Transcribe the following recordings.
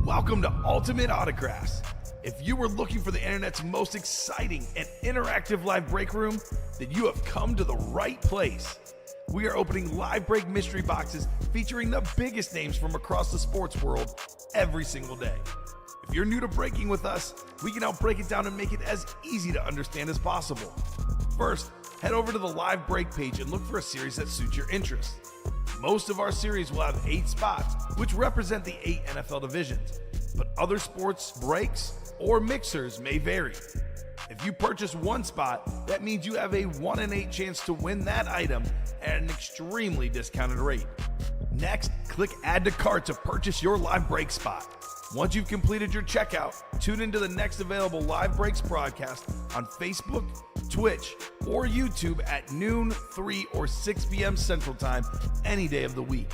Welcome to Ultimate Autographs. If you were looking for the internet's most exciting and interactive live break room, then you have come to the right place. We are opening live break mystery boxes featuring the biggest names from across the sports world every single day. If you're new to breaking with us, we can help break it down and make it as easy to understand as possible. First, head over to the live break page and look for a series that suits your interests. Most of our series will have 8 spots, which represent the 8 NFL divisions, but other sports breaks or mixers may vary. If you purchase one spot, that means you have a 1 in 8 chance to win that item at an extremely discounted rate. Next, click Add to Cart to purchase your live break spot. Once you've completed your checkout, tune into the next available Live Breaks broadcast on Facebook, Twitch, or YouTube at noon, 3, or 6 p.m. Central Time any day of the week.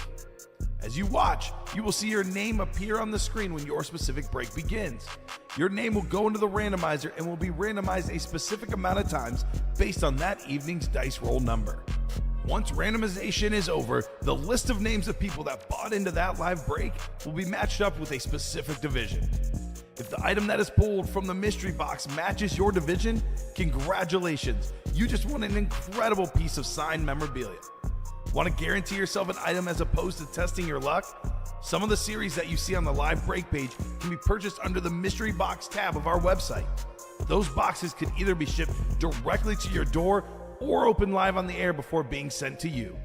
As you watch, you will see your name appear on the screen when your specific break begins. Your name will go into the randomizer and will be randomized a specific amount of times based on that evening's dice roll number. Once randomization is over, the list of names of people that bought into that live break will be matched up with a specific division. If the item that is pulled from the mystery box matches your division, congratulations, you just won an incredible piece of signed memorabilia. Want to guarantee yourself an item as opposed to testing your luck? Some of the series that you see on the live break page can be purchased under the mystery box tab of our website. Those boxes can either be shipped directly to your door or open live on the air before being sent to you.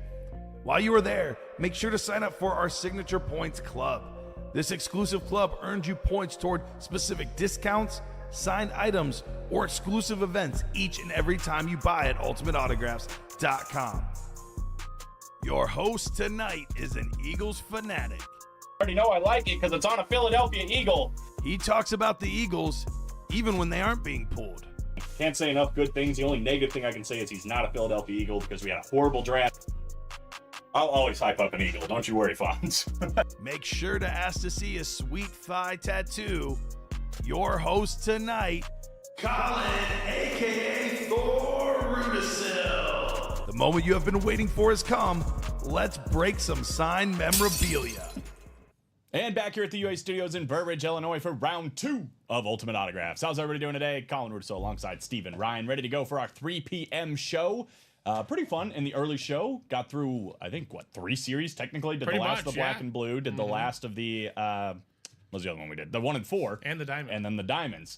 While you are there, make sure to sign up for our Signature Points Club. This exclusive club earns you points toward specific discounts, signed items, or exclusive events each and every time you buy at ultimateautographs.com. Your host tonight is an Eagles fanatic. I already know I like it because it's on a Philadelphia Eagle. He talks about the Eagles even when they aren't being pulled. Can't say enough good things. The only negative thing I can say is he's not a Philadelphia Eagle because we had a horrible draft. I'll always hype up an Eagle. Don't you worry, Fonz. Make sure to ask to see a sweet thigh tattoo. Your host tonight, Colin, a.k.a. Thor Rudisill. The moment you have been waiting for has come. Let's break some signed memorabilia. And back here at the UA Studios in Burridge, Illinois for round 2 of Ultimate Autographs. How's everybody doing today? Colin Rudisill alongside Steven Ryan, ready to go for our 3 p.m. show. Pretty fun in the early show. Got through, I think, 3 series technically. Did the last of the black and blue. Did the last of the, what was the other one we did? The 1 and 4. And the diamond. And then the diamonds.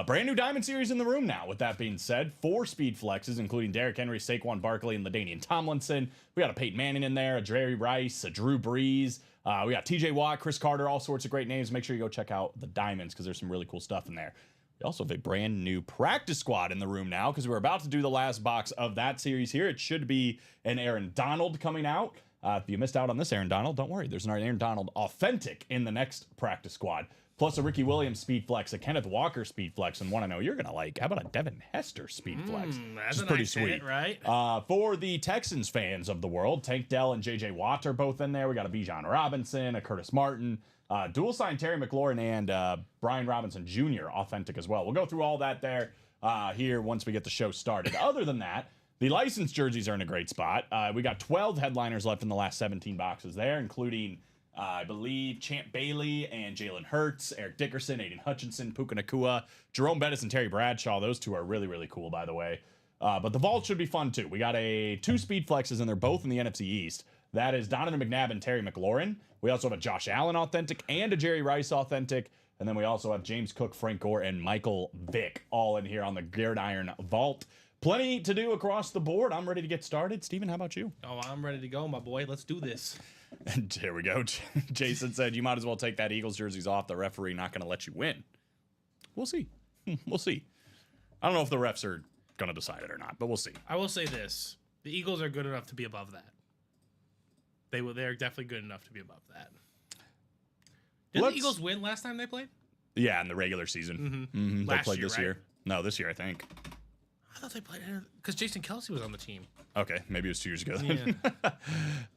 Brand new diamond series in the room now. With that being said, 4 speed flexes, including Derrick Henry, Saquon Barkley, and LaDainian Tomlinson. We got a Peyton Manning in there, a Jerry Rice, a Drew Brees. We got TJ Watt, Chris Carter, all sorts of great names. Make sure you go check out the diamonds because there's some really cool stuff in there. We also have a brand new practice squad in the room now because we're about to do the last box of that series here. It should be an Aaron Donald coming out. If you missed out on this Aaron Donald, don't worry. There's an Aaron Donald authentic in the next practice squad. Plus a Ricky Williams speed flex, a Kenneth Walker speed flex, and one I know you're going to like. How about a Devin Hester speed flex? That's pretty nice sweet. hit, right? For the Texans fans of the world, Tank Dell and J.J. Watt are both in there. We got a Bijan Robinson, a Curtis Martin, dual sign Terry McLaurin, and Brian Robinson Jr. authentic as well. We'll go through all that there here once we get the show started. Other than that, the licensed jerseys are in a great spot. We got 12 headliners left in the last 17 boxes there, including I believe Champ Bailey and Jalen Hurts, Eric Dickerson, Aiden Hutchinson, Puka Nacua, Jerome Bettis, and Terry Bradshaw. Those 2 are really, really cool, by the way. But the vault should be fun, too. We got 2 speed flexes, and they're both in the NFC East. That is Donovan McNabb and Terry McLaurin. We also have a Josh Allen authentic and a Jerry Rice authentic. And then we also have James Cook, Frank Gore, and Michael Vick all in here on the Gridiron Vault. Plenty to do across the board. I'm ready to get started. Steven, how about you? Oh, I'm ready to go, my boy. Let's do this. And here we go. Jason said, you might as well take that Eagles jerseys off. The referee not going to let you win. We'll see. We'll see. I don't know if the refs are going to decide it or not, but we'll see. I will say this. The Eagles are good enough to be above that. They're definitely good enough to be above that. Did the Eagles win last time they played? Yeah, in the regular season. They played this year. No, this year, I think. I thought they played because Jason Kelsey was on the team. Okay, maybe it was 2 years ago then.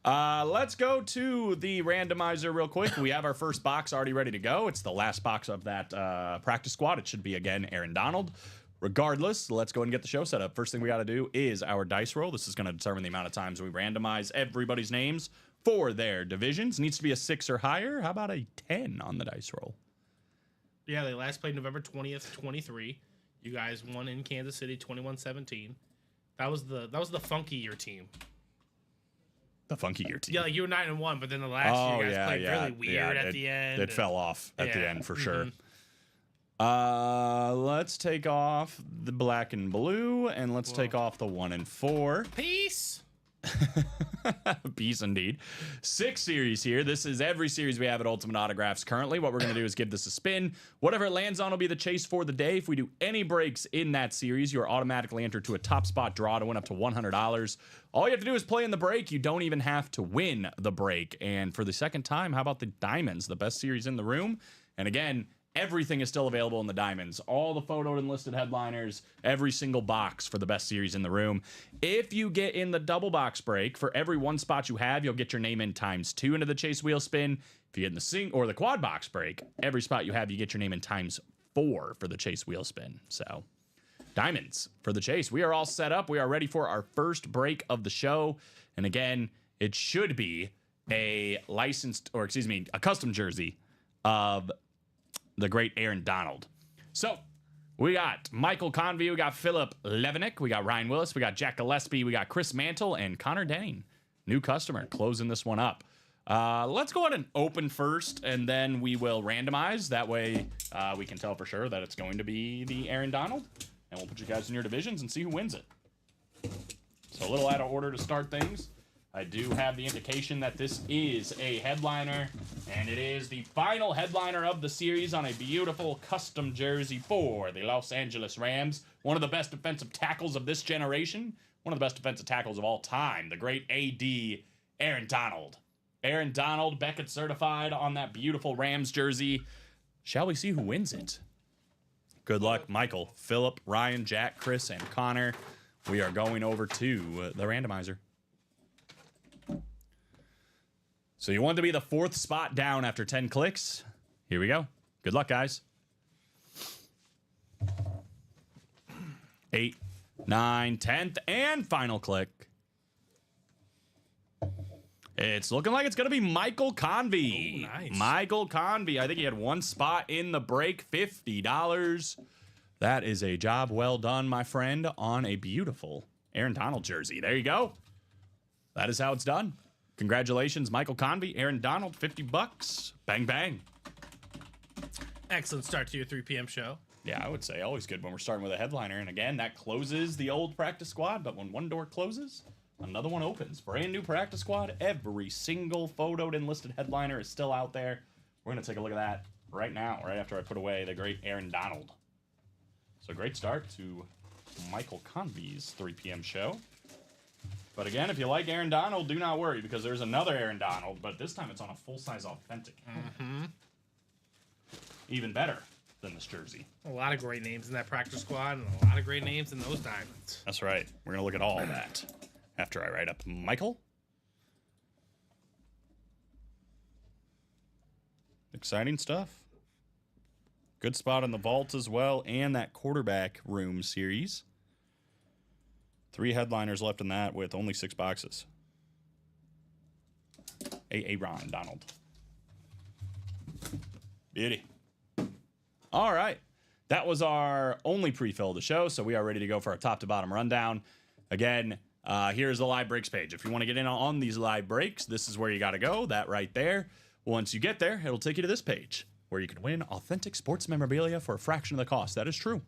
Yeah. Let's go to the randomizer real quick. We have our first box already ready to go. It's the last box of that practice squad. It should be, again, Aaron Donald. Regardless, let's go ahead and get the show set up. First thing we got to do is our dice roll. This is going to determine the amount of times we randomize everybody's names for their divisions. Needs to be a 6 or higher. How about a 10 on the dice roll? Yeah, they last played November 20th, 23. You guys won in Kansas City 21-17. That was the funky year team. The funky year team. Yeah, like you were 9-1, but then the last year you guys played really weird at the end. It fell off at the end for sure. Let's take off the black and blue, and let's take off the 1 and 4. Peace. Peace indeed. 6 series here. This is every series we have at Ultimate Autographs currently. What we're going to do is give this a spin. Whatever it lands on will be the chase for the day. If we do any breaks in that series, you are automatically entered to a top spot draw to win up to $100. All you have to do is play in the break. You don't even have to win the break. And for the second time, how about the Diamonds, the best series in the room? And again, everything is still available in the Diamonds. All the photo and listed headliners, every single box for the best series in the room. If you get in the double box break, for every 1 spot you have, you'll get your name in ×2 into the chase wheel spin. If you get in the the quad box break, every spot you have, you get your name in ×4 for the chase wheel spin. So, Diamonds for the chase. We are all set up. We are ready for our first break of the show. And again, it should be a custom jersey of the great Aaron Donald. So, we got Michael Convey, we got Philip Levenik, we got Ryan Willis, we got Jack Gillespie, we got Chris Mantle, and Connor Denning. New customer, closing this one up. Let's go ahead and open first, and then we will randomize. That way, we can tell for sure that it's going to be the Aaron Donald. And we'll put you guys in your divisions and see who wins it. So a little out of order to start things. I do have the indication that this is a headliner, and it is the final headliner of the series on a beautiful custom jersey for the Los Angeles Rams. One of the best defensive tackles of this generation, one of the best defensive tackles of all time, the great AD Aaron Donald. Aaron Donald, Beckett certified on that beautiful Rams jersey. Shall we see who wins it? Good luck, Michael, Philip, Ryan, Jack, Chris, and Connor. We are going over to the randomizer. So you want to be the 4th spot down after 10 clicks. Here we go. Good luck, guys. 8, 9, 10th, and final click. It's looking like it's going to be Michael Convey. Oh, nice. Michael Convey. I think he had 1 spot in the break, $50. That is a job well done, my friend, on a beautiful Aaron Donald jersey. There you go. That is how it's done. Congratulations, Michael Convey, Aaron Donald, $50. Bang, bang. Excellent start to your 3 p.m. show. Yeah, I would say always good when we're starting with a headliner. And again, that closes the old practice squad. But when one door closes, another one opens. Brand new practice squad. Every single photoed and listed headliner is still out there. We're going to take a look at that right now, right after I put away the great Aaron Donald. So great start to Michael Convey's 3 p.m. show. But again, if you like Aaron Donald, do not worry, because there's another Aaron Donald, but this time it's on a full-size authentic. Mm-hmm. Even better than this jersey. A lot of great names in that practice squad, and a lot of great names in those Diamonds. That's right. We're going to look at all of that after I write up Michael. Exciting stuff. Good spot in the vault as well, and that quarterback room series. 3 headliners left in that with only 6 boxes. Aaron Donald. Beauty. All right. That was our only pre-fill of the show, so we are ready to go for our top to bottom rundown. Again, here's the live breaks page. If you want to get in on these live breaks, this is where you got to go. That right there. Once you get there, it'll take you to this page where you can win authentic sports memorabilia for a fraction of the cost. That is true.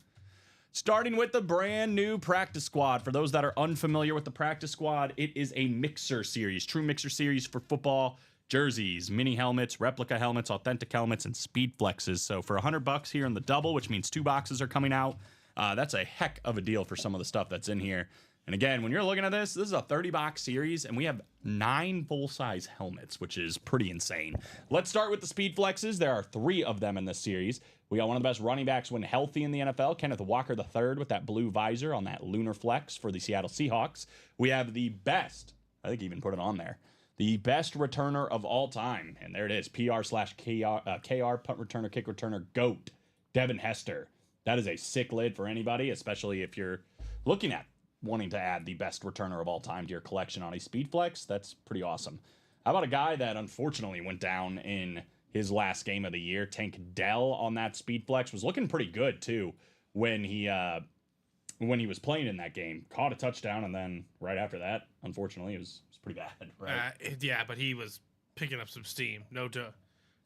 Starting with the brand new practice squad. For those that are unfamiliar with the practice squad, it is a mixer series, true mixer series for football jerseys, mini helmets, replica helmets, authentic helmets, and speed flexes. So for $100 here in the double, which means 2 boxes are coming out, that's a heck of a deal for some of the stuff that's in here. And again, when you're looking at this is a 30-box series, and we have 9 full-size helmets, which is pretty insane. Let's start with the speed flexes. There are 3 of them in this series. We got one of the best running backs when healthy in the NFL, Kenneth Walker III, with that blue visor on that lunar flex for the Seattle Seahawks. We have the best, I think he even put it on there, the best returner of all time. And there it is, PR/KR, punt returner, kick returner, GOAT, Devin Hester. That is a sick lid for anybody, especially if you're looking at wanting to add the best returner of all time to your collection on a speed flex. That's pretty awesome. How about a guy that unfortunately went down in his last game of the year. Tank Dell on that speed flex was looking pretty good too when he was playing in that game. Caught a touchdown, and then right after that, unfortunately, it was pretty bad. Right? Yeah, but he was picking up some steam. No doubt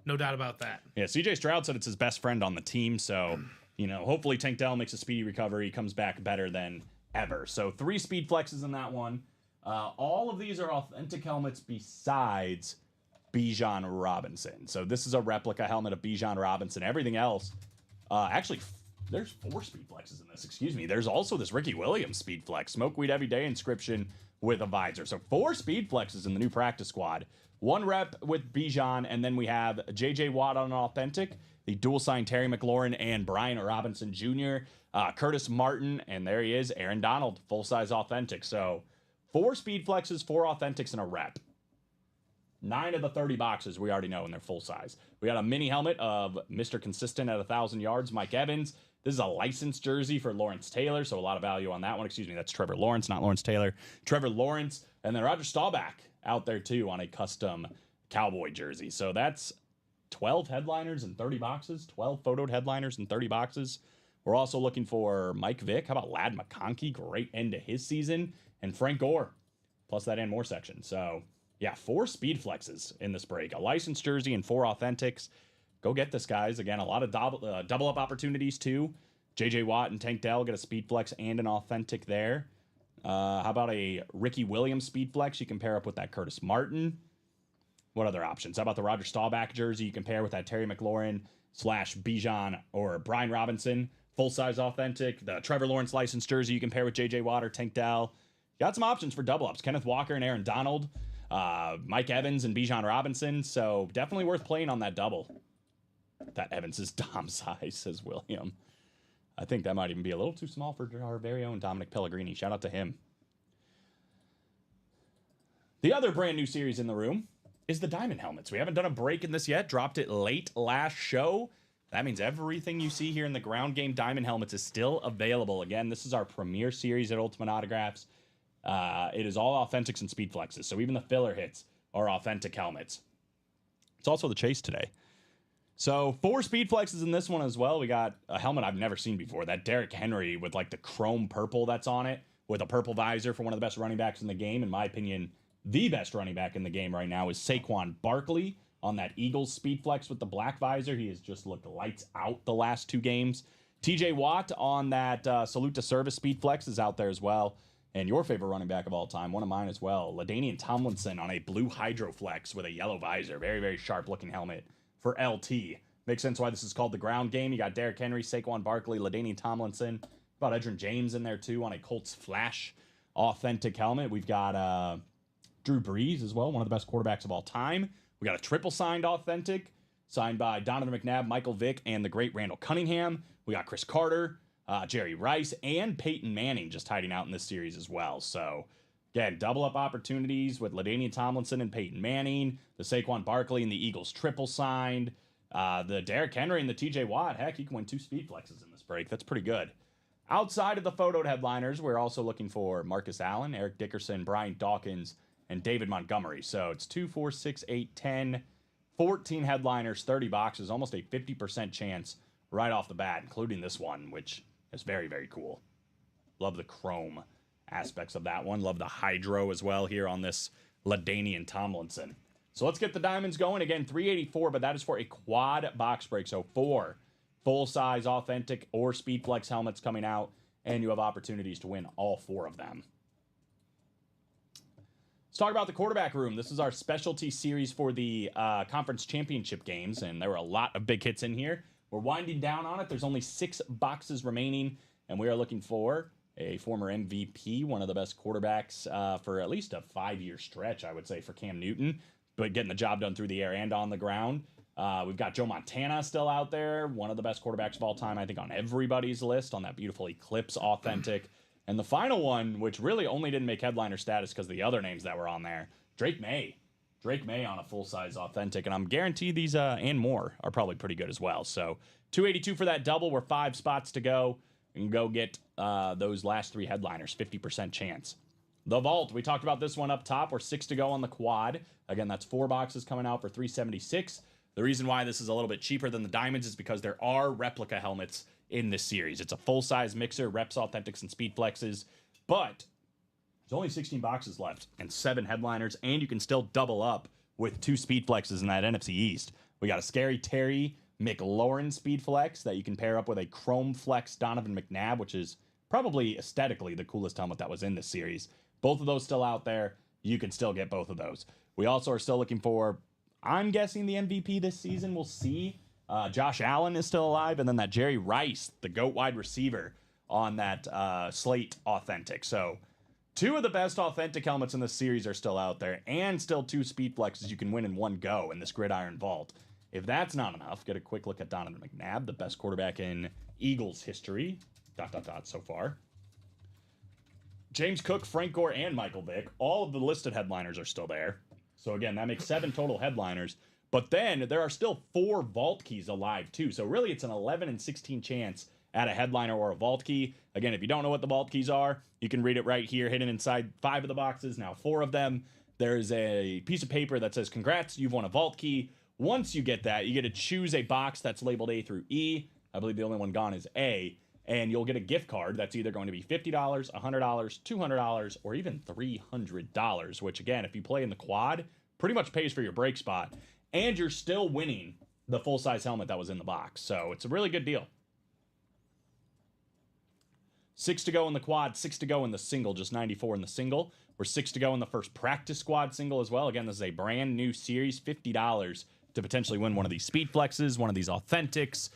about that. Yeah, CJ Stroud said it's his best friend on the team, so hopefully Tank Dell makes a speedy recovery, comes back better than ever. So 3 speed flexes in that one. All of these are authentic helmets besides Bijan Robinson. So this is a replica helmet of Bijan Robinson. Everything else, actually, there's 4 speed flexes in this. Excuse me. There's also this Ricky Williams speed flex, smoke weed every day inscription with a visor. So 4 speed flexes in the new practice squad. 1 rep with Bijan, and then we have J.J. Watt on an authentic, the dual sign Terry McLaurin and Brian Robinson Jr., Curtis Martin, and there he is, Aaron Donald, full-size authentic. So 4 speed flexes, 4 authentics, and a rep. 9 of the 30 boxes we already know, and they're full size. We got a mini helmet of Mr. Consistent at 1,000 yards, Mike Evans. This is a licensed jersey for Lawrence Taylor, so a lot of value on that one. Excuse me, that's Trevor Lawrence, not Lawrence Taylor. Trevor Lawrence, and then Roger Staubach out there too on a custom Cowboy jersey. So that's 12 headliners and 30 boxes, 12 photoed headliners and 30 boxes. We're also looking for Mike Vick. How about Ladd McConkey? Great end to his season. And Frank Gore, plus that and more section. So yeah, 4 speed flexes in this break. A licensed jersey and 4 authentics. Go get this, guys. Again, a lot of double up opportunities too. J.J. Watt and Tank Dell get a speed flex and an authentic there. How about a Ricky Williams speed flex? You can pair up with that Curtis Martin. What other options? How about the Roger Staubach jersey? You can pair with that Terry McLaurin / Bijan or Brian Robinson full-size authentic. The Trevor Lawrence licensed jersey you can pair with J.J. Watt or Tank Dell. Got some options for double ups. Kenneth Walker and Aaron Donald. Mike Evans and Bijan Robinson. So definitely worth playing on that double. That Evans is Dom size, says William. I think that might even be a little too small for our very own Dominic Pellegrini. Shout out to him. The other brand new series in the room is the Diamond Helmets. We haven't done a break in this yet. Dropped it late last show. That means everything you see here in the ground game Diamond Helmets is still available. Again, this is our premier series at Ultimate Autographs. It is all authentics and speed flexes. So even the filler hits are authentic helmets. It's also the chase today. So 4 speed flexes in this one as well. We got a helmet I've never seen before. That Derrick Henry with like the chrome purple that's on it with a purple visor for one of the best running backs in the game. In my opinion, the best running back in the game right now is Saquon Barkley on that Eagles speed flex with the black visor. He has just looked lights out the last 2 games. TJ Watt on that Salute to Service speed flex is out there as well. And your favorite running back of all time, one of mine as well, LaDainian Tomlinson on a blue Hydro Flex with a yellow visor. Very, very sharp looking helmet for LT. Makes sense why this is called the ground game. You got Derrick Henry, Saquon Barkley, LaDainian Tomlinson. About Edgerrin James in there too on a Colts Flash authentic helmet. We've got Drew Brees as well, one of the best quarterbacks of all time. We got a triple signed authentic, signed by Donovan McNabb, Michael Vick, and the great Randall Cunningham. We got Chris Carter, Jerry Rice, and Peyton Manning just hiding out in this series as well. So again, double up opportunities with LaDainian Tomlinson and Peyton Manning, the Saquon Barkley and the Eagles triple signed, the Derrick Henry and the TJ Watt. Heck, you can win 2 speed flexes in this break. That's pretty good. Outside of the photoed headliners, we're also looking for Marcus Allen, Eric Dickerson, Brian Dawkins, and David Montgomery. So it's 2, 4, 6, 8, 10, 14 headliners, 30 boxes, almost a 50% chance right off the bat, including this one, which is very, very cool. Love the chrome aspects of that one. Love the hydro as well here on this LaDainian Tomlinson. So let's get the diamonds going. Again, 384, but that is for a quad box break. So 4 full-size authentic or speed flex helmets coming out, and you have opportunities to win all 4 of them. Let's talk about the quarterback room. This is our specialty series for the conference championship games, and there were a lot of big hits in here. We're winding down on it. There's only 6 boxes remaining, and we are looking for a former MVP, one of the best quarterbacks for at least a 5-year stretch, I would say, for Cam Newton, but getting the job done through the air and on the ground. We've got Joe Montana still out there, one of the best quarterbacks of all time, I think, on everybody's list on that beautiful Eclipse authentic. And the final one, which really only didn't make headliner status because of the other names that were on there, Drake May. Drake May on a full-size authentic, and I'm guaranteed these and more are probably pretty good as well. So 282 for that double. We're 5 spots to go. We can go get those last 3 headliners, 50% chance. The Vault, we talked about this one up top. We're 6 to go on the quad. Again, that's 4 boxes coming out for 376. The reason why this is a little bit cheaper than the diamonds is because there are replica helmets in this series. It's a full-size mixer, Reps, Authentics, and Speed Flexes, but there's only 16 boxes left and 7 headliners, and you can still double up with 2 Speed Flexes in that NFC East. We got a Scary Terry McLaurin Speed Flex that you can pair up with a Chrome Flex Donovan McNabb, which is probably aesthetically the coolest helmet that was in this series. Both of those still out there. You can still get both of those. We also are still looking for, I'm guessing, the MVP this season. We'll see. Josh Allen is still alive, and then that Jerry Rice, the GOAT wide receiver, on that Slate Authentic. So 2 of the best authentic helmets in this series are still out there, and still 2 Speed Flexes you can win in one go in this Gridiron Vault. If that's not enough, get a quick look at Donovan McNabb, the best quarterback in Eagles history, ... so far. James Cook, Frank Gore, and Michael Vick, all of the listed headliners are still there. So again, that makes 7 total headliners. But then there are still 4 vault keys alive too. So really it's an 11 and 16 chance at a headliner or a vault key. Again, if you don't know what the vault keys are, you can read it right here, hidden inside 5 of the boxes, now 4 of them. There's a piece of paper that says, congrats, you've won a vault key. Once you get that, you get to choose a box that's labeled A through E. I believe the only one gone is A. And you'll get a gift card that's either going to be $50, $100, $200, or even $300, which again, if you play in the quad, pretty much pays for your break spot. And you're still winning the full-size helmet that was in the box. So it's a really good deal. 6 to go in the quad, 6 to go in the single, just 94 in the single. We're 6 to go in the first practice squad single as well. Again, this is a brand new series, $50 to potentially win one of these Speed Flexes, one of these Authentics,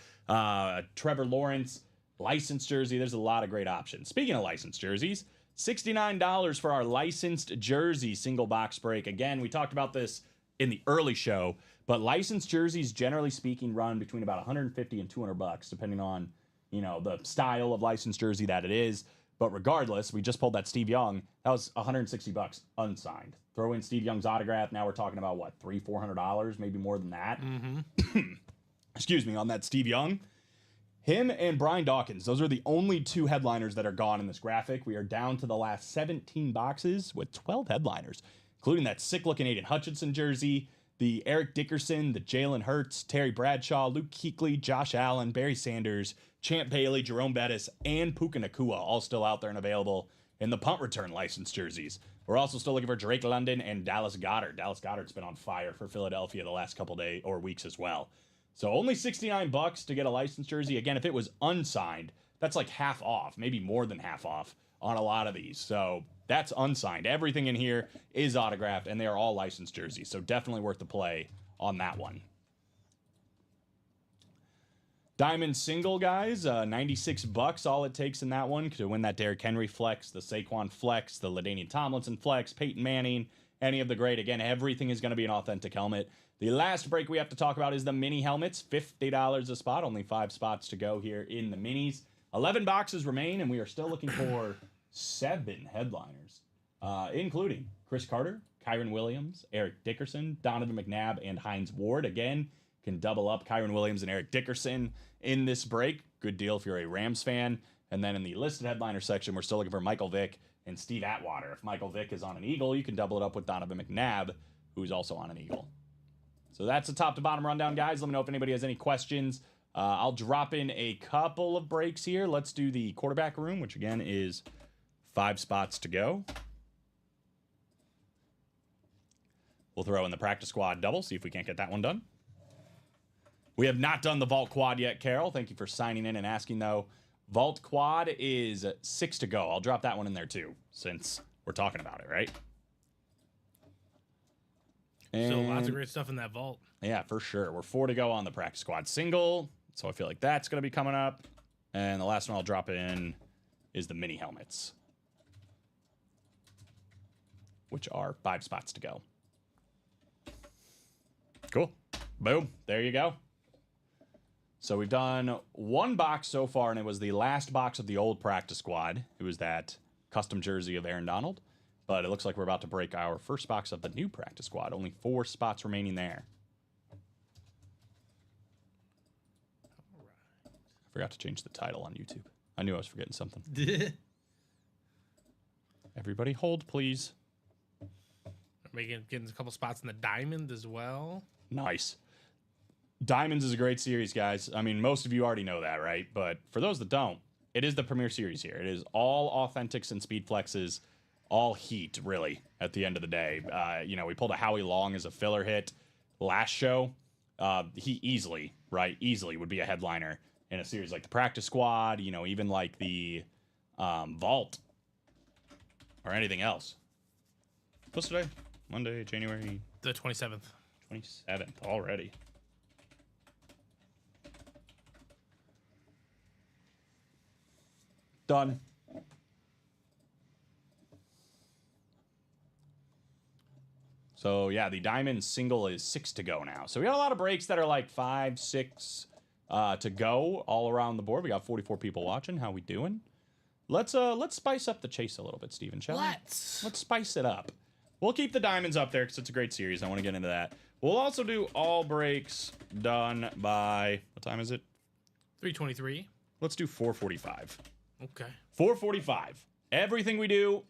Trevor Lawrence licensed jersey. There's a lot of great options. Speaking of licensed jerseys, $69 for our licensed jersey single box break. Again, we talked about this in the early show, but licensed jerseys, generally speaking, run between about $150 and $200, depending on, you know, the style of licensed jersey that it is. But regardless, we just pulled that Steve Young. That was $160 unsigned. Throw in Steve Young's autograph. Now we're talking about what, $300-$400, maybe more than that. Excuse me, on that Steve Young. Him and Brian Dawkins, those are the only 2 headliners that are gone in this graphic. We are down to the last 17 boxes with 12 headliners, including that sick-looking Aiden Hutchinson jersey, the Eric Dickerson, the Jalen Hurts, Terry Bradshaw, Luke Kuechly, Josh Allen, Barry Sanders, Champ Bailey, Jerome Bettis, and Puka Nacua, all still out there and available in the punt return licensed jerseys. We're also still looking for Drake London and Dallas Goedert. Dallas Goedert's been on fire for Philadelphia the last couple days or weeks as well. So only $69 to get a licensed jersey. Again, if it was unsigned, that's like half off, maybe more than half off on a lot of these. So that's unsigned. Everything in here is autographed, and they are all licensed jerseys. So definitely worth the play on that one. Diamond single, guys, $96 all it takes in that one to win that Derrick Henry flex, the Saquon flex, the LaDainian Tomlinson flex, Peyton Manning, any of the great. Again, everything is going to be an authentic helmet. The last break we have to talk about is the mini helmets, $50 a spot, only 5 spots to go here in the minis. 11 boxes remain, and we are still looking for 7 headliners, including Chris Carter, Kyron Williams, Eric Dickerson, Donovan McNabb, and Hines Ward. Again, can double up Kyron Williams and Eric Dickerson in this break. Good deal if you're a Rams fan. And then in the listed headliner section, we're still looking for Michael Vick and Steve Atwater. If Michael Vick is on an Eagle, you can double it up with Donovan McNabb, who's also on an Eagle. So that's the top to bottom rundown, guys. Let me know if anybody has any questions. I'll drop in a couple of breaks here. Let's do the quarterback room, which again is 5 spots to go. We'll throw in the practice squad double, see if we can't get that one done. We have not done the vault quad yet, Carol. Thank you for signing in and asking, though. Vault quad is 6 to go. I'll drop that one in there, too, since we're talking about it, right? Still lots of great stuff in that vault. Yeah, for sure. We're 4 to go on the practice squad single, so I feel like that's going to be coming up. And the last one I'll drop in is the mini helmets, which are 5 spots to go. Cool. Boom. There you go. So we've done 1 box so far, and it was the last box of the old practice squad. It was that custom jersey of Aaron Donald. But it looks like we're about to break our first box of the new practice squad. Only 4 spots remaining there. I forgot to change the title on YouTube. I knew I was forgetting something. Everybody hold, please. Getting a couple spots in the diamond as well. Nice. Diamonds is a great series, guys. I mean, most of you already know that, right? But for those that don't, it is the premier series here. It is all authentics and speed flexes, all heat, really, at the end of the day. We pulled a Howie Long as a filler hit last show. He easily would be a headliner in a series like the Practice Squad, even like the Vault or anything else. What's today? Monday, January the 27th. 27th already. Done. So yeah, the diamond single is 6 to go now. So we got a lot of breaks that are like 5, 6 to go all around the board. We got 44 people watching. How we doing? Let's spice up the chase a little bit, Steven, shall we? Let's spice it up. We'll keep the diamonds up there because it's a great series. I want to get into that. We'll also do all breaks done by, what time is it? 3:23. Let's do 4:45. Okay. 4:45. Everything we do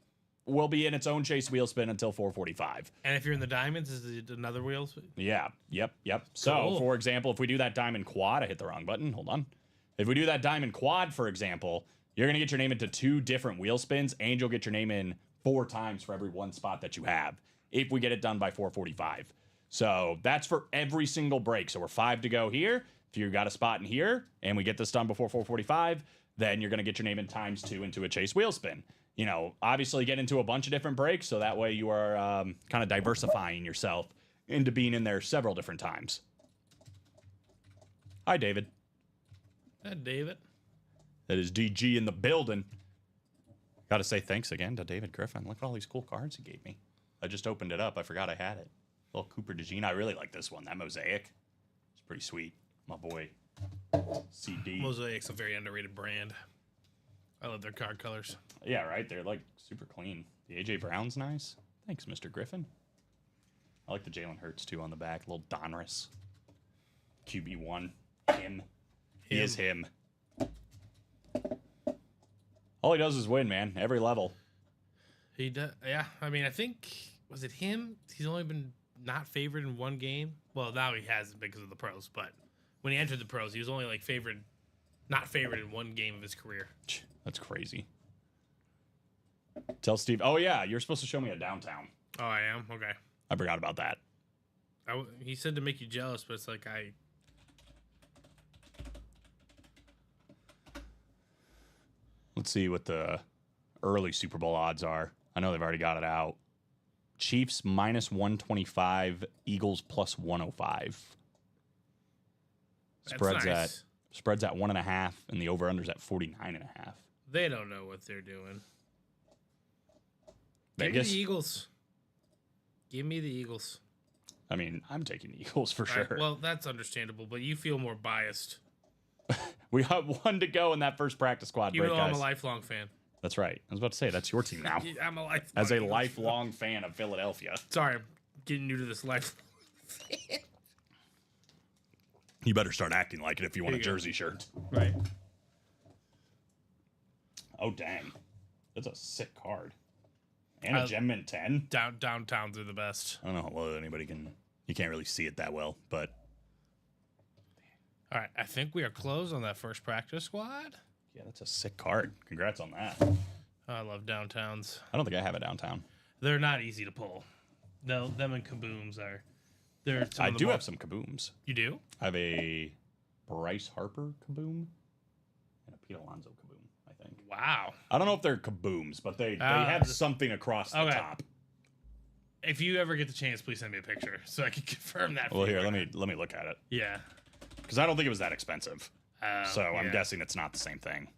will be in its own chase wheel spin until 4:45. And if you're in the diamonds, is it another wheel spin? Yeah. Yep. So, Cool. for example, if we do that diamond quad, I hit the wrong button. Hold on. If we do that diamond quad, for example, you're going to get your name into 2 different wheel spins, and you'll get your name in 4 times for every 1 spot that you have if we get it done by 4:45. So that's for every single break. So we're 5 to go here. If you got a spot in here and we get this done before 4:45, then you're going to get your name in ×2 into a chase wheel spin. Obviously get into a bunch of different breaks, so that way you are kind of diversifying yourself into being in there several different times. Hi, David. David. That is DG in the building. Got to say thanks again to David Griffin. Look at all these cool cards he gave me. I just opened it up. I forgot I had it. Little Cooper DeJean. I really like this one. That Mosaic. It's pretty sweet. My boy. CD. Mosaic's a very underrated brand. I love their card colors. Yeah, right? They're like super clean. The AJ Brown's nice. Thanks, Mr. Griffin. I like the Jalen Hurts too on the back. Little Donruss. QB1. Him. He is him. All he does is win, man. Every level. He does. Yeah. I mean, I think, was it him? He's only been not favored in 1 game. Well, now he hasn't because of the pros, but when he entered the pros, he was only like not favored in 1 game of his career. That's crazy. Tell Steve. Oh, yeah. You're supposed to show me a downtown. Oh, I am? Okay. I forgot about that. He said to make you jealous, but it's like Let's see what the early Super Bowl odds are. I know they've already got it out. Chiefs -125, Eagles +105. Spreads nice. at 1.5, and the over/under's at 49.5. They don't know what they're doing. Vegas. Give me the Eagles. Give me the Eagles. I mean, I'm taking the Eagles for sure. Right, well, that's understandable, but you feel more biased. We have 1 to go in that first practice squad You break, know guys. I'm a lifelong fan. That's right. I was about to say, that's your team now. I'm a lifelong As a Eagles fan. lifelong fan of Philadelphia. Sorry, I'm getting new to this life. You better start acting like it if you want a Here you go. jersey shirt. Right. Oh, dang. That's a sick card. And a Gem Mint 10. Downtowns are the best. I don't know how well anybody can... You can't really see it that well, but... All right, I think we are closed on that first practice squad. Yeah, that's a sick card. Congrats on that. I love downtowns. I don't think I have a downtown. They're not easy to pull. No, them and kabooms are. They're. I do have some kabooms. You do? I have a Bryce Harper kaboom and a Pete Alonso kaboom, I think. Wow. I don't know if they're kabooms, but they have something across the okay. top. If you ever get the chance, please send me a picture so I can confirm that. Well, for you. here, let me look at it. Yeah. Because I don't think it was that expensive. So I'm guessing it's not the same thing.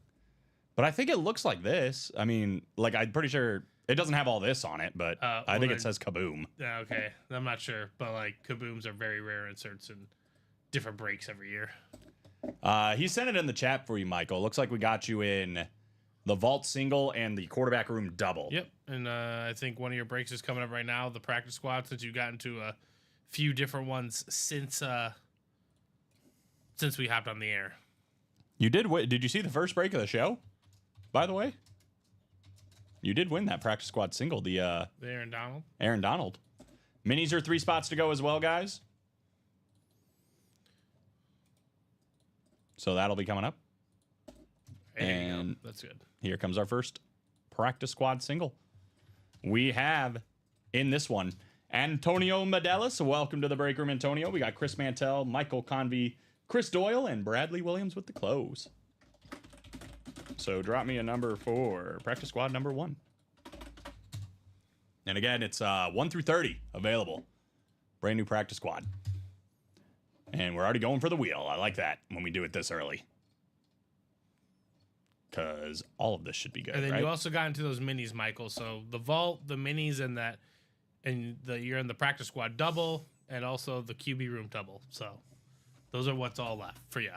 But I think it looks like this. I mean, like, I'm pretty sure it doesn't have all this on it, but I think it says kaboom. Yeah, okay. I'm not sure, but like kabooms are very rare inserts and different breaks every year. He sent it in the chat for you, Michael. Looks like we got you in the vault single and the quarterback room double. Yep. And I think one of your breaks is coming up right now, the practice squad, since you got into a few different ones since we hopped on the air. You did win. Did you see the first break of the show? By the way, you did win that practice squad single. The Aaron Donald. Aaron Donald. Minis are 3 spots to go as well, guys. So that'll be coming up. There you go. And That's good. here comes our first practice squad single. We have in this one Antonio Medellus. Welcome to the break room, Antonio. We got Chris Mantell, Michael Convey, Chris Doyle, and Bradley Williams with the close. So drop me a number for practice squad number 1. And again, it's 1 through 30 available. Brand new practice squad. And we're already going for the wheel. I like that when we do it this early. Because all of this should be good, And then right? you also got into those minis, Michael. So the vault, the minis, and you're in the practice squad double, and also the QB room double. So those are what's all left for you.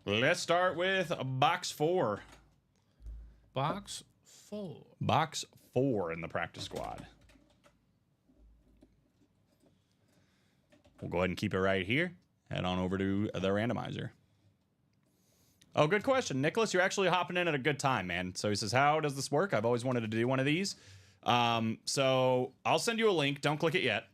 Let's start with box 4. Box 4. Box 4 in the practice squad. We'll go ahead and keep it right here. Head on over to the randomizer. Oh, good question. Nicholas, you're actually hopping in at a good time, man. So he says, how does this work? I've always wanted to do one of these. So I'll send you a link. Don't click it yet.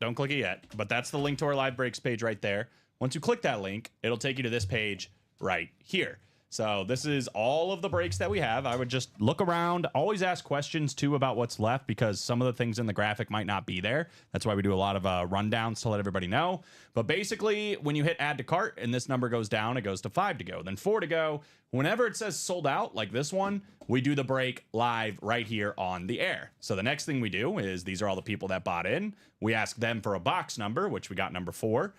Don't click it yet. But that's the link to our live breaks page right there. Once you click that link, it'll take you to this page right here. So this is all of the breaks that we have. I would just look around, always ask questions too about what's left because some of the things in the graphic might not be there. That's why we do a lot of rundowns to let everybody know. But basically, when you hit add to cart and this number goes down, it goes to 5 to go, then 4 to go. Whenever it says sold out, like this one, we do the break live right here on the air. So the next thing we do is these are all the people that bought in. We ask them for a box number, which we got number 4.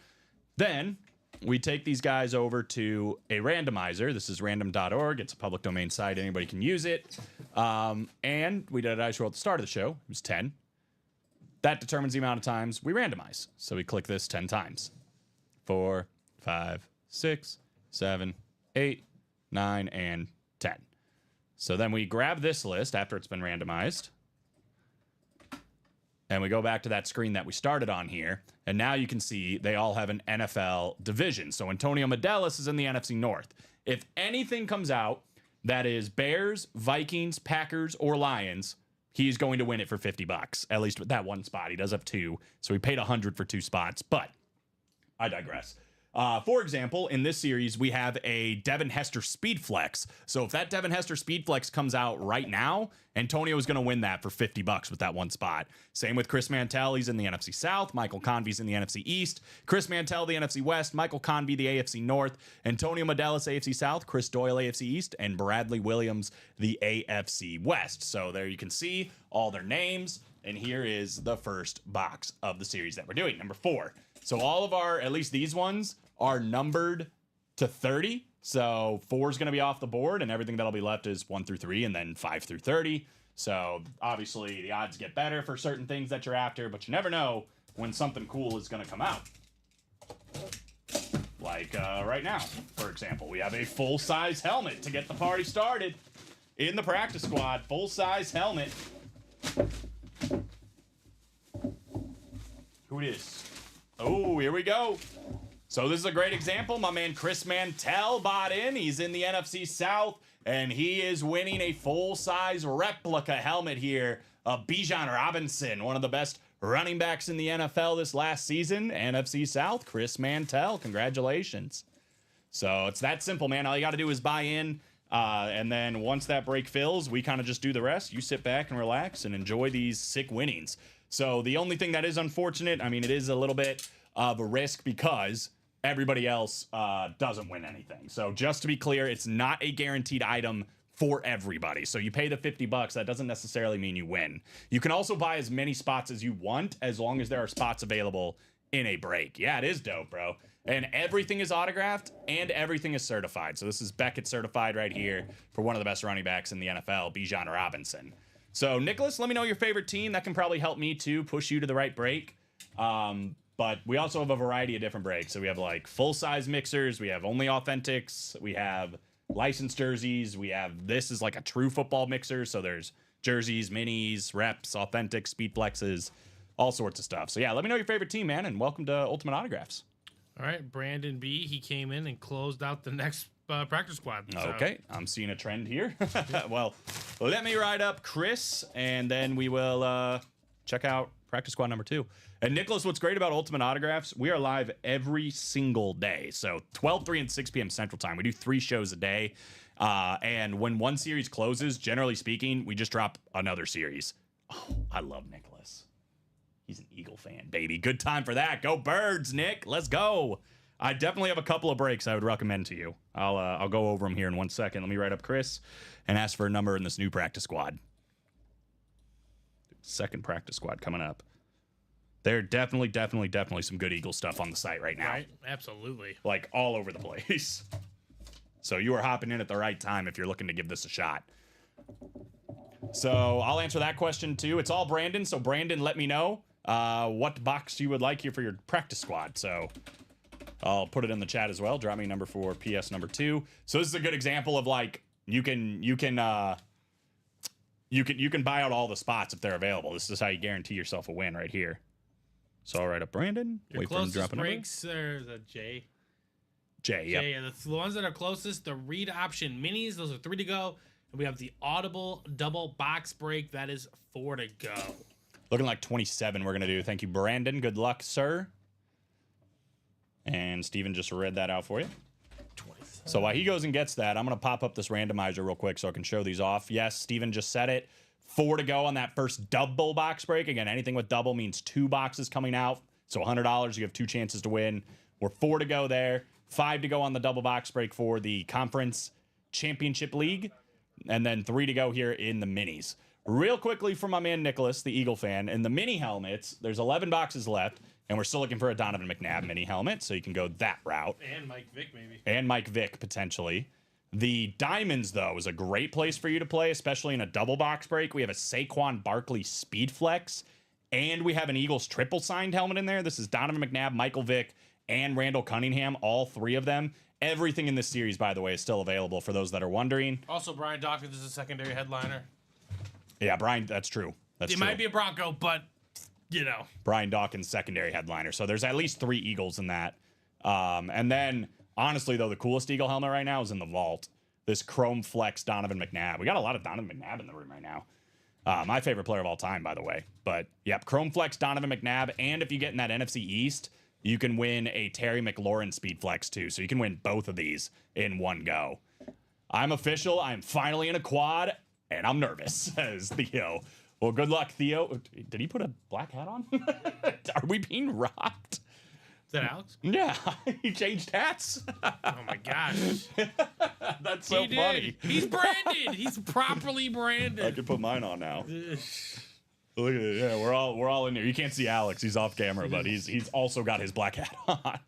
Then we take these guys over to a randomizer. This is random.org. It's a public domain site. Anybody can use it. And we did a dice roll at the start of the show. It was 10. That determines the amount of times we randomize. So we click this 10 times. 4, 5, 6, 7, 8, 9, and 10. So then we grab this list after it's been randomized. And we go back to that screen that we started on here. And now you can see they all have an NFL division. So Antonio Medellus is in the NFC North. If anything comes out that is Bears, Vikings, Packers, or Lions, he's going to win it for $50. At least with that one spot. He does have 2. So he paid $100 for 2 spots. But I digress. For example, in this series, we have a Devin Hester Speed Flex. So if that Devin Hester Speed Flex comes out right now, Antonio is going to win that for $50 with that one spot. Same with Chris Mantell. He's in the NFC South. Michael Convey's in the NFC East. Chris Mantell, the NFC West. Michael Convey, the AFC North. Antonio Medellus, AFC South. Chris Doyle, AFC East. And Bradley Williams, the AFC West. So there you can see all their names. And here is the first box of the series that we're doing, number 4. So all of our, at least these ones, are numbered to 30. So 4 is going to be off the board, and everything that'll be left is 1 through 3, and then 5 through 30. So obviously the odds get better for certain things that you're after, but you never know when something cool is going to come out. Like right now, for example, we have a full-size helmet to get the party started in the practice squad. Full-size helmet. Who it is? Oh, here we go. So this is a great example. My man Chris Mantell bought in. He's in the NFC South, and he is winning a full-size replica helmet here of Bijan Robinson, one of the best running backs in the NFL this last season. NFC South, Chris Mantell. Congratulations. So it's that simple, man. All you got to do is buy in, and then once that break fills, we kind of just do the rest. You sit back and relax and enjoy these sick winnings. So the only thing that is unfortunate, I mean, it is a little bit of a risk because everybody else doesn't win anything. So just to be clear, it's not a guaranteed item for everybody. So you pay the $50, that doesn't necessarily mean you win. You can also buy as many spots as you want as long as there are spots available in a break. Yeah, it is dope, bro. And everything is autographed and everything is certified. So this is Beckett certified right here for one of the best running backs in the NFL, Bijan Robinson. So Nicholas, let me know your favorite team. That can probably help me too, push you to the right break. But we also have a variety of different breaks. So we have like full-size mixers. We have only authentics. We have licensed jerseys. We have, this is like a true football mixer. So there's jerseys, minis, reps, authentics, speed flexes, all sorts of stuff. So yeah, let me know your favorite team, man. And welcome to Ultimate Autographs. All right, Brandon B, he came in and closed out the next practice squad. So. Okay, I'm seeing a trend here. Well, let me ride up Chris, and then we will check out practice squad number 2. And Nicholas, what's great about Ultimate Autographs, we are live every single day. So 12, 3, and 6 p.m. Central Time. We do 3 shows a day. And when one series closes, generally speaking, we just drop another series. Oh, I love Nicholas. He's an Eagle fan, baby. Good time for that. Go Birds, Nick. Let's go. I definitely have a couple of breaks I would recommend to you. I'll go over them here in 1 second. Let me write up Chris and ask for a number in this new practice squad. Second practice squad coming up. There are definitely some good Eagle stuff on the site right now. Right? Absolutely. Like all over the place. So you are hopping in at the right time if you're looking to give this a shot. So I'll answer that question too. It's all Brandon. So Brandon, let me know what box you would like here for your practice squad. So I'll put it in the chat as well. Drop me number for PS number 2. So this is a good example of like you can buy out all the spots if they're available. This is how you guarantee yourself a win right here. So I'll write up Brandon. Your Wait for him to drop closest a number. breaks are the J. Jay, yep. Yeah, the ones that are closest, the read option minis, those are 3 to go. And we have the audible double box break, that is 4 to go. Looking like 27 we're going to do. Thank you, Brandon. Good luck, sir. And Steven just read that out for you. 27. So while he goes and gets that, I'm going to pop up this randomizer real quick so I can show these off. Yes, Steven just said it. 4 to go on that first double box break. Again, anything with double means 2 boxes coming out. So $100, you have 2 chances to win. We're 4 to go there. 5 to go on the double box break for the Conference Championship League. And then 3 to go here in the minis. Real quickly for my man Nicholas, the Eagle fan. In the mini helmets, there's 11 boxes left. And we're still looking for a Donovan McNabb mini helmet. So you can go that route. And Mike Vick, maybe. And Mike Vick, potentially. The Diamonds, though, is a great place for you to play, especially in a double box break. We have a Saquon Barkley Speed Flex. And we have an Eagles triple signed helmet in there. This is Donovan McNabb, Michael Vick, and Randall Cunningham, all 3 of them. Everything in this series, by the way, is still available for those that are wondering. Also, Brian Dawkins is a secondary headliner. Yeah, Brian, that's true. He might be a Bronco, but, you know. Brian Dawkins, secondary headliner. So there's at least 3 Eagles in that. And then, honestly, though, the coolest Eagle helmet right now is in the vault. This Chrome Flex Donovan McNabb. We got a lot of Donovan McNabb in the room right now. My favorite player of all time, by the way. But, yep, Chrome Flex Donovan McNabb. And if you get in that NFC East, you can win a Terry McLaurin Speed Flex, too. So you can win both of these in one go. I'm official. I'm finally in a quad, and I'm nervous, says Theo. Well, good luck, Theo. Did he put a black hat on? Are we being robbed? Is that Alex? Yeah, he changed hats. Oh, my gosh. That's so funny. He's branded. He's properly I branded. can put mine on now. Look at it. Yeah, we're all in here. You can't see Alex. He's off camera, but he's also got his black hat on.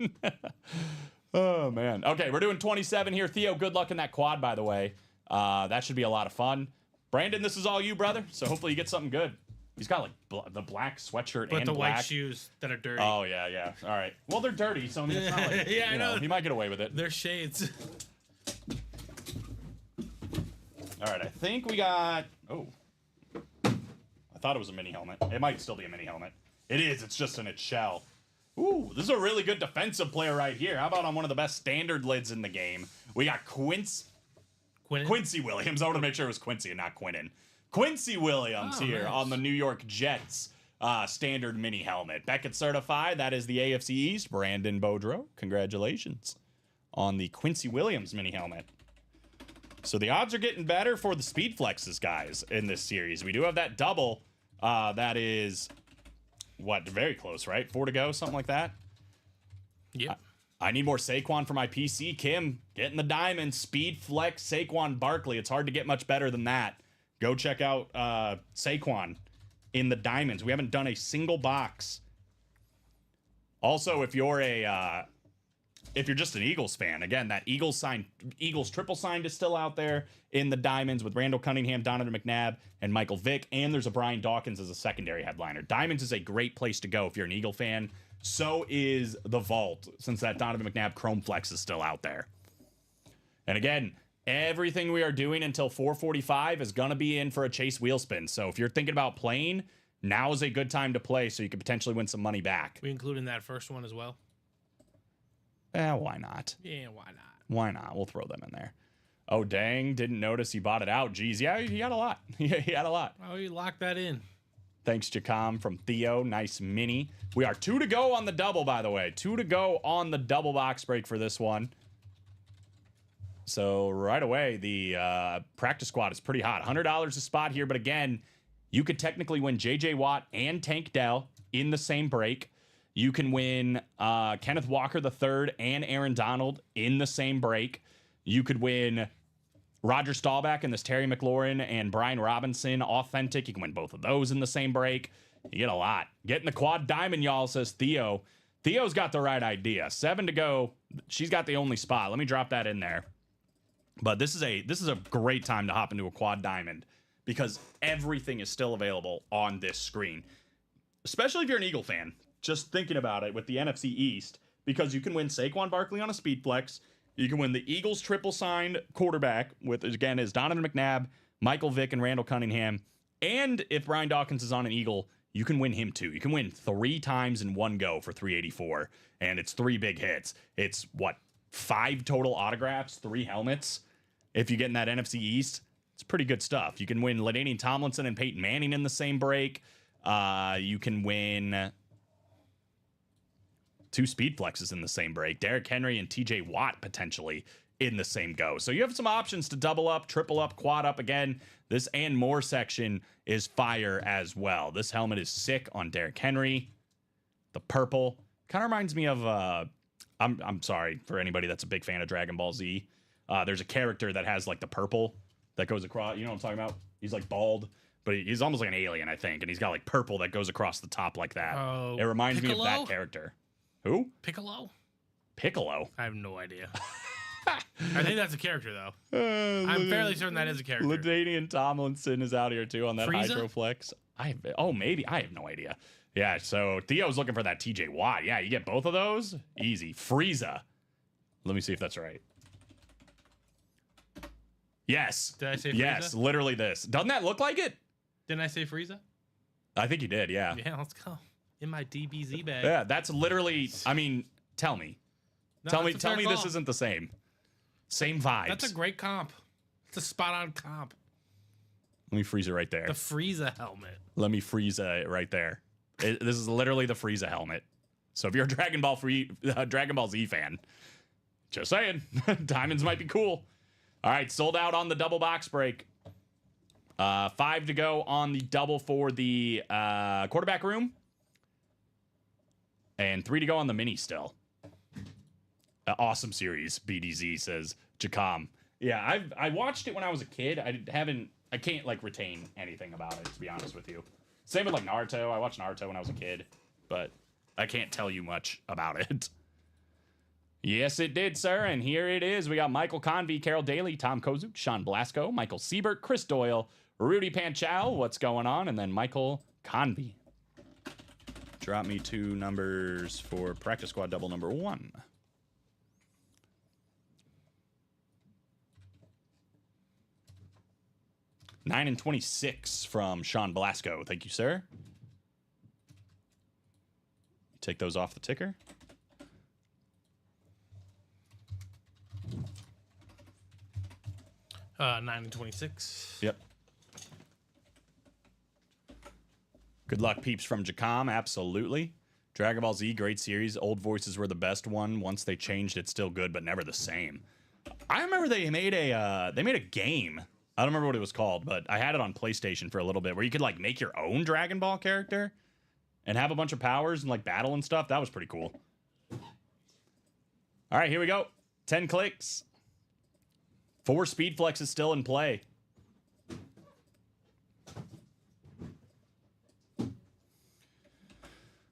Oh, man. Okay, we're doing 27 here. Theo, good luck in that quad, by the way. That should be a lot of fun. Brandon, this is all you, brother. So hopefully you get something good. He's got like the black sweatshirt But and the black white shoes that are dirty. Oh, yeah. All right. Well, they're dirty, so I mean, it's not like, Yeah, I you know, know. he might get away with it. They're shades. All right, I think we got... Oh. I thought it was a mini helmet. It might still be a mini helmet. It is. It's just in its shell. Ooh, this is a really good defensive player right here. How about on one of the best standard lids in the game? We got Quincy Williams. I want to make sure it was Quincy and not Quinnen. Quincy Williams here nice. on the New York Jets standard mini helmet. Beckett certified. That is the AFC East. Brandon Beaudreau. Congratulations on the Quincy Williams mini helmet. So the odds are getting better for the Speed Flexes, guys, in this series. We do have that double. That is, what, very close, right? 4 to go, something like that. Yep. I need more Saquon for my PC. Kim, getting the diamond. Speed Flex Saquon Barkley. It's hard to get much better than that. Go check out Saquon in the diamonds. We haven't done a single box. Also, if you're just an Eagles fan, again, that Eagles triple signed is still out there in the diamonds with Randall Cunningham, Donovan McNabb, and Michael Vick. And there's a Brian Dawkins as a secondary headliner. Diamonds is a great place to go if you're an Eagle fan. So is the vault, since that Donovan McNabb Chrome Flex is still out there. And again, everything we are doing until 4:45 is going to be in for a Chase wheel spin. So if you're thinking about playing, now is a good time to play so you could potentially win some money back. We include in that first one as well. Why not? Yeah, why not? Why not? We'll throw them in there. Oh, dang. Didn't notice he bought it out. Geez, yeah, he had a lot. He had a lot. Oh, you locked that in. Thanks, Jacom from Theo. Nice mini. We are 2 to go on the double, by the way. 2 to go on the double box break for this one. So right away, the practice squad is pretty hot. $100 a spot here, but again, you could technically win J.J. Watt and Tank Dell in the same break. You can win Kenneth Walker III and Aaron Donald in the same break. You could win Roger Staubach and this Terry McLaurin and Brian Robinson authentic. You can win both of those in the same break. You get a lot. Getting the quad diamond, y'all, says Theo. Theo's got the right idea. 7 to go. She's got the only spot. Let me drop that in there. But this is a great time to hop into a quad diamond because everything is still available on this screen. Especially if you're an Eagle fan. Just thinking about it with the NFC East, because you can win Saquon Barkley on a speed flex. You can win the Eagles triple signed quarterback with, again, is Donovan McNabb, Michael Vick, and Randall Cunningham. And if Brian Dawkins is on an Eagle, you can win him too. You can win 3 times in one go for 384. And it's 3 big hits. It's 5 total autographs, 3 helmets. If you get in that NFC East, it's pretty good stuff. You can win LaDainian Tomlinson and Peyton Manning in the same break. You can win 2 speed flexes in the same break. Derrick Henry and TJ Watt potentially in the same go. So you have some options to double up, triple up, quad up. Again, this and more section is fire as well. This helmet is sick on Derrick Henry. The purple kind of reminds me of I'm sorry for anybody that's a big fan of Dragon Ball Z. There's a character that has like the purple that goes across. You know what I'm talking about? He's like bald, but he's almost like an alien, I think. And he's got like purple that goes across the top like that. Oh, it reminds me of Piccolo? that character. Who? Piccolo? Piccolo. I have no idea. I think that's a character, though. I'm fairly certain that is a character. LaDainian Tomlinson is out here, too, on that Frieza? Hydroflex. Maybe. I have no idea. Yeah, so Theo's looking for that TJ Watt. Yeah, you get both of those? Easy. Frieza. Let me see if that's right. Yes. Did I say Frieza? Yes, literally this. Doesn't that look like it? Didn't I say Frieza? I think you did, yeah. Yeah, let's go. In my DBZ bag. Yeah, that's literally, I mean, tell me. No, tell that's a me fair this call. isn't the same. Same vibes. That's a great comp. It's a spot-on comp. Let me freeze it right there. The Frieza helmet. Let me freeze it right there. This is literally the Frieza helmet. So if you're a Dragon Ball Z fan, just saying, diamonds might be cool. All right, sold out on the double box break. 5 to go on the double for the quarterback room. And 3 to go on the mini still. Awesome series, BDZ says Jacom. Yeah, I watched it when I was a kid. I can't like retain anything about it, to be honest with you. Same with like Naruto. I watched Naruto when I was a kid, but I can't tell you much about it. Yes, it did, sir. And here it is. We got Michael Convey, Carol Daly, Tom Kozuch, Sean Blasco, Michael Siebert, Chris Doyle, Rudy Panchal. What's going on? And then Michael Convey. Drop me 2 numbers for practice squad double number 1. $9 and $26 from Sean Blasco. Thank you, sir. Take those off the ticker. $9 and $26. Yep. Good luck, peeps from Jacom. Absolutely. Dragon Ball Z, great series. Old voices were the best one. Once they changed, it's still good, but never the same. I remember they made a game. I don't remember what it was called, but I had it on PlayStation for a little bit where you could like make your own Dragon Ball character and have a bunch of powers and like battle and stuff. That was pretty cool. All right, here we go. 10 clicks. 4 speed flexes still in play.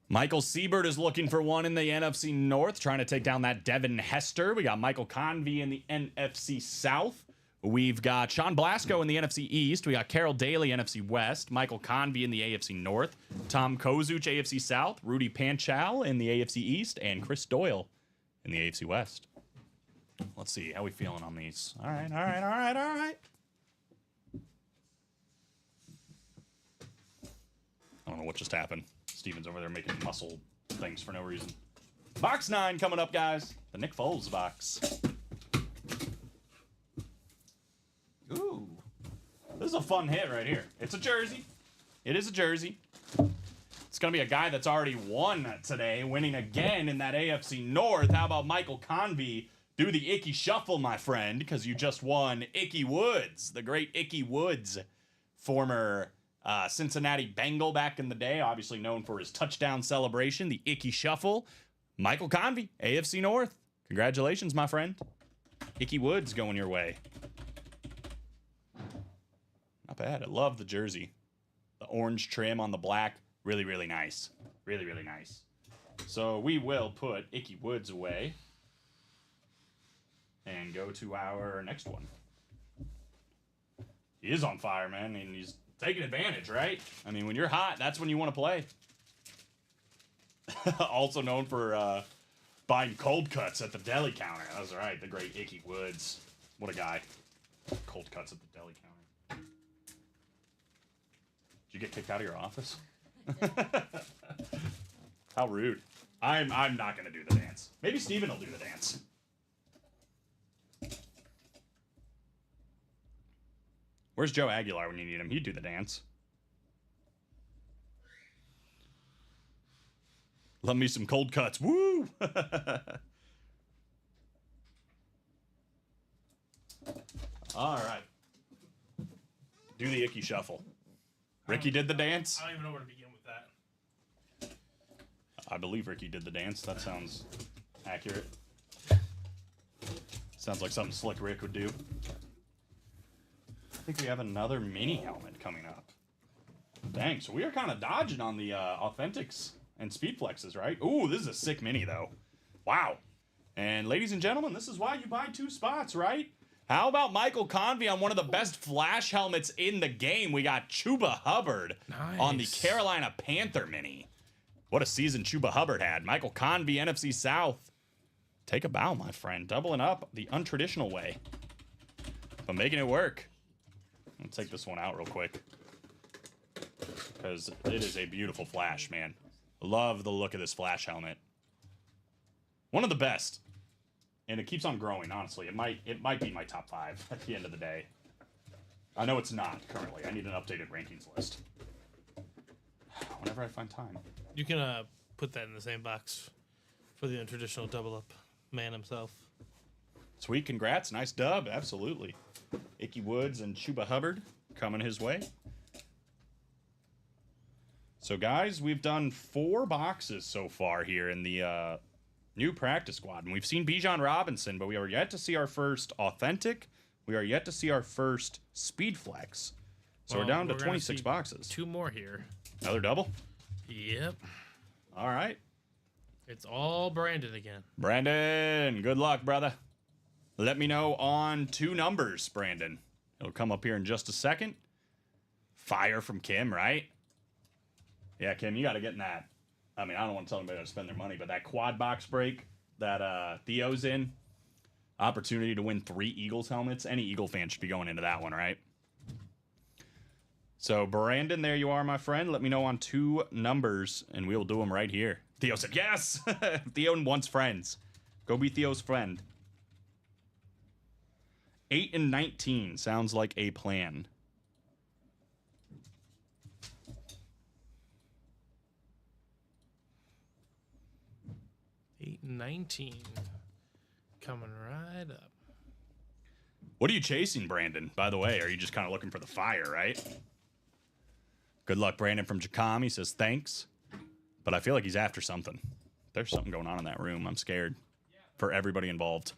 Michael Siebert is looking for one in the NFC North, trying to take down that Devin Hester. We got Michael Convey in the NFC South. We've got Sean Blasco in the NFC East. We got Carol Daly, NFC West. Michael Convey in the AFC North. Tom Kozuch, AFC South. Rudy Panchal in the AFC East. And Chris Doyle in the AFC West. Let's see. How we feeling on these? All right. I don't know what just happened. Steven's over there making muscle things for no reason. Box 9 coming up, guys. The Nick Foles box. Ooh. This is a fun hit right here. It's a jersey. It is a jersey. going to be a guy that's already won today, winning again in that AFC North. How about Michael Convey? Do the Icky Shuffle, my friend, because you just won Icky Woods, the great Icky Woods, former Cincinnati Bengal back in the day, obviously known for his touchdown celebration, the Icky Shuffle. Michael Convey, AFC North. Congratulations, my friend. Icky Woods going your way. Not bad. I love the jersey. The orange trim on the black. Really, really nice. Really, really nice. So we will put Icky Woods away and go to our next one. He is on fire, man, and he's taking advantage, right? I mean, when you're hot, that's when you want to play. Also known for buying cold cuts at the deli counter. That's right, the great Icky Woods. What a guy. Cold cuts at the deli counter. Did you get kicked out of your office? How rude. I'm not going to do the dance. Maybe Steven will do the dance. Where's Joe Aguilar when you need him? He'd do the dance. Love me some cold cuts. Woo! All right. Do the Icky Shuffle. Ricky did the dance? I don't even know where to begin with that. I believe Ricky did the dance. That sounds accurate. Sounds like something Slick Rick would do. I think we have another mini helmet coming up. Dang, so we are kind of dodging on the Authentics and Speed Flexes, right? Ooh, this is a sick mini, though. Wow. And ladies and gentlemen, this is why you buy 2 spots, right? How about Michael Convey on one of the best flash helmets in the game? We got Chuba Hubbard on the Carolina Panther mini. What a season Chuba Hubbard had. Michael Convey, NFC South. Take a bow, my friend. Doubling up the untraditional way. But making it work. Let's take this one out real quick. Because it is a beautiful flash, man. Love the look of this flash helmet. One of the best. And it keeps on growing, honestly. It might be my top 5 at the end of the day. I know it's not currently. I need an updated rankings list. Whenever I find time. You can put that in the same box for the untraditional double up man himself. Sweet, congrats. Nice dub. Absolutely. Icky Woods and Chuba Hubbard coming his way. So, guys, we've done 4 boxes so far here in the new practice squad. And we've seen Bijan Robinson, but we are yet to see our first authentic. We are yet to see our first speed flex. So we're down to 26 boxes. 2 more here. Another double? Yep. All right. It's all Brandon again. Brandon, good luck, brother. Let me know on 2 numbers, Brandon. It'll come up here in just a second. Fire from Kim, right? Yeah, Kim, you got to get in that. I mean, I don't want to tell anybody to spend their money, but that quad box break that Theo's in, opportunity to win 3 Eagles helmets. Any Eagle fan should be going into that one, right? So, Brandon, there you are, my friend. Let me know on 2 numbers, and we'll do them right here. Theo said, yes! Theo wants friends. Go be Theo's friend. 8 and 19 sounds like a plan. Eight and 19. Coming right up. What are you chasing, Brandon? By the way, are you just kind of looking for the fire, right? Good luck, Brandon from Jacom. He says thanks. But I feel like he's after something. There's something going on in that room. I'm scared for everybody involved,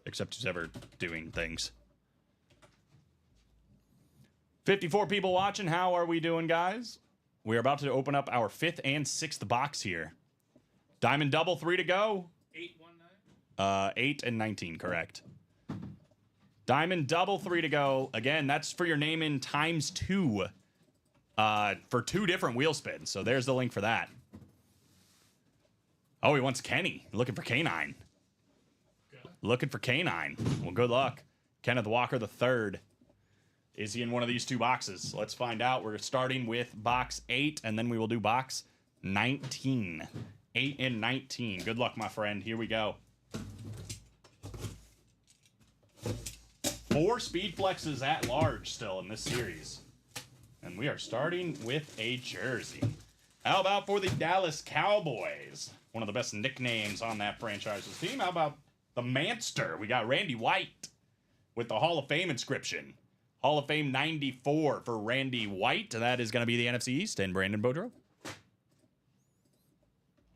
except who's ever doing things. 54 people watching. How are we doing, guys? We're about to open up our 5th and 6th box here. Diamond double, 3 to go. 8-1-9. 8 and 19, correct. Diamond double, 3 to go. Again, that's for your name in times 2. For 2 different wheel spins. So there's the link for that. Oh, he wants Kenny. Looking for K9. Looking for K9. Well, good luck. Kenneth Walker III. Is he in one of these 2 boxes? Let's find out. We're starting with box 8, and then we will do box 19. 8 and 19. Good luck, my friend. Here we go. 4 speed flexes at large still in this series. And we are starting with a jersey. How about for the Dallas Cowboys? One of the best nicknames on that franchise's team. How about the Manster? We got Randy White with the Hall of Fame inscription. Hall of Fame 94 for Randy White. That is going to be the NFC East and Brandon Boudreaux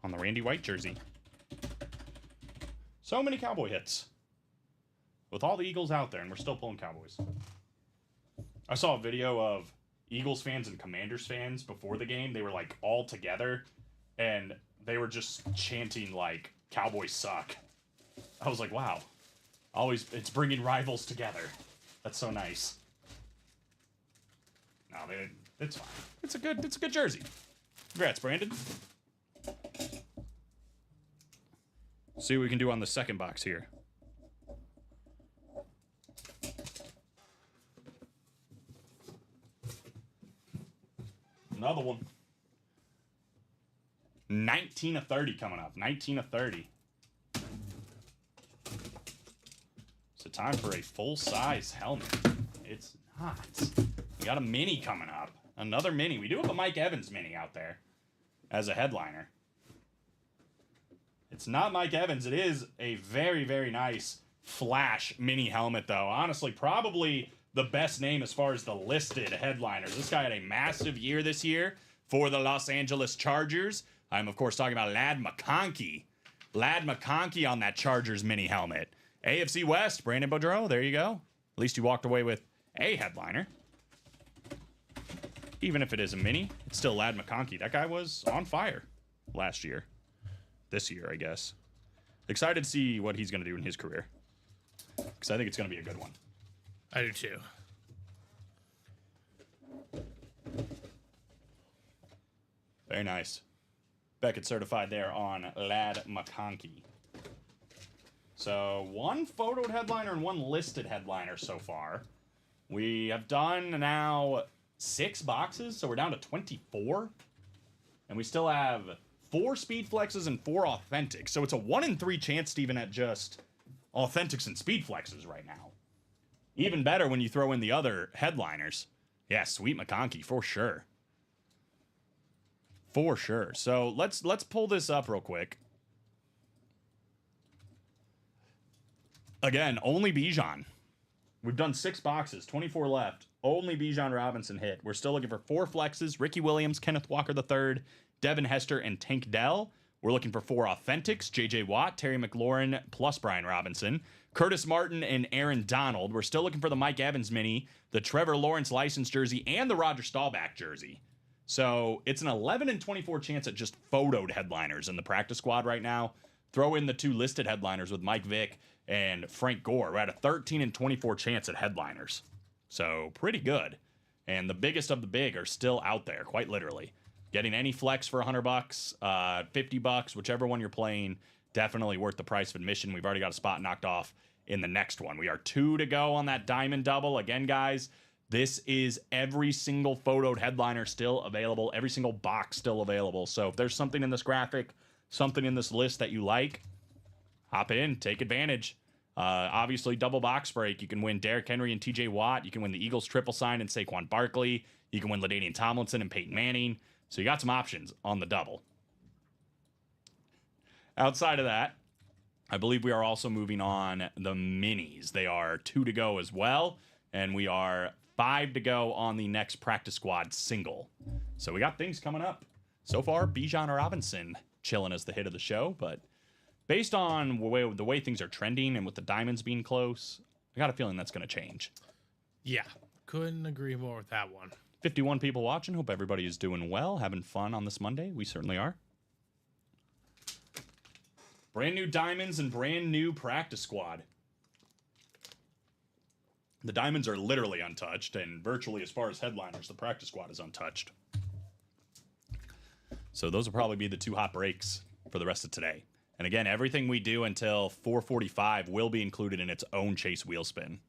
on the Randy White jersey. So many Cowboy hits. With all the Eagles out there, and we're still pulling Cowboys. I saw a video of Eagles fans and Commanders fans before the game. They were like all together, and they were just chanting like "Cowboys suck." I was like, wow. It's bringing rivals together. That's so nice. No, it's fine. It's a good jersey. Congrats, Brandon. See what we can do on the second box here. Another one. 19 of 30 coming up. 19 of 30. So time for a full-size helmet. It's not. We got a mini coming up. Another mini. We do have a Mike Evans mini out there as a headliner. It's not Mike Evans. It is a very, very nice Flash mini helmet, though. Honestly, probably the best name as far as the listed headliners. This guy had a massive year this year for the Los Angeles Chargers. I'm, of course, talking about Ladd McConkey. Ladd McConkey on that Chargers mini helmet. AFC West, Brandon Boudreaux, there you go. At least you walked away with a headliner. Even if it is a mini, it's still Ladd McConkey. That guy was on fire last year. This year, I guess. Excited to see what he's going to do in his career. Because I think it's going to be a good one. I do too. Very nice. Beckett certified there on Ladd McConkey. So, one photoed headliner and one listed headliner so far. We have done now 6 boxes, so we're down to 24. And we still have 4 speed flexes and 4 authentics. So it's a 1 in 3 chance, Steven, at just authentics and speed flexes right now. Even better when you throw in the other headliners. Yeah, sweet McConkey, for sure. For sure. So let's pull this up real quick. Again, only Bijan. We've done 6 boxes, 24 left. Only Bijan Robinson hit. We're still looking for 4 flexes. Ricky Williams, Kenneth Walker III, Devin Hester, and Tank Dell. We're looking for 4 authentics. J.J. Watt, Terry McLaurin, plus Brian Robinson. Curtis Martin and Aaron Donald. We're still looking for the Mike Evans mini, the Trevor Lawrence license jersey, and the Roger Staubach jersey. So it's an 11 in 24 chance at just photoed headliners in the practice squad right now. Throw in the 2 listed headliners with Mike Vick and Frank Gore. We're at a 13 in 24 chance at headliners. So pretty good. And the biggest of the big are still out there, quite literally. Getting any flex for $100, $50, whichever one you're playing, definitely worth the price of admission. We've already got a spot knocked off in the next one. We are 2 to go on that diamond double. Again, guys, this is every single photoed headliner still available, every single box still available. So if there's something in this graphic, something in this list that you like, hop in, take advantage. Obviously, double box break. You can win Derrick Henry and TJ Watt. You can win the Eagles triple sign and Saquon Barkley. You can win LaDainian Tomlinson and Peyton Manning. So you got some options on the double. Outside of that, I believe we are also moving on the minis. They are 2 to go as well, and we are 5 to go on the next practice squad single. So we got things coming up. So far, Bijan Robinson chilling as the hit of the show, but based on the way things are trending and with the diamonds being close, I got a feeling that's going to change. Yeah, couldn't agree more with that one. 51 people watching. Hope everybody is doing well, having fun on this Monday. We certainly are. Brand new diamonds and brand new practice squad. The diamonds are literally untouched, and virtually as far as headliners, the practice squad is untouched. So those will probably be the 2 hot breaks for the rest of today. And again, everything we do until 4:45 will be included in its own Chase wheel spin.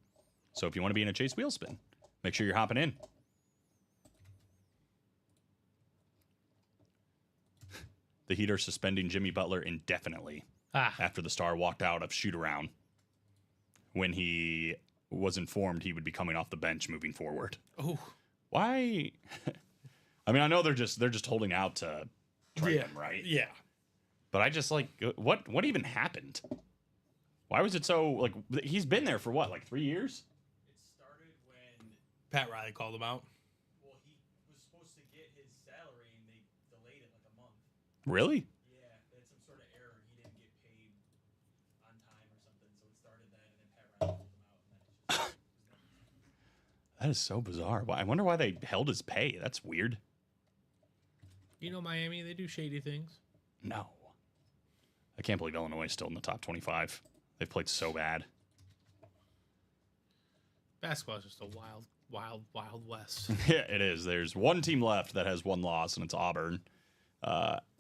So if you want to be in a Chase wheel spin, make sure you're hopping in. The Heat are suspending Jimmy Butler indefinitely after the star walked out of shoot-around when he was informed he would be coming off the bench moving forward. Oh, Why I mean, I know they're just holding out to trade him, right? Yeah. But I just like what even happened? Why was it so like he's been there for what, like 3 years? It started when Pat Riley called him out. Well, he was supposed to get his salary, and they delayed it like a month. Really? Yeah, they had some sort of error. He didn't get paid on time or something, so it started that, and then Pat Riley pulled him out, and then it just That is so bizarre. I wonder why they held his pay. That's weird. You know, Miami, they do shady things. No. I can't believe Illinois is still in the top 25. They've played so bad. Basketball is just a wild, wild, wild west. Yeah, it is. There's one team left that has one loss, and it's Auburn.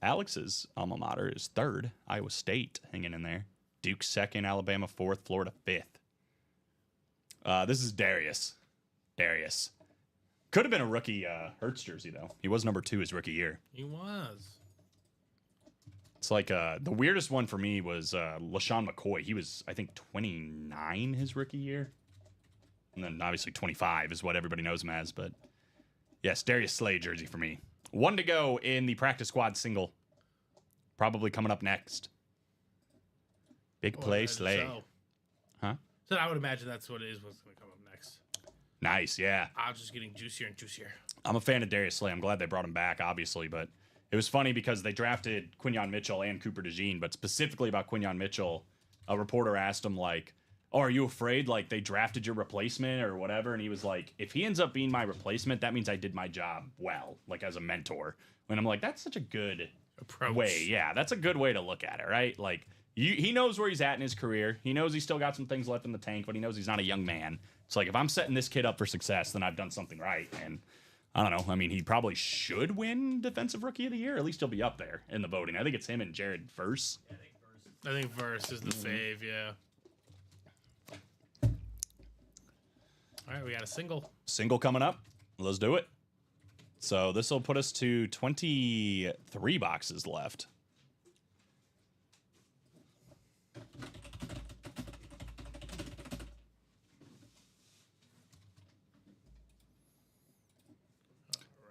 Alex's alma mater is third. Iowa State hanging in there. Duke second. Alabama fourth. Florida fifth. This is Darius. Darius. Could have been a rookie Hurts jersey, though. He was number 2 his rookie year. He was. It's like the weirdest one for me was LaShawn McCoy. He was, I think, 29 his rookie year. And then obviously 25 is what everybody knows him as. But yes, Darius Slay jersey for me. 1 to go in the practice squad single. Probably coming up next. Big play Slay. So. Huh? So I would imagine that's what it is. What's going to come up next? Nice, yeah. Odds just getting juicier and juicier. I'm a fan of Darius Slay. I'm glad they brought him back, obviously, but it was funny because they drafted Quinyon Mitchell and Cooper DeJean, but specifically about Quinyon Mitchell, a reporter asked him, like, oh, are you afraid, like, they drafted your replacement or whatever? And he was like, if he ends up being my replacement, that means I did my job well, like, as a mentor. And I'm like, that's such a good Approach. way. Yeah, that's a good way to look at it, right? Like, he knows where he's at in his career. He knows he's still got some things left in the tank, but he knows he's not a young man. It's like, if I'm setting this kid up for success, then I've done something right. And I don't know. I mean, he probably should win Defensive Rookie of the Year. At least he'll be up there in the voting. I think it's him and Jared Verse. I think Verse is the fave, yeah. All right, we got a single. Single coming up. Let's do it. So this will put us to 23 boxes left.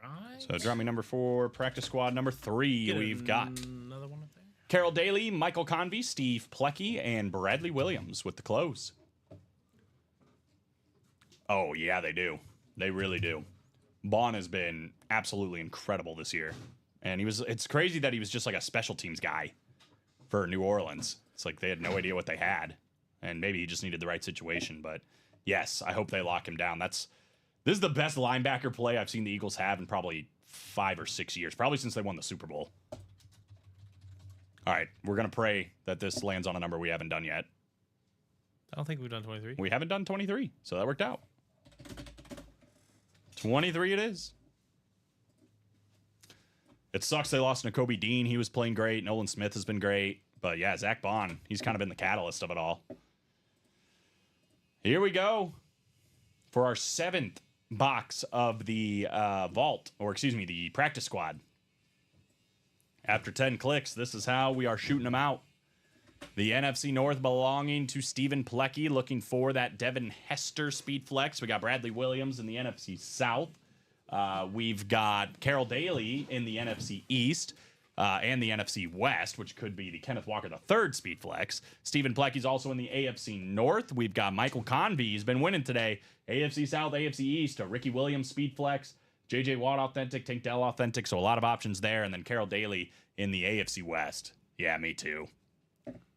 Right. So draw me number 4, practice squad number 3. Get We've got another one up there. Carol Daly, Michael Convey, Steve Plecky, and Bradley Williams with the close. Oh, yeah, they do. They really do. Bond has been absolutely incredible this year. And it's crazy that he was just like a special teams guy for New Orleans. It's like they had no idea what they had. And maybe he just needed the right situation. But yes, I hope they lock him down. This is the best linebacker play I've seen the Eagles have in probably 5 or 6 years. Probably since they won the Super Bowl. All right, we're going to pray that this lands on a number we haven't done yet. I don't think we've done 23. We haven't done 23, so that worked out. 23 it is. It sucks they lost Nakobe Dean. He was playing great. Nolan Smith has been great. But yeah, Zach Bond, he's kind of been the catalyst of it all. Here we go for our 7th box of the vault, or excuse me, the practice squad. After 10 clicks, this is how we are shooting them out. The NFC North belonging to Stephen Plecky, looking for that Devin Hester speed flex. We got Bradley Williams in the NFC South. We've got Carol Daly in the NFC East and the NFC West, which could be the Kenneth Walker III speed flex. Stephen Plecky's also in the AFC North. We've got Michael Convey. He's been winning today. AFC South, AFC East, a Ricky Williams speed flex. J.J. Watt authentic, Tank Dell authentic, so a lot of options there. And then Carol Daly in the AFC West. Yeah, me too.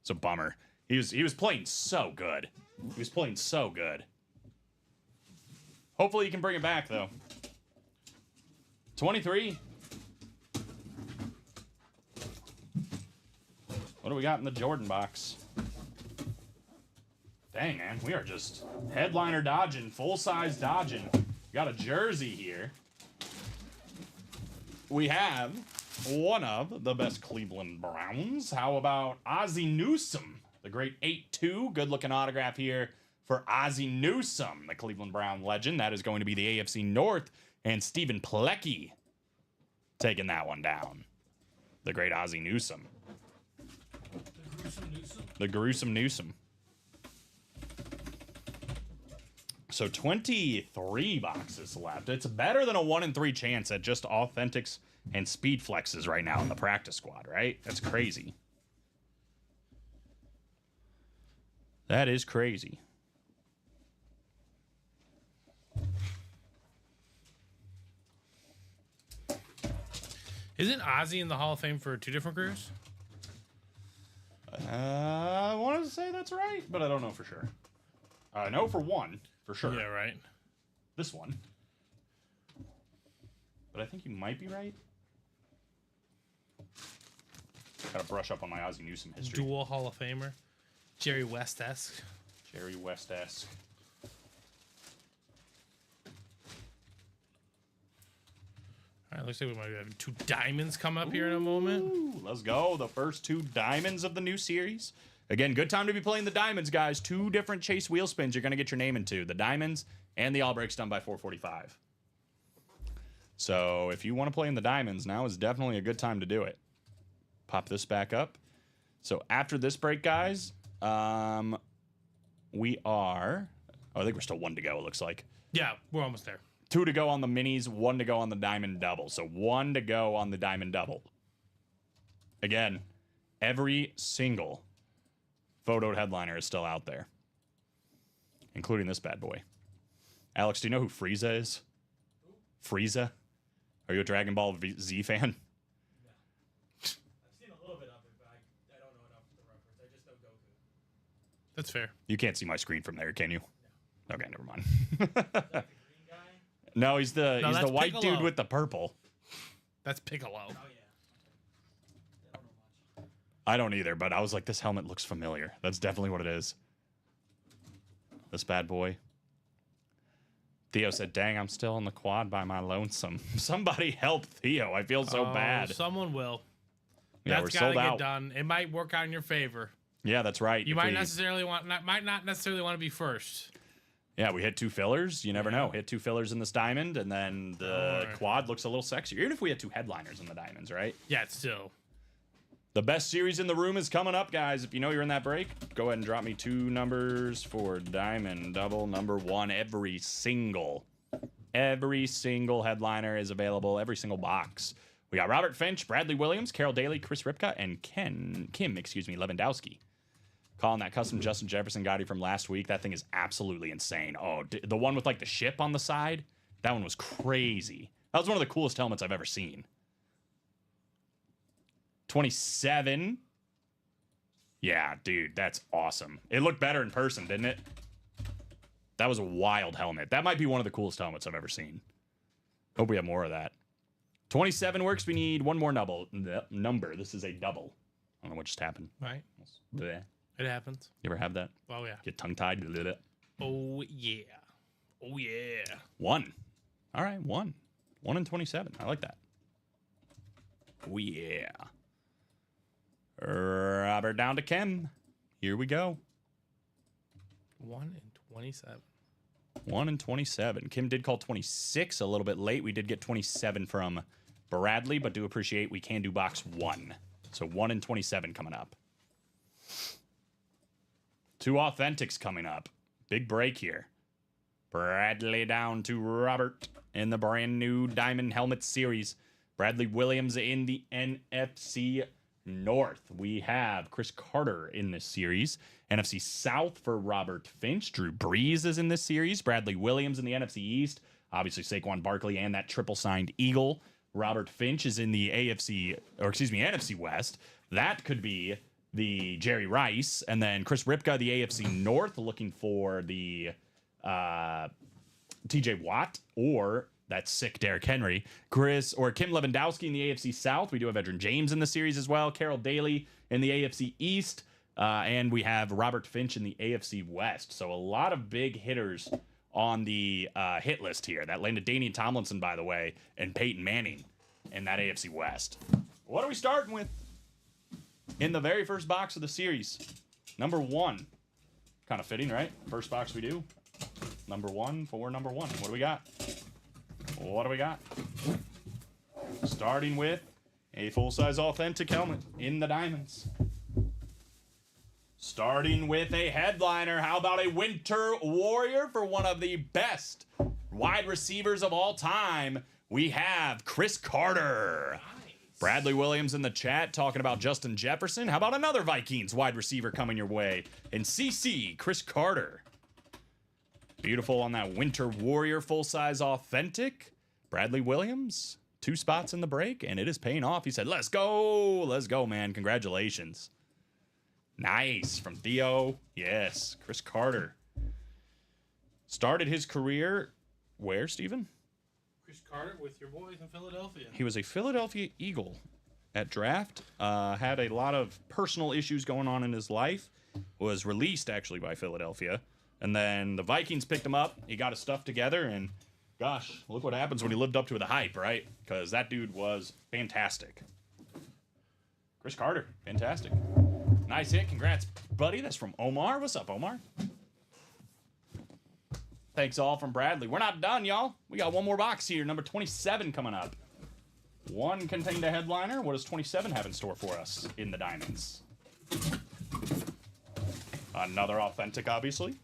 It's a bummer. He was playing so good. He was playing so good. Hopefully he can bring it back, though. 23. What do we got in the Jordan box? Dang, man. We are just headliner dodging, full-size dodging. We got a jersey here. We have one of the best Cleveland Browns. How about Ozzie Newsome? The great 8-2. Good-looking autograph here for Ozzie Newsome, the Cleveland Brown legend. That is going to be the AFC North. And Stephen Plecky taking that one down. The great Ozzie Newsome. The gruesome Newsome. So 23 boxes left. It's better than a 1 in 3 chance at just Authentics and Speed Flexes right now in the practice squad, right? That's crazy. That is crazy. Isn't Ozzy in the Hall of Fame for 2 different careers? I want to say that's right, but I don't know for sure. I know for one, for sure. Yeah, right. This one. But I think you might be right. Gotta brush up on my Ozzie Newsome history. Dual Hall of Famer. Jerry West-esque. Jerry West-esque. All right, looks like we might have 2 diamonds come up here in a moment. Ooh, let's go. The first 2 diamonds of the new series. Again, good time to be playing the diamonds, guys. 2 different chase wheel spins you're going to get your name into. The diamonds and the all breaks done by 445. So if you want to play in the diamonds, now is definitely a good time to do it. Pop this back up. So after this break, guys, we are... Oh, I think we're still 1 to go, it looks like. Yeah, we're almost there. 2 to go on the minis, 1 to go on the diamond double. So 1 to go on the diamond double. Again, every single photoed headliner is still out there, including this bad boy. Alex, do you know who Frieza is? Frieza? Are you a Dragon Ball Z fan? I've seen a little bit of it, but I don't know enough for the reference. I just know Goku. That's fair. You can't see my screen from there, can you? No. Okay, never mind. Is that the green guy? No, he's the that's white Piccolo. dude with the purple. That's Piccolo. Oh, yeah. Okay. I don't know much. I don't either, but I was like, this helmet looks familiar. That's definitely what it is. This bad boy. Theo said, dang, I'm still in the quad by my lonesome. Somebody help Theo. I feel so bad. Someone will. Yeah, That's we're gotta sold get out. done. It might work out in your favor. Yeah, that's right. You If might we- might not necessarily want to be first. Yeah, we hit 2 fillers. You never know. Hit 2 fillers in this diamond, and then the Alright. quad looks a little sexier. Even if we had 2 headliners in the diamonds, right? Yeah, it's still. The best series in the room is coming up, guys. If you know you're in that break, go ahead and drop me 2 numbers for diamond double number 1. Every single headliner is available. Every single box. We got Robert Finch, Bradley Williams, Carol Daly, Chris Ripka, and Kim Lewandowski. Calling that custom Justin Jefferson Gotti from last week. That thing is absolutely insane. Oh, the one with like the ship on the side? That one was crazy. That was one of the coolest helmets I've ever seen. 27. Yeah, dude, that's awesome. It looked better in person, didn't it? That was a wild helmet. That might be one of the coolest helmets I've ever seen. Hope we have more of that. 27 works. We need 1 more number. This is a double. I don't know what just happened. Right. Bleh. It happens. You ever have that? Oh yeah. Get tongue-tied? Bleh. Oh yeah. Oh yeah. 1. All right, 1. 1 and 27. I like that. Oh, yeah. Robert down to Kim. Here we go. 1 and 27. 1 and 27. Kim did call 26 a little bit late. We did get 27 from Bradley, but do appreciate we can do box 1. So 1 and 27 coming up. 2 authentics coming up. Big break here. Bradley down to Robert in the brand new Diamond Helmet Series. Bradley Williams in the NFC North. We have Chris Carter in this series. NFC South for Robert Finch. Drew Brees is in this series. Bradley Williams in the NFC East. Obviously Saquon Barkley and that triple signed Eagle. Robert Finch is in the NFC West. That could be the Jerry Rice. And then Chris Ripka, the AFC North, looking for the TJ Watt or that sick Derrick Henry. Kim Lewandowski in the AFC South. We do have Edrin James in the series as well. Carol Daly in the AFC East. And we have Robert Finch in the AFC West. So a lot of big hitters on the hit list here. That landed Danian Tomlinson, by the way, and Peyton Manning in that AFC West. What are we starting with in the very first box of the series? Number 1. Kind of fitting, right? First box we do. Number 1 for number 1. What do we got? What do we got? Starting with a full-size authentic helmet in the diamonds. Starting with a headliner, how about a Winter Warrior for one of the best wide receivers of all time? We have Chris Carter. Bradley Williams in the chat talking about Justin Jefferson. How about another Vikings wide receiver coming your way? And CC, Chris Carter. Beautiful on that Winter Warrior full-size authentic. Bradley Williams, 2 spots in the break, and it is paying off. He said, let's go, man. Congratulations. Nice from Theo. Yes, Chris Carter. Started his career where, Steven? Chris Carter with your boys in Philadelphia. He was a Philadelphia Eagle at draft. Had a lot of personal issues going on in his life. Was released, actually, by Philadelphia. And then the Vikings picked him up. He got his stuff together, and gosh, look what happens when he lived up to the hype, right? Because that dude was fantastic. Chris Carter, fantastic. Nice hit. Congrats, buddy. That's from Omar. What's up, Omar? Thanks all from Bradley. We're not done, y'all. We got one more box here. Number 27 coming up. One contained a headliner. What does 27 have in store for us in the diamonds? Another authentic, obviously.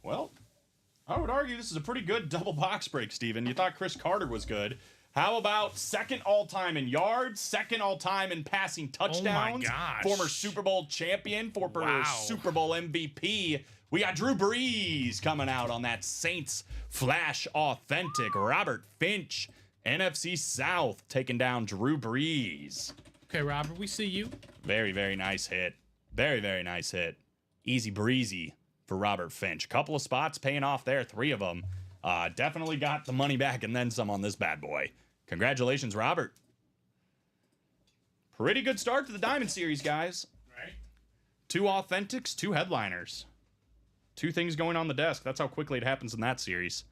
Well, I would argue this is a pretty good double box break, Steven. You thought Chris Carter was good. How about second all-time in yards, second all-time in passing touchdowns? Oh my gosh. Former Super Bowl champion, former Wow. Super Bowl MVP. We got Drew Brees coming out on that Saints Flash Authentic. Robert Finch, NFC South, taking down Drew Brees. Okay, Robert, we see you. Very, very nice hit. Very, very nice hit. Easy breezy for Robert Finch. Couple of spots paying off there, 3 of them. Definitely got the money back and then some on this bad boy. Congratulations, Robert. Pretty good start to the Diamond Series, guys. Right. 2 authentics, 2 headliners. 2 things going on the desk. That's how quickly it happens in that series.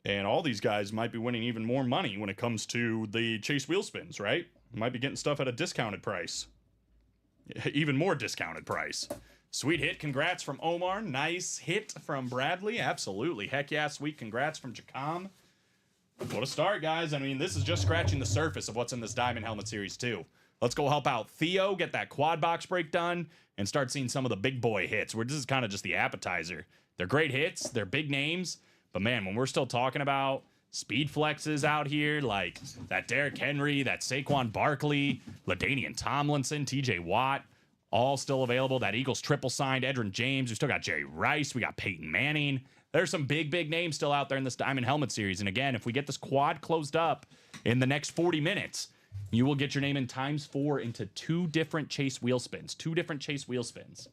And all these guys might be winning even more money when it comes to the Chase wheel spins, right? Might be getting stuff at a discounted price. Even more discounted price. Sweet hit. Congrats from Omar. Nice hit from Bradley. Absolutely. Heck yeah. Sweet congrats from Jacom. What a start, guys. I mean, this is just scratching the surface of what's in this Diamond Helmet Series 2. Let's go help out Theo, get that quad box break done, and start seeing some of the big boy hits. This is kind of just the appetizer. They're great hits. They're big names. But, man, when we're still talking about speed flexes out here, like that Derrick Henry, that Saquon Barkley, LaDainian Tomlinson, TJ Watt, all still available. That Eagles triple signed, Edgerrin James. We still got Jerry Rice. We got Peyton Manning. There's some big, big names still out there in this Diamond Helmet Series. And again, if we get this quad closed up in the next 40 minutes, you will get your name in ×4 into 2 different Chase wheel spins. 2 different Chase wheel spins.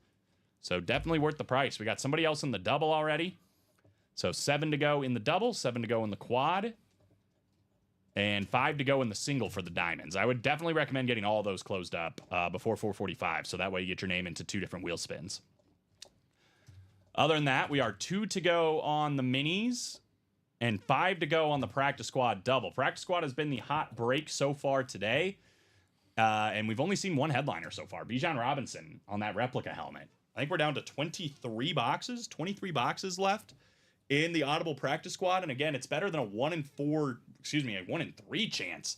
So definitely worth the price. We got somebody else in the double already. So 7 to go in the double, 7 to go in the quad, and 5 to go in the single for the diamonds. I would definitely recommend getting all those closed up before 4:45, so that way you get your name into 2 different wheel spins. Other than that, we are 2 to go on the minis and 5 to go on the practice squad double. Practice squad has been the hot break so far today, and we've only seen 1 headliner so far, Bijan Robinson on that replica helmet. I think we're down to 23 boxes left in the Audible practice squad. And again, it's better than a 1 in 3 chance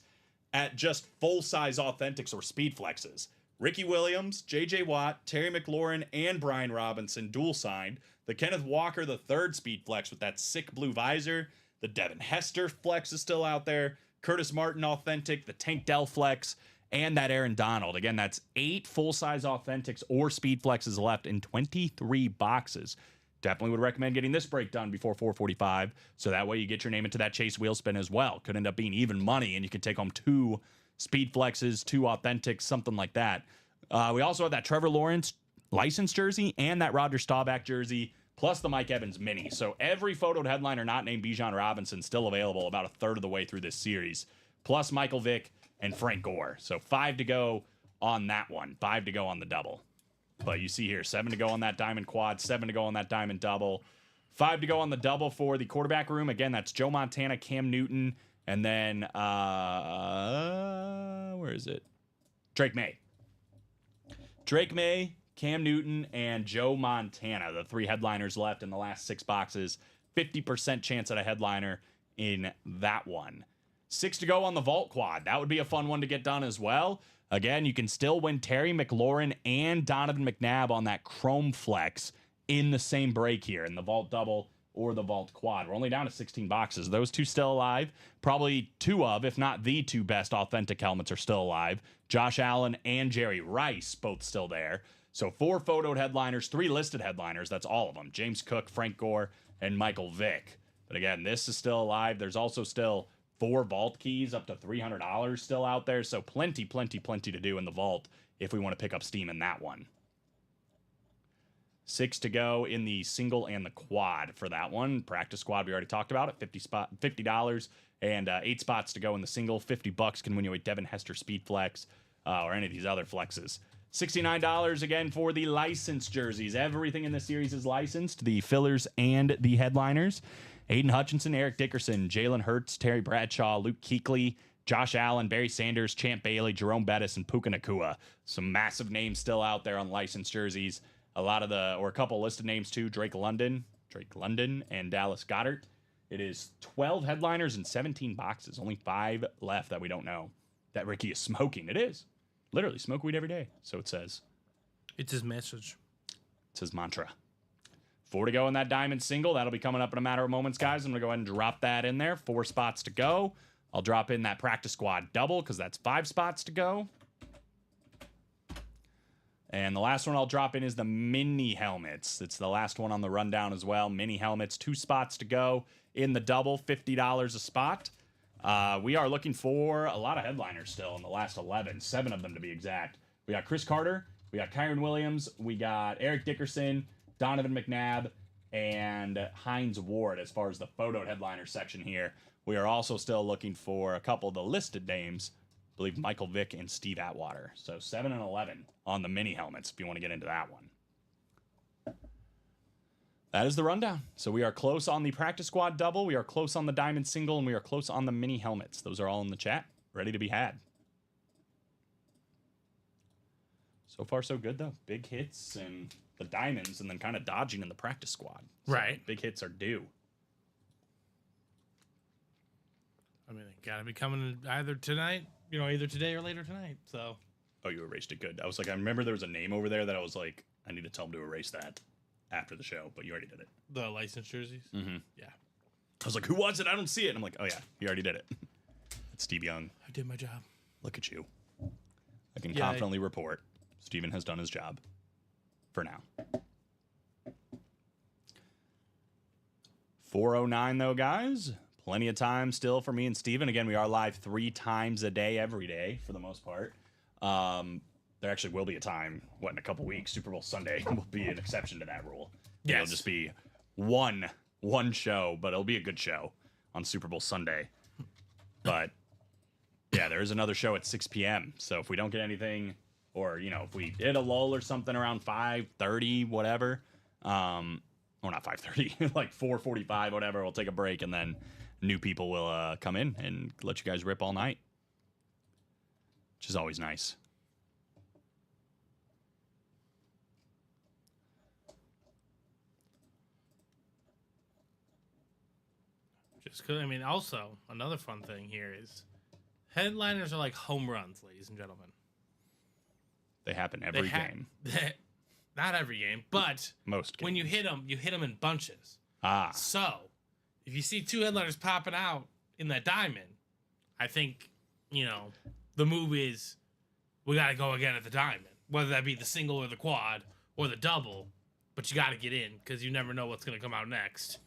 at just full-size authentics or speed flexes. Ricky Williams, J.J. Watt, Terry McLaurin, and Brian Robinson dual signed. The Kenneth Walker, the 3rd speed flex with that sick blue visor. The Devin Hester flex is still out there. Curtis Martin authentic, the Tank Dell flex, and that Aaron Donald. Again, that's 8 full-size authentics or speed flexes left in 23 boxes. Definitely would recommend getting this break done before 4:45, so that way you get your name into that Chase wheel spin as well. Could end up being even money, and you could take home 2 speed flexes, 2 authentics, something like that. We also have that Trevor Lawrence license jersey and that Roger Staubach jersey, plus the Mike Evans mini. So every photoed headliner not named Bijan Robinson still available about a third of the way through this series, plus Michael Vick and Frank Gore. So 5 to go on that one, 5 to go on the double. But you see here, 7 to go on that diamond quad, 7 to go on that diamond double, 5 to go on the double for the quarterback room. Again, that's Joe Montana, Cam Newton, and then, where is it? Drake May. Drake May, Cam Newton, and Joe Montana, the 3 headliners left in the last 6 boxes. 50% chance at a headliner in that one. 6 to go on the Vault Quad. That would be a fun one to get done as well. Again, you can still win Terry McLaurin and Donovan McNabb on that Chrome Flex in the same break here in the Vault Double or the Vault Quad. We're only down to 16 boxes. Those two still alive. Probably two of, if not the two best authentic helmets are still alive. Josh Allen and Jerry Rice both still there. So 4 photoed headliners, 3 listed headliners. That's all of them. James Cook, Frank Gore, and Michael Vick. But again, this is still alive. There's also still 4 vault keys up to $300 still out there. So plenty to do in the vault if we want to pick up steam in that one. 6 to go in the single and the quad for that one. Practice squad we already talked about at $50 and 8 spots to go in the single. $50 can win you a Devin Hester Speed Flex or any of these other flexes. $69 again for the licensed jerseys. Everything in this series is licensed, the fillers and the headliners. Aiden Hutchinson, Eric Dickerson, Jalen Hurts, Terry Bradshaw, Luke Kuechly, Josh Allen, Barry Sanders, Champ Bailey, Jerome Bettis, and Puka Nacua. Some massive names still out there on licensed jerseys. A couple listed names too. Drake London, and Dallas Goedert. It is 12 headliners and 17 boxes. Only 5 left that we don't know that Ricky is smoking. It is. Literally, smoke weed every day. So it says. It's his message. It's his mantra. 4 to go in that diamond single. That'll be coming up in a matter of moments, guys. I'm going to go ahead and drop that in there. 4 spots to go. I'll drop in that practice squad double because that's 5 spots to go. And the last one I'll drop in is the mini helmets. It's the last one on the rundown as well. Mini helmets, 2 spots to go in the double, $50 a spot. We are looking for a lot of headliners still in the last 11, 7 of them to be exact. We got Chris Carter, we got Kyron Williams, we got Eric Dickerson, Donovan McNabb, and Hines Ward as far as the photo headliner section here. We are also still looking for a couple of the listed names. I believe Michael Vick and Steve Atwater. So 7 and 11 on the mini helmets if you want to get into that one. That is the rundown. So we are close on the practice squad double. We are close on the diamond single, and we are close on the mini helmets. Those are all in the chat, ready to be had. So far, so good, though. Big hits and the diamonds, and then kind of dodging in the practice squad. So right. Big hits are due. I mean, they got to be coming either tonight, either today or later tonight. So. Oh, you erased it. Good. I was like, I remember there was a name over there that I was like, I need to tell him to erase that after the show, but you already did it. The licensed jerseys? Mm-hmm. Yeah. I was like, who was it? I don't see it. And I'm like, oh, yeah, you already did it. It's Steve Young. I did my job. Look at you. I can confidently report Steven has done his job for now. 4:09 though, guys. Plenty of time still for me and Steven. Again, we are live 3 times a day, every day, for the most part. There actually will be a time, in a couple weeks, Super Bowl Sunday will be an exception to that rule. Yes. It'll just be one show, but it'll be a good show on Super Bowl Sunday. But yeah, there is another show at 6 p.m. So if we don't get anything, or if we hit a lull or something around 5:30, whatever, or not 5:30, like 4:45, whatever, we'll take a break, and then new people will come in and let you guys rip all night, which is always nice. Just 'cause, also, another fun thing here is headliners are like home runs, ladies and gentlemen. They happen every game. Not every game, but Most games. when you hit them in bunches. Ah. So, if you see 2 headliners popping out in that diamond, I think, the move is we got to go again at the diamond, whether that be the single or the quad or the double, but you got to get in because you never know what's going to come out next.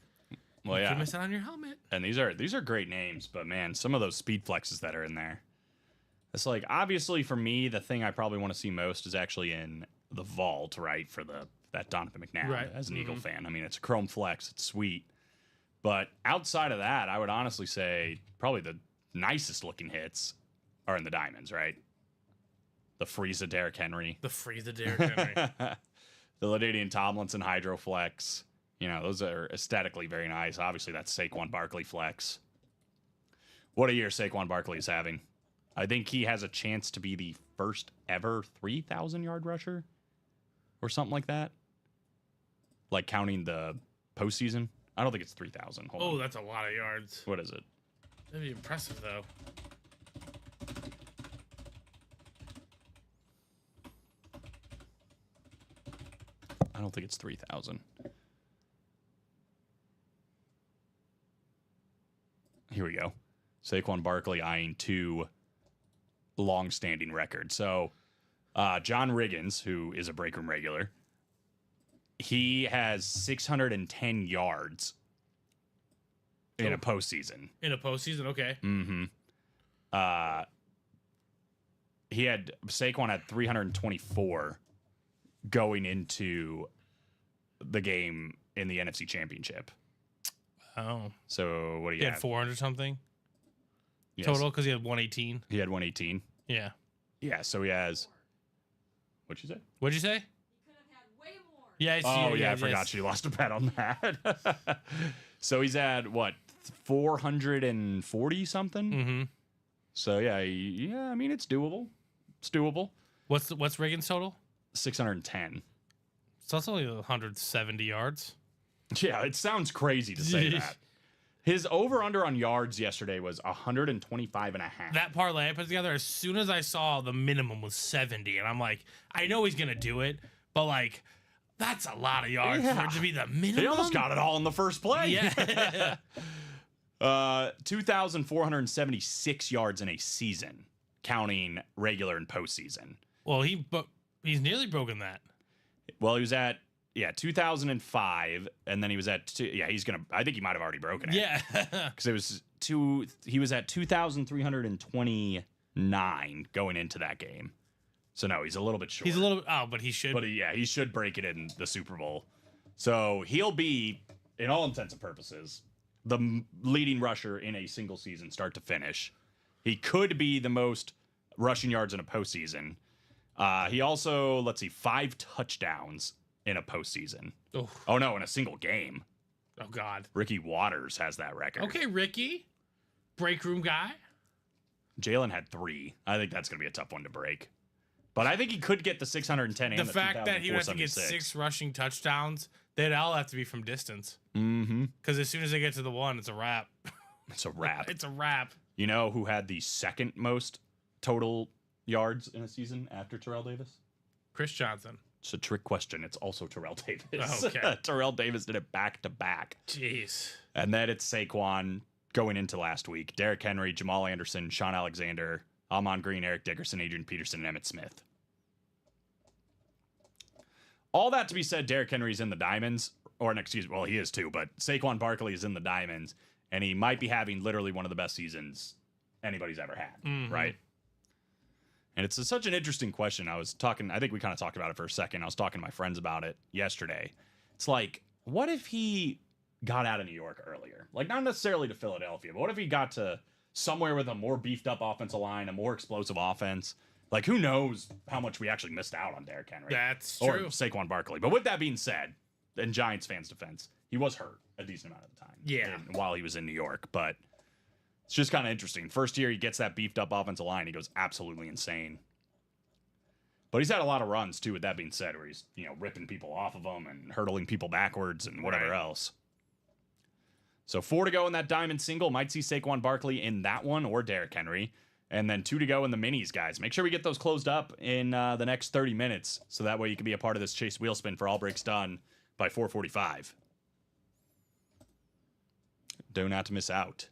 Well, You yeah. could miss it on your helmet. And these are great names, but man, some of those speed flexes that are in there. It's like, obviously for me, the thing I probably want to see most is actually in the vault, right? For that Donovan McNabb, Right. as an Eagle fan. I mean, it's a chrome flex, it's sweet. But outside of that, I would honestly say probably the nicest looking hits are in the diamonds, right? The Frieza Derrick Henry. The Frieza Derrick Henry. The LaDainian Tomlinson Hydroflex. Those are aesthetically very nice. Obviously, that's Saquon Barkley flex. What a year Saquon Barkley is having. I think he has a chance to be the first ever 3,000-yard rusher or something like that. Like counting the postseason. I don't think it's 3,000. Hold on. That's a lot of yards. What is it? That'd be impressive, though. I don't think it's 3,000. Here we go. Saquon Barkley eyeing 2 long-standing records. So, John Riggins, who is a break room regular, he has 610 yards in a postseason. In a postseason, okay. Saquon had 324 going into the game in the NFC Championship. Oh. So what do you He had have? 400 something Yes. total because he had 118. He had 118. Yeah. Yeah, so he has. What'd you say? What'd you say? He could have had way more. Yeah. I see, Oh yeah, I yes. forgot she lost a bet on that. So he's at what 440 something. Mm-hmm. So yeah, I mean it's doable. It's doable. What's Riggins' total? 610. So that's only 170 yards. Yeah, it sounds crazy to say that. His over-under on yards yesterday was 125 and a half. That parlay I put together, as soon as I saw the minimum was 70, and I'm like, I know he's gonna do it, but like, that's a lot of yards for it to be the minimum. They almost got it all in the first play. Yeah. 2,476 yards in a season, counting regular and postseason. Well, he's nearly broken that. Well, he was at 2005, and then he was at I think he might have already broken it. Yeah. Because he was at 2,329 going into that game. So no, he's a little bit short. He's a little. Oh, but he should. But he should break it in the Super Bowl. So he'll be, in all intents and purposes, the leading rusher in a single season, start to finish. He could be the most rushing yards in a postseason. He also, 5 touchdowns in a postseason. Oh. Oh no, in a single game. Oh God. Ricky Waters has that record. Okay, Ricky, break room guy. Jalen had 3. I think that's going to be a tough one to break. But I think he could get the 610 and The fact that he would have to get 2,476. 6 rushing touchdowns, they'd all have to be from distance. Mm-hmm. Because as soon as they get to the 1, it's a wrap. It's a wrap. It's a wrap. You know who had the second most total yards in a season after Terrell Davis? Chris Johnson. It's a trick question. It's also Terrell Davis. Okay. Terrell Davis did it back to back. Jeez. And then it's Saquon going into last week. Derrick Henry, Jamal Anderson, Sean Alexander, Almon Green, Eric Dickerson, Adrian Peterson, and Emmitt Smith. All that to be said, Derrick Henry's in the diamonds. Well, he is too, but Saquon Barkley is in the diamonds, and he might be having literally one of the best seasons anybody's ever had, right? And it's such an interesting question. I think we kind of talked about it for a second. I was talking to my friends about it yesterday. It's like, what if he got out of New York earlier? Like, not necessarily to Philadelphia, but what if he got to somewhere with a more beefed up offensive line, a more explosive offense? Like, who knows how much we actually missed out on Derrick Henry. That's or true. Saquon Barkley. But with that being said, in Giants fans' defense, he was hurt a decent amount of the time. Yeah. While he was in New York. But it's just kind of interesting. First year, he gets that beefed up offensive line. He goes absolutely insane. But he's had a lot of runs, too, with that being said, where he's, ripping people off of them and hurdling people backwards and whatever else. So 4 to go in that diamond single. Might see Saquon Barkley in that one or Derrick Henry. And then 2 to go in the minis, guys. Make sure we get those closed up in the next 30 minutes. So that way you can be a part of this Chase Wheel Spin for All Breaks Done by 4:45. Do not to miss out.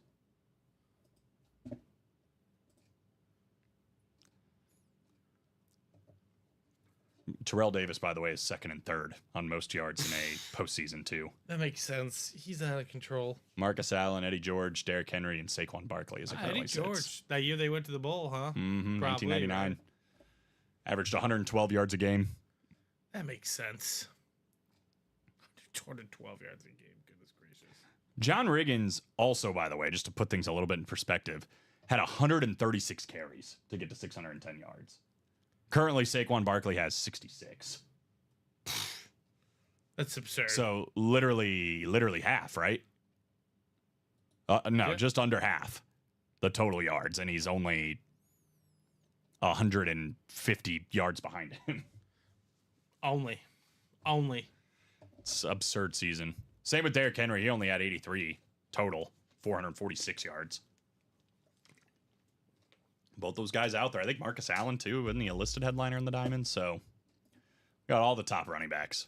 Terrell Davis, by the way, is second and third on most yards in a postseason, too. That makes sense. He's out of control. Marcus Allen, Eddie George, Derrick Henry, and Saquon Barkley as it Eddie currently sits. George. That year they went to the bowl, huh? Mm-hmm, Probably, 1999. right? Averaged 112 yards a game. That makes sense. 212 yards a game. Goodness gracious. John Riggins also, by the way, just to put things a little bit in perspective, had 136 carries to get to 610 yards. Currently, Saquon Barkley has 66. That's absurd. So literally half, right? No, Yeah. just under half the total yards, and he's only 150 yards behind him. Only. It's an absurd season. Same with Derrick Henry. He only had 83 total, 446 yards. Both those guys out there. I think Marcus Allen, too, isn't he a listed headliner in the Diamonds? So, got all the top running backs.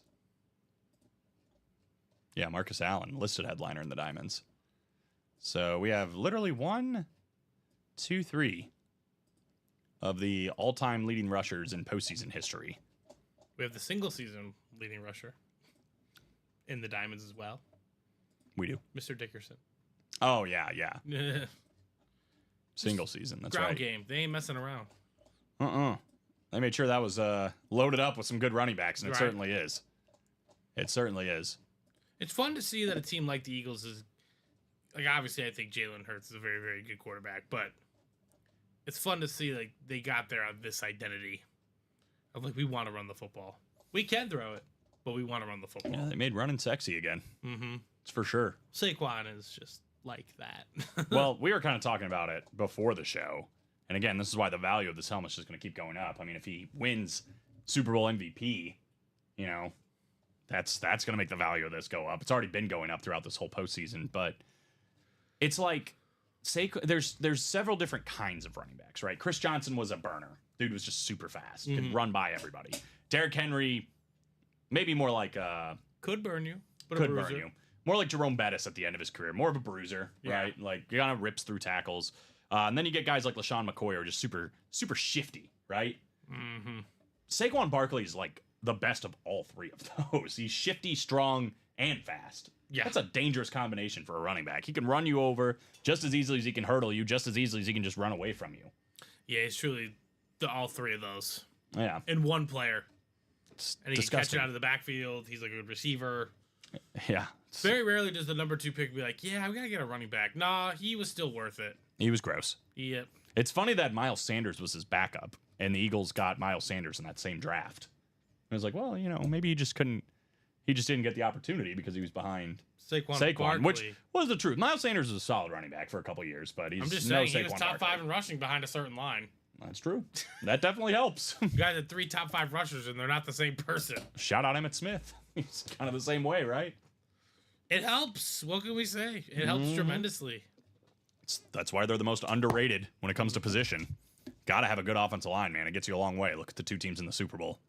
Yeah, Marcus Allen, listed headliner in the Diamonds. So, we have literally 1, 2, 3 of the all-time leading rushers in postseason history. We have the single season leading rusher in the Diamonds as well, We do. Mr. Dickerson. Oh, yeah. Single season, that's Ground right. game. They ain't messing around. They made sure that was loaded up with some good running backs, and it Right. certainly is. It certainly is. It's fun to see that a team like the Eagles is, like, obviously I think Jalen Hurts is a very, very good quarterback, but it's fun to see, like, they got there on this identity of, like, we want to run the football. We can throw it, but we want to run the football. Yeah, they made running sexy again. Mm-hmm. It's for sure. Saquon is just like that. Well, we were kind of talking about it before the show. And again, this is why the value of this helmet is just going to keep going up. I mean, if he wins Super Bowl MVP, you know, that's going to make the value of this go up. It's already been going up throughout this whole postseason, but it's like there's several different kinds of running backs, right? Chris Johnson was a burner. Dude was just super fast, could run by everybody. Derrick Henry, maybe more like Could burn you, but a could bruiser. burn you. More like Jerome Bettis at the end of his career. More of a bruiser, Yeah. right? Like, he kind of rips through tackles. And then you get guys like LaShawn McCoy who are just super, super shifty, right? Mm-hmm. Saquon Barkley is like the best of all three of those. He's shifty, strong, and fast. Yeah. That's a dangerous combination for a running back. He can run you over just as easily as he can hurdle you, just as easily as he can just run away from you. Yeah, he's truly all three of those Yeah. in one player. It's And he can disgusting. catch it out of the backfield. He's like a good receiver. Yeah. Very rarely does the number 2 pick be like, yeah, we got to get a running back. Nah, he was still worth it. He was gross. Yep. It's funny that Miles Sanders was his backup, and the Eagles got Miles Sanders in that same draft. I was like, well, you know, maybe he just didn't get the opportunity because he was behind Saquon Saquon, which Barkley. was the truth. Miles Sanders was a solid running back for a couple years, but he's I'm just no saying, he was Saquon top Barkley. 5 in rushing behind a certain line. That's true. That definitely helps. You guys had 3 top 5 rushers, and they're not the same person. Shout out Emmitt Smith. He's kind of the same way, right? It helps. What can we say? It helps Mm-hmm. tremendously. That's why they're the most underrated when it comes to position. Got to have a good offensive line, man. It gets you a long way. Look at the 2 teams in the Super Bowl.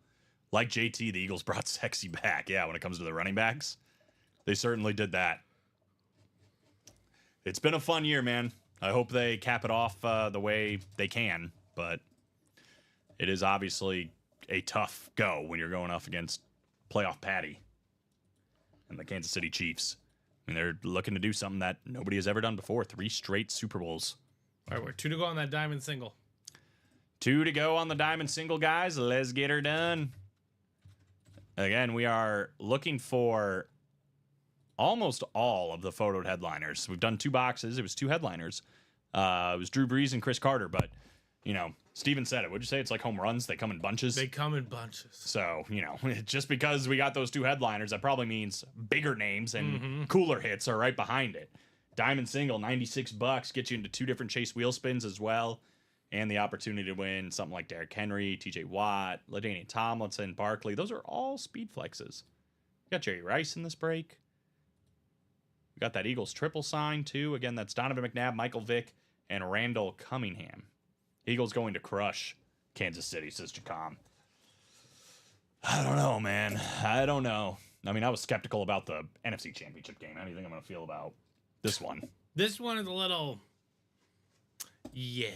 Like JT, the Eagles brought sexy back. Yeah, when it comes to the running backs, they certainly did that. It's been a fun year, man. I hope they cap it off the way they can, but it is obviously a tough go when you're going up against playoff Patty and the Kansas City Chiefs. I mean, they're looking to do something that nobody has ever done before. 3 straight Super Bowls. All right, we're 2 to go on that diamond single. 2 to go on the diamond single, guys. Let's get her done. Again, we are looking for almost all of the photoed headliners. We've done 2 boxes. It was 2 headliners. It was Drew Brees and Chris Carter, but, you know, Steven said it. Would you say it's like home runs? They come in bunches. They come in bunches. So, you know, just because we got those 2 headliners, that probably means bigger names and cooler hits are right behind it. Diamond single, $96, gets you into 2 different chase wheel spins as well, and the opportunity to win something like Derrick Henry, TJ Watt, LaDainian Tomlinson, Barkley. Those are all speed flexes. We got Jerry Rice in this break. We got that Eagles triple sign, too. Again, that's Donovan McNabb, Michael Vick, and Randall Cunningham. Eagles going to crush Kansas City, says Jacom. I don't know, man. I don't know. I mean, I was skeptical about the NFC Championship game. How do you think I'm going to feel about this one? This one is a little... Yeah.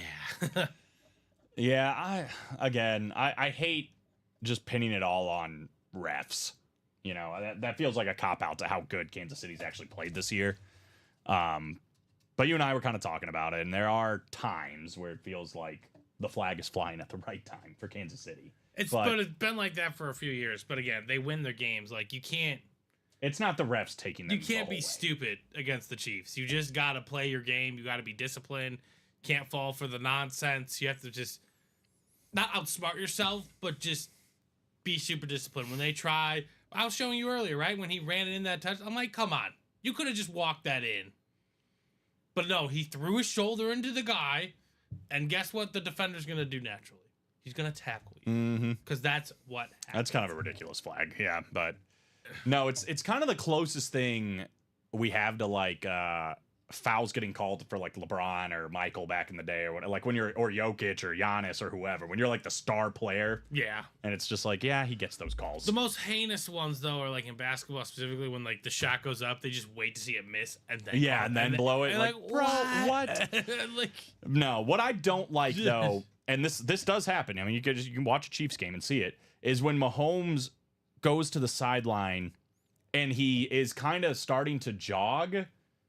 Yeah, I hate just pinning it all on refs. You know, that feels like a cop-out to how good Kansas City's actually played this year. But you and I were kind of talking about it, and there are times where it feels like the flag is flying at the right time for Kansas City. But it's been like that for a few years. But again, they win their games. Like, you can't... It's not the refs taking them. You can't the be whole way. stupid against the Chiefs. You just got to play your game. You got to be disciplined. Can't fall for the nonsense. You have to just not outsmart yourself, but just be super disciplined. When they try, I was showing you earlier, right? When he ran it in that touch, I'm like, come on. You could have just walked that in. But no, he threw his shoulder into the guy, and guess what the defender's going to do naturally? He's going to tackle you. Because that's what happens. That's kind of a ridiculous flag, yeah. But no, it's kind of the closest thing we have to like fouls getting called for like LeBron or Michael back in the day, or like when you're or Jokic or Giannis or whoever, when you're like the star player, Yeah. and it's just like, yeah, he gets those calls. The most heinous ones though are like in basketball specifically when like the shot goes up, they just wait to see it miss and then Yeah, call and then blow it. and Like, bro, what? like No, what I don't like though, and this does happen. I mean, you can watch a Chiefs game and see it, is when Mahomes goes to the sideline and he is kind of starting to jog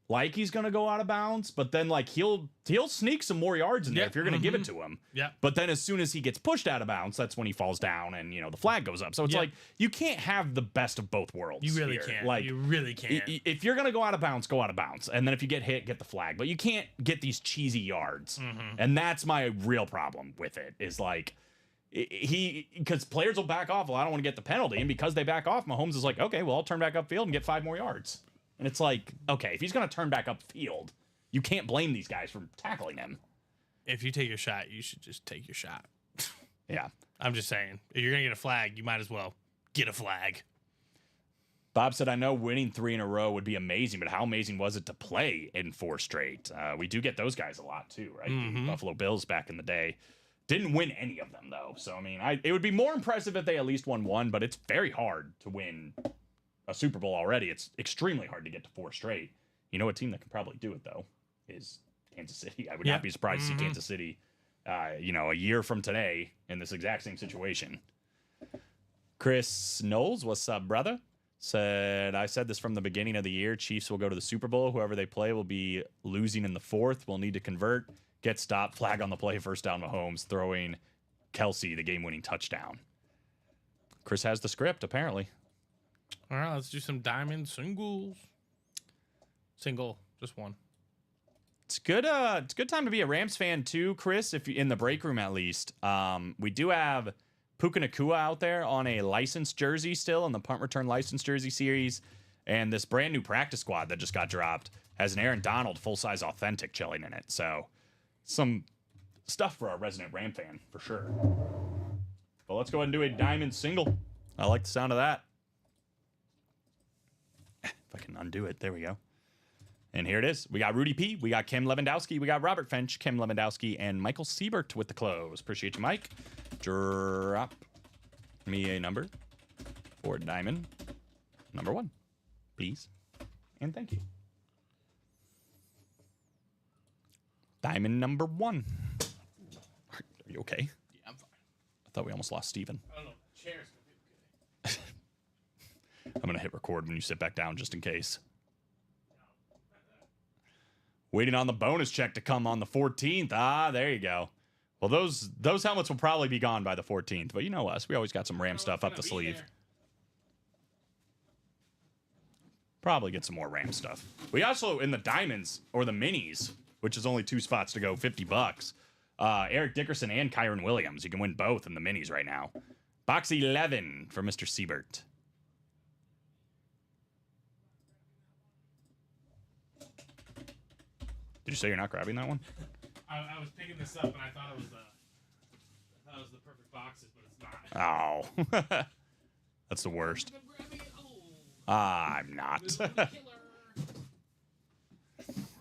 like he's gonna go out of bounds, but then like he'll sneak some more yards in there Yep. if you're gonna give it to him. yeah. But then as soon as he gets pushed out of bounds, that's when he falls down and the flag goes up. So it's Yep. like you can't have the best of both worlds. You really here. can't. Like You really can't. if you're gonna go out of bounds, go out of bounds, and then if you get hit, get the flag. But you can't get these cheesy yards, and that's my real problem with it. Is like because players will back off. Well, I don't want to get the penalty, and because they back off, Mahomes is like, okay, well, I'll turn back upfield and get 5 more yards. And it's like, okay, if he's gonna turn back upfield, you can't blame these guys for tackling him. If you take your shot, you should just take your shot. Yeah. I'm just saying. If you're gonna get a flag, you might as well get a flag. Bob said, I know winning 3 in a row would be amazing, but how amazing was it to play in 4 straight? We do get those guys a lot too, right? The Buffalo Bills back in the day. Didn't win any of them, though. So, I mean, it would be more impressive if they at least won 1, but it's very hard to win a Super Bowl already. It's extremely hard to get to 4 straight. You know, a team that can probably do it, though, is Kansas City. I would not be surprised to see Kansas City, a year from today in this exact same situation. Chris Knowles, what's up, brother? Said, I said this from the beginning of the year. Chiefs will go to the Super Bowl. Whoever they play will be losing in the 4th. We'll need to convert, get stopped, flag on the play, first down Mahomes, throwing Kelsey the game-winning touchdown. Chris has the script, apparently. All right, let's do some diamond singles. Single, just one. It's good. It's a good time to be a Rams fan too, Chris. If you in the break room at least. We do have Puka Nacua out there on a licensed jersey still in the punt return licensed jersey series, and this brand new practice squad that just got dropped has an Aaron Donald full size authentic chilling in it. So some stuff for a resident Ram fan for sure. But let's go ahead and do a diamond single. I like the sound of that. If I can undo it, there we go. And here it is. We got Rudy P. We got Kim Lewandowski. We got Robert Finch, Kim Lewandowski, and Michael Siebert with the close. Appreciate you, Mike. Drop me a number for diamond number 1, please. And thank you. Diamond number 1. Are you okay? Yeah, I'm fine. I thought we almost lost Steven. I don't know. Chairs gonna be okay. I'm going to hit record when you sit back down just in case. Waiting on the bonus check to come on the 14th. Ah, there you go. Well, those helmets will probably be gone by the 14th, but you know us. We always got some Ram stuff up the sleeve. Probably get some more Ram stuff. We also, in the diamonds, or the minis, which is only 2 spots to go, $50. Eric Dickerson and Kyron Williams. You can win both in the minis right now. Box 11 for Mr. Siebert. Did you say you're not grabbing that one? I was picking this up and I thought it was the perfect boxes, but it's not. Oh. That's the worst. I'm grabbing it. Oh, I'm not. killer. But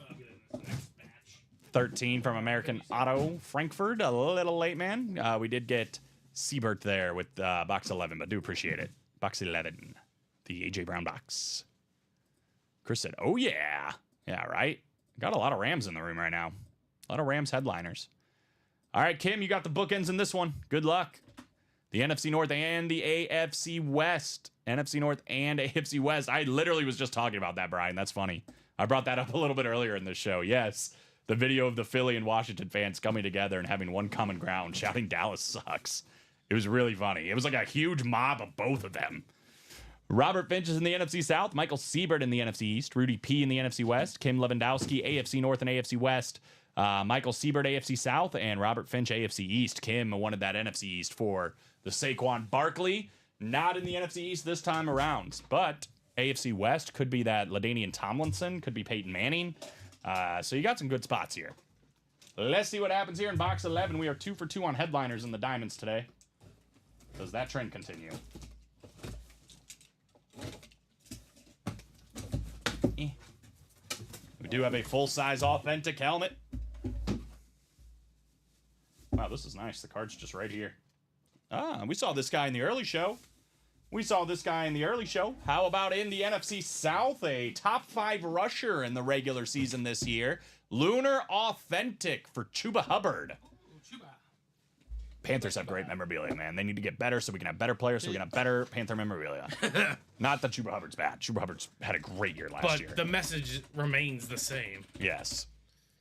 I'll get it in this next batch. 13 from American Auto Frankfurt. A little late, man. We did get Siebert there with box 11, but do appreciate it. Box 11. The A.J. Brown box. Chris said, oh, yeah. Yeah, right? Got a lot of Rams in the room right now. A lot of Rams headliners. All right, Kim, you got the bookends in this one. Good luck. The NFC North and the AFC West. NFC North and AFC West. I literally was just talking about that, Brian. That's funny. I brought that up a little bit earlier in the show. Yes, the video of the Philly and Washington fans coming together and having one common ground, shouting Dallas sucks. It was really funny. It was like a huge mob of both of them. Robert Finch is in the NFC South. Michael Siebert in the NFC East. Rudy P in the NFC West. Kim Lewandowski, AFC North and AFC West. Michael Siebert, AFC South. And Robert Finch, AFC East. Kim wanted that NFC East for the Saquon Barkley. Not in the NFC East this time around. But AFC West could be that LaDainian Tomlinson. Could be Peyton Manning. So you got some good spots here. Let's see what happens here in box 11. We are 2 for 2 on headliners in the diamonds today. Does that trend continue? We do have a full-size authentic helmet. Wow, this is nice. The card's just right here. We saw this guy in the early show. How about in the NFC South, a top 5 rusher in the regular season this year? Lunar Authentic for Chuba Hubbard. Panthers have great memorabilia, man. They need to get better so we can have better players, so we can have better Panther memorabilia. Not that Chuba Hubbard's bad. Chuba Hubbard's had a great year last year. But the message remains the same. Yes.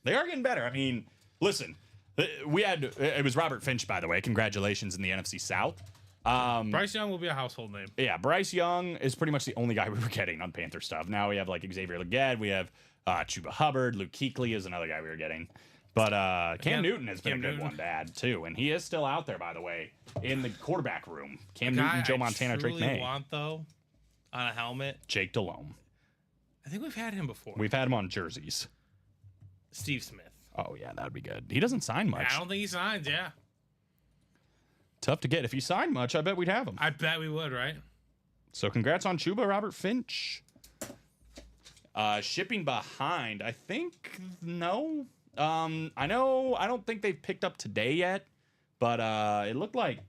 They are getting better. I mean, listen, it was Robert Finch, by the way. Congratulations in the NFC South. Bryce Young will be a household name. Yeah, Bryce Young is pretty much the only guy we were getting on Panther stuff. Now we have like Xavier Legette. We have Chuba Hubbard. Luke Kuechly is another guy we were getting. But Cam Newton has been a good one to add, too. And he is still out there, by the way, in the quarterback room. Cam Newton, Joe Montana, Drake May. Want, though, on a helmet? Jake Delhomme. I think we've had him before. We've had him on jerseys. Steve Smith. Oh, yeah, that would be good. He doesn't sign much. I don't think he signs, yeah. Tough to get. If he signed much, I bet we'd have him. I bet we would, right? So congrats on Chuba, Robert Finch. Shipping behind, I think, no. I don't think they've picked up today yet, but it looked like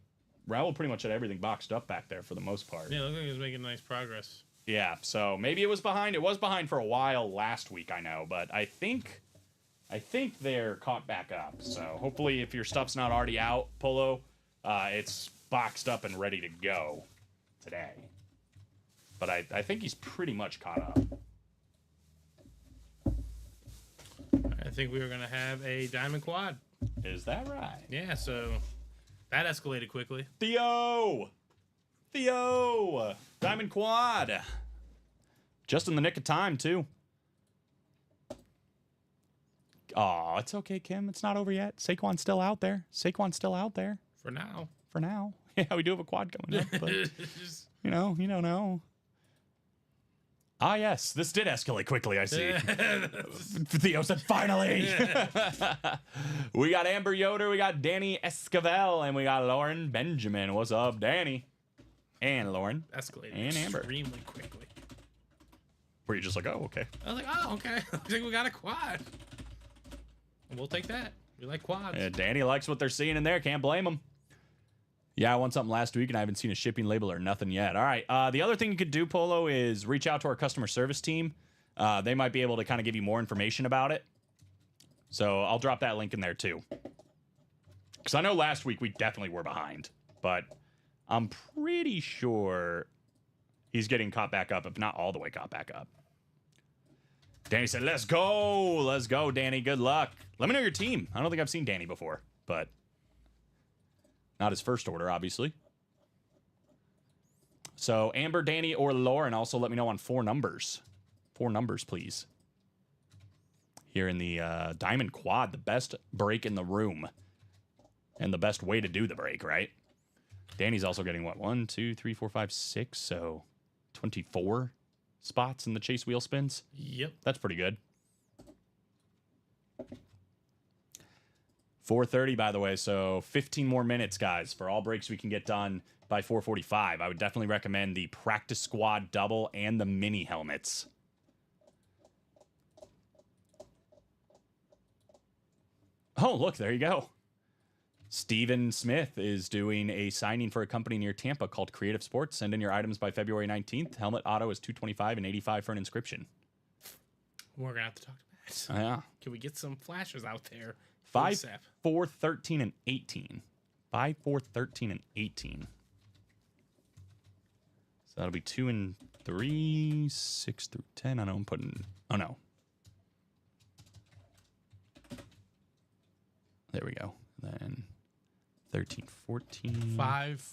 Raul pretty much had everything boxed up back there for the most part. Yeah, it looked like he was making nice progress. Yeah, so maybe it was behind. It was behind for a while last week, I know, but I think they're caught back up. So hopefully if your stuff's not already out, Polo, it's boxed up and ready to go today. But I think he's pretty much caught up. I think we were going to have a diamond quad. Is that right? Yeah, so that escalated quickly. Theo! Diamond quad. Just in the nick of time, too. Oh, it's okay, Kim. It's not over yet. Saquon's still out there. For now. Yeah, we do have a quad coming up, but, you don't know. Ah, yes. This did escalate quickly, I see. Theo said, finally! We got Amber Yoder, we got Danny Esquivel, and we got Lauren Benjamin. What's up, Danny? And Lauren. Escalated and Amber. extremely quickly. Were you just like, oh, okay. I was like, oh, okay. I think we got a quad. We'll take that. We like quads. Yeah, Danny likes what they're seeing in there. Can't blame him. Yeah, I won something last week, and I haven't seen a shipping label or nothing yet. All right. The other thing you could do, Polo, is reach out to our customer service team. They might be able to kind of give you more information about it. So I'll drop that link in there, too. Because I know last week we definitely were behind. But I'm pretty sure he's getting caught back up, if not all the way caught back up. Danny said, let's go. Let's go, Danny. Good luck. Let me know your team. I don't think I've seen Danny before, but... not his first order, obviously. So, Amber, Danny, or Lauren, also let me know on 4 numbers. 4 numbers, please. Here in the Diamond Quad, the best break in the room. And the best way to do the break, right? Danny's also getting, what, 1, 2, 3, 4, 5, 6, so 24 spots in the chase wheel spins. Yep. That's pretty good. 4:30, by the way, so 15 more minutes, guys, for all breaks we can get done by 4:45. I would definitely recommend the practice squad double and the mini helmets. Oh, look, there you go. Steven Smith is doing a signing for a company near Tampa called Creative Sports. Send in your items by February 19th. Helmet auto is $225 and $85 for an inscription. We're going to have to talk to Matt. Yeah. Can we get some flashers out there? 5, 4, 13, and 18. 5, 4, 13, and 18. So that'll be 2 and 3, 6 through 10. I know I'm putting... oh, no. There we go. Then 13, 14... 5...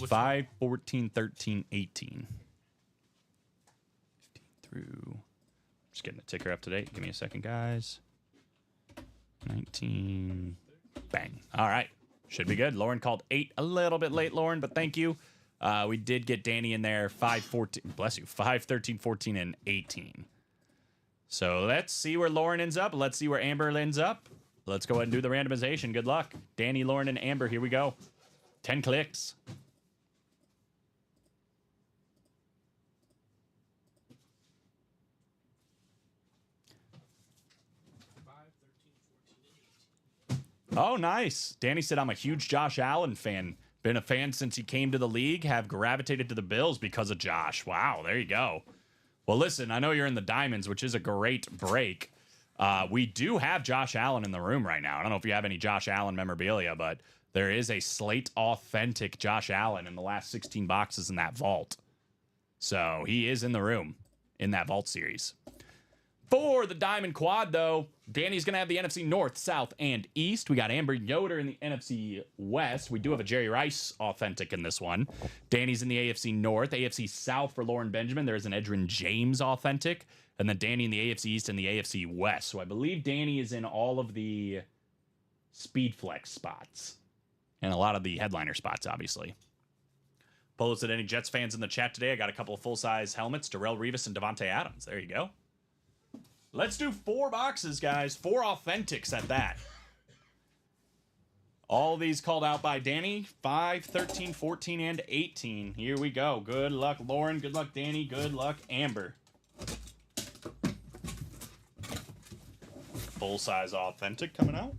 5, 14, 13, 18. 15 through... just getting the ticker up to date. Give me a second, guys. 19. Bang. All right. Should be good. Lauren called 8 a little bit late, Lauren, but thank you. We did get Danny in there. 5, 14. Bless you. 5, 13, 14, and 18. So let's see where Lauren ends up. Let's see where Amber ends up. Let's go ahead and do the randomization. Good luck. Danny, Lauren, and Amber. Here we go. 10 clicks. Oh, nice. Danny said, I'm a huge Josh Allen fan. Been a fan since he came to the league. Have gravitated to the Bills because of Josh. Wow, there you go. Well, listen, I know you're in the Diamonds, which is a great break. We do have Josh Allen in the room right now. I don't know if you have any Josh Allen memorabilia, but there is a Slate authentic Josh Allen in the last 16 boxes in that vault. So he is in the room in that vault series. For the Diamond Quad, though, Danny's going to have the NFC North, South, and East. We got Amber Yoder in the NFC West. We do have a Jerry Rice authentic in this one. Danny's in the AFC North. AFC South for Lauren Benjamin. There's an Edgerrin James authentic. And then Danny in the AFC East and the AFC West. So I believe Danny is in all of the Speed Flex spots. And a lot of the headliner spots, obviously. Polo said, any Jets fans in the chat today? I got a couple of full-size helmets. Darrelle Revis and Devontae Adams. There you go. Let's do 4 boxes, guys. 4 authentics at that. All these called out by Danny. 5, 13, 14, and 18. Here we go. Good luck, Lauren. Good luck, Danny. Good luck, Amber. Full-size authentic coming out.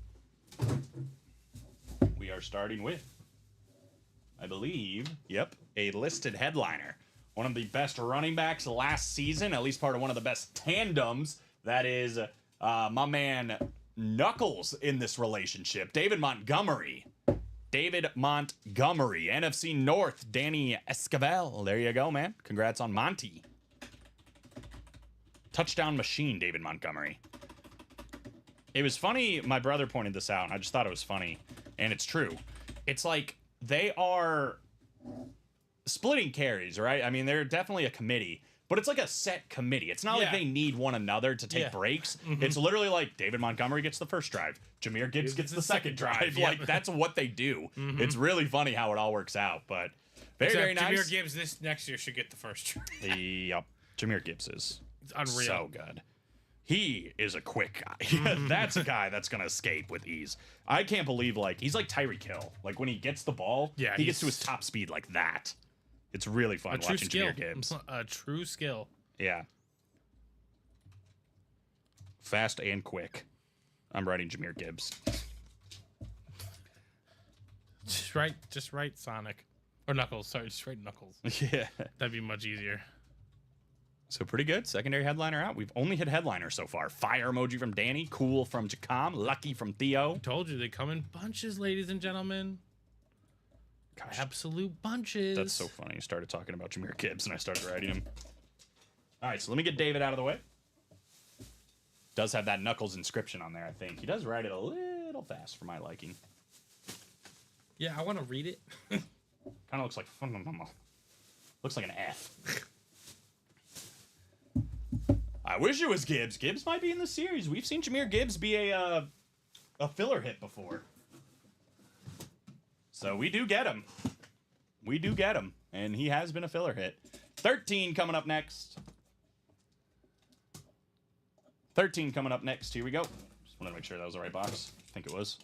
We are starting with, I believe, yep, a listed headliner. One of the best running backs last season, at least part of one of the best tandems. That is my man Knuckles in this relationship. David Montgomery. David Montgomery. NFC North, Danny Esquivel. There you go, man. Congrats on Monty. Touchdown machine, David Montgomery. It was funny. My brother pointed this out, and I just thought it was funny. And it's true. It's like they are splitting carries, right? I mean, they're definitely a committee. But it's like a set committee. It's not like they need one another to take breaks. It's literally like David Montgomery gets the first drive. Jahmyr Gibbs gets the second drive. Yep. Like, that's what they do. It's really funny how it all works out. But very nice. Jahmyr Gibbs this next year should get the first try. Yep. Jahmyr Gibbs is unreal. So good. He is a quick guy. That's a guy that's going to escape with ease. I can't believe, like, he's like Tyreek Hill. Like, when he gets the ball, he gets to his top speed like that. It's really fun watching Jahmyr Gibbs. A true skill. Yeah. Fast and quick. I'm writing Jahmyr Gibbs. Just write Sonic. Or Knuckles. Sorry, just write Knuckles. Yeah. That'd be much easier. So pretty good. Secondary headliner out. We've only hit headliner so far. Fire emoji from Danny. Cool from Jacom. Lucky from Theo. Told you they come in bunches, ladies and gentlemen. Gosh, absolute bunches. That's so funny. You started talking about Jahmyr Gibbs, and I started writing him. All right, so let me get David out of the way. Does have that Knuckles inscription on there, I think. He does write it a little fast for my liking. Yeah, I want to read it. Kind of looks like... Looks like an F. I wish it was Gibbs. Gibbs might be in the series. We've seen Jahmyr Gibbs be a filler hit before. So we do get him. We do get him. And he has been a filler hit. 13 coming up next. 13 coming up next. Here we go. Just wanted to make sure that was the right box. I think it was.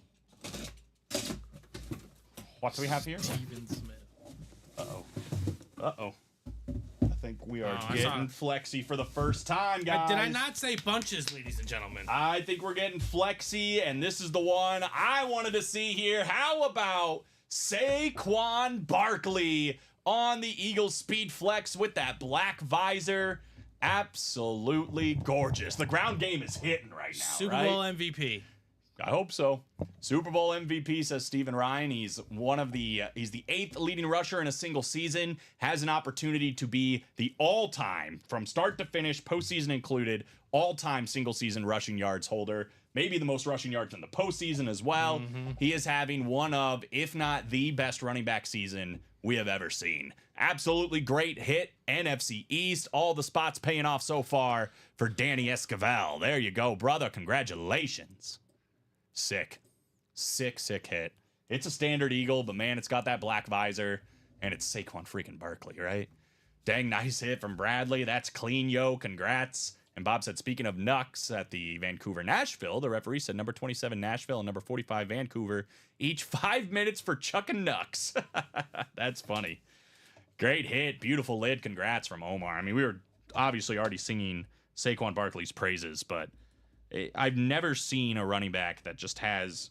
What do we have here? Steven Smith. Uh-oh. Uh-oh. I think we are getting flexy for the first time, guys. Did I not say bunches, ladies and gentlemen? I think we're getting flexy, and this is the one I wanted to see here. How about Saquon Barkley on the Eagles Speed Flex with that black visor? Absolutely gorgeous. The ground game is hitting right now, Super Bowl MVP. I hope so. Super Bowl MVP, says Steven Ryan. He's he's the 8th leading rusher in a single season. Has an opportunity to be the all-time, from start to finish, postseason included, all-time single season rushing yards holder. Maybe the most rushing yards in the postseason as well. He is having one of, if not the best running back season we have ever seen. Absolutely great hit. NFC East. All the spots paying off so far for Danny Esquivel. There you go, brother. Congratulations. Sick hit. It's a standard Eagle, but man, it's got that black visor, and it's Saquon freaking Barkley, right? Dang, nice hit from Bradley. That's clean, yo. Congrats. And Bob said, speaking of Nucks at the Vancouver-Nashville, the referee said number 27 Nashville and number 45 Vancouver, each 5 minutes for Chuck and Nucks. That's funny. Great hit. Beautiful lid. Congrats from Omar. I mean, we were obviously already singing Saquon Barkley's praises, but I've never seen a running back that just has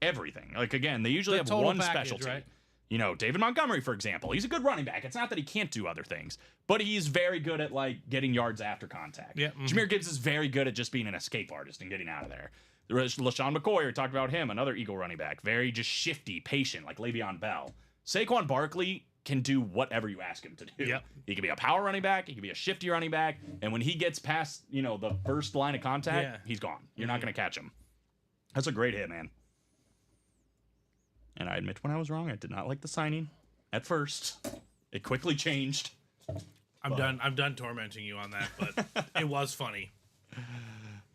everything. Like, again, they usually The have total one package, specialty. right? You know, David Montgomery, for example, he's a good running back. It's not that he can't do other things, but he's very good at, like, getting yards after contact. Yeah, Jahmyr Gibbs is very good at just being an escape artist and getting out of there. LaShawn McCoy, we talked about him, another Eagle running back. Very just shifty, patient, like Le'Veon Bell. Saquon Barkley can do whatever you ask him to do. Yep. He can be a power running back. He can be a shifty running back. And when he gets past, you know, the first line of contact, Yeah. he's gone. You're not going to catch him. That's a great hit, man. And I admit when I was wrong, I did not like the signing at first. It quickly changed. I'm done tormenting you on that, but it was funny.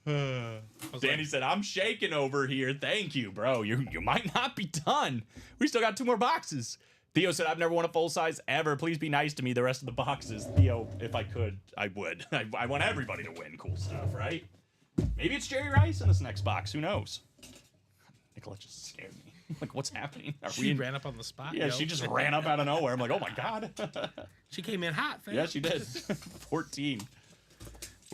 Danny said, I'm shaking over here. Thank you, bro. You might not be done. We still got 2 more boxes. Theo said, I've never won a full size ever. Please be nice to me the rest of the boxes. Theo, if I could, I would. I want everybody to win cool stuff, right? Maybe it's Jerry Rice in this next box. Who knows? Nicola just scared me. Like, what's happening? Are She in- ran up on the spot. Yeah, yo. she just ran up out of nowhere. I'm like, oh my God. She came in hot, fam. Yeah, she did. 14.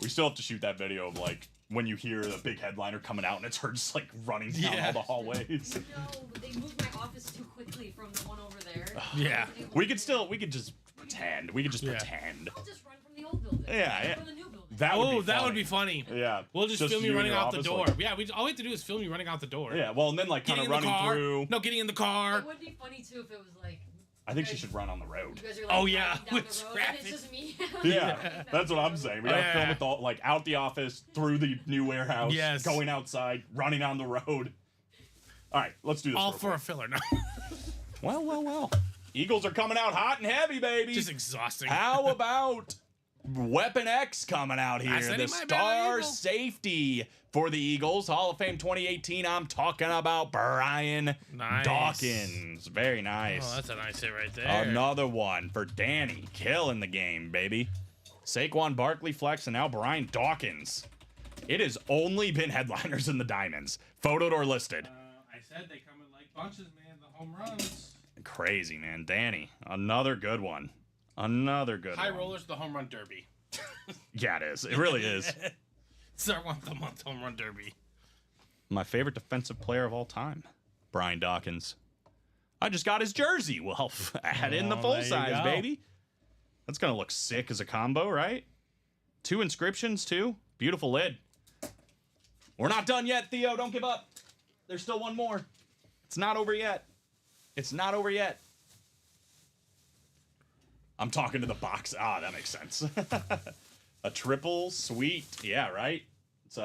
We still have to shoot that video of, like, when you hear the big headliner coming out and it's her just, like, running down Yeah. all the hallways. No, they moved my office too quickly from the one over there. Yeah. We could just pretend. We could just Yeah. pretend. I'll just run from the old building. Yeah, yeah. From the new building. That would be Oh, that would funny. be funny. Yeah. We'll just film you in running your out the office, door. like- Yeah, all we have to do is film you running out the door. yeah, well, and then, like, kind Getting of in the running car. through. No, getting in the car. It would be funny too if it was like I think she should run on the road. you guys are like Oh, yeah, driving down with the road traffic. and it's just me. Yeah, that's what I'm saying. We Oh, gotta yeah, film yeah. it all, like, out the office, through the new warehouse, Yes. going outside, running on the road. All right, let's do this. All real for quick. a filler. No, Well. Eagles are coming out hot and heavy, baby. just exhausting. How about Weapon X coming out here? I said he The might be an star Eagle. safety for the Eagles. Hall of Fame 2018. I'm talking about Brian Nice. Dawkins. Very nice. Oh, that's a nice hit right there. Another one for Danny. Killing the game, baby. Saquon Barkley flex and now Brian Dawkins. It has only been headliners in the diamonds. Photoed or listed. I said they come in like bunches, man. The home runs. Crazy, man. Danny, another good one. Another good High one. rollers, the home run derby. Yeah, it is. It really is. It's our once a month home run derby. My favorite defensive player of all time, Brian Dawkins. I just got his jersey. Well, add in the Oh, full there you size, go. baby. That's going to look sick as a combo, right? 2 inscriptions, too. Beautiful lid. We're not done yet, Theo. Don't give up. There's still one more. It's not over yet. It's not over yet. I'm talking to the box. Ah, that makes sense. A triple, sweet. Yeah, right? It's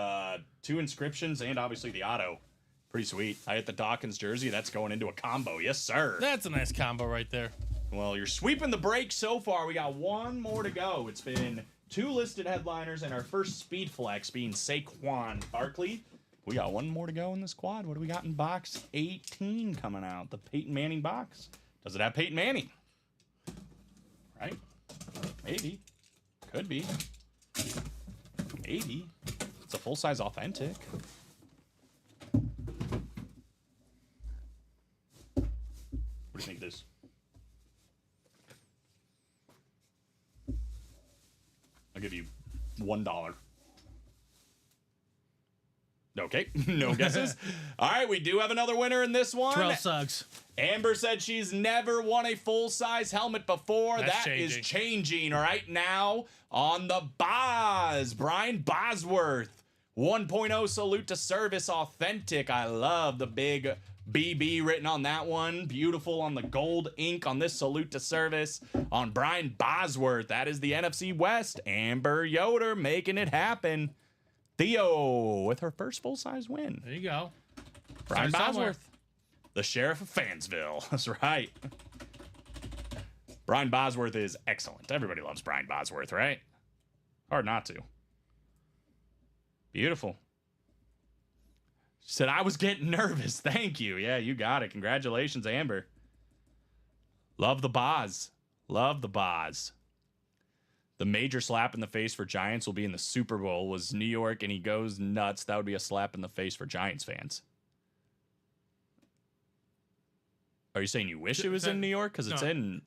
2 inscriptions and obviously the auto. Pretty sweet. I hit the Dawkins jersey. That's going into a combo. Yes, sir. That's a nice combo right there. Well, you're sweeping the break so far. We got one more to go. It's been 2 listed headliners and our first speed flex being Saquon Barkley. We got one more to go in this quad. What do we got in box 18 coming out? The Peyton Manning box. Does it have Peyton Manning? Right? Maybe. Could be. Maybe. It's a full-size authentic. What do you think it is? I'll give you $1. Okay, no guesses. All right, we do have another winner in this one. Terrell Suggs. Amber said she's never won a full-size helmet before. That's That is changing. changing right now on the Boz. Brian Bosworth. 1.0 salute to service authentic. I love the big BB written on that one. Beautiful on the gold ink on this salute to service on Brian Bosworth. That is the NFC West. Amber Yoder making it happen. Theo with her first full-size win. There you go. Brian Start somewhere. Bosworth, the sheriff of Fansville. That's right. Brian Bosworth is excellent. Everybody loves Brian Bosworth, right? Hard not to. Beautiful. She said, I was getting nervous. Thank you. Yeah, you got it. Congratulations, Amber. Love the Boz. Love the Boz. The major slap in the face for Giants will be in the Super Bowl. Was New York and he goes nuts. That would be a slap in the face for Giants fans. Are you saying you wish it was in New York? Because it's No. in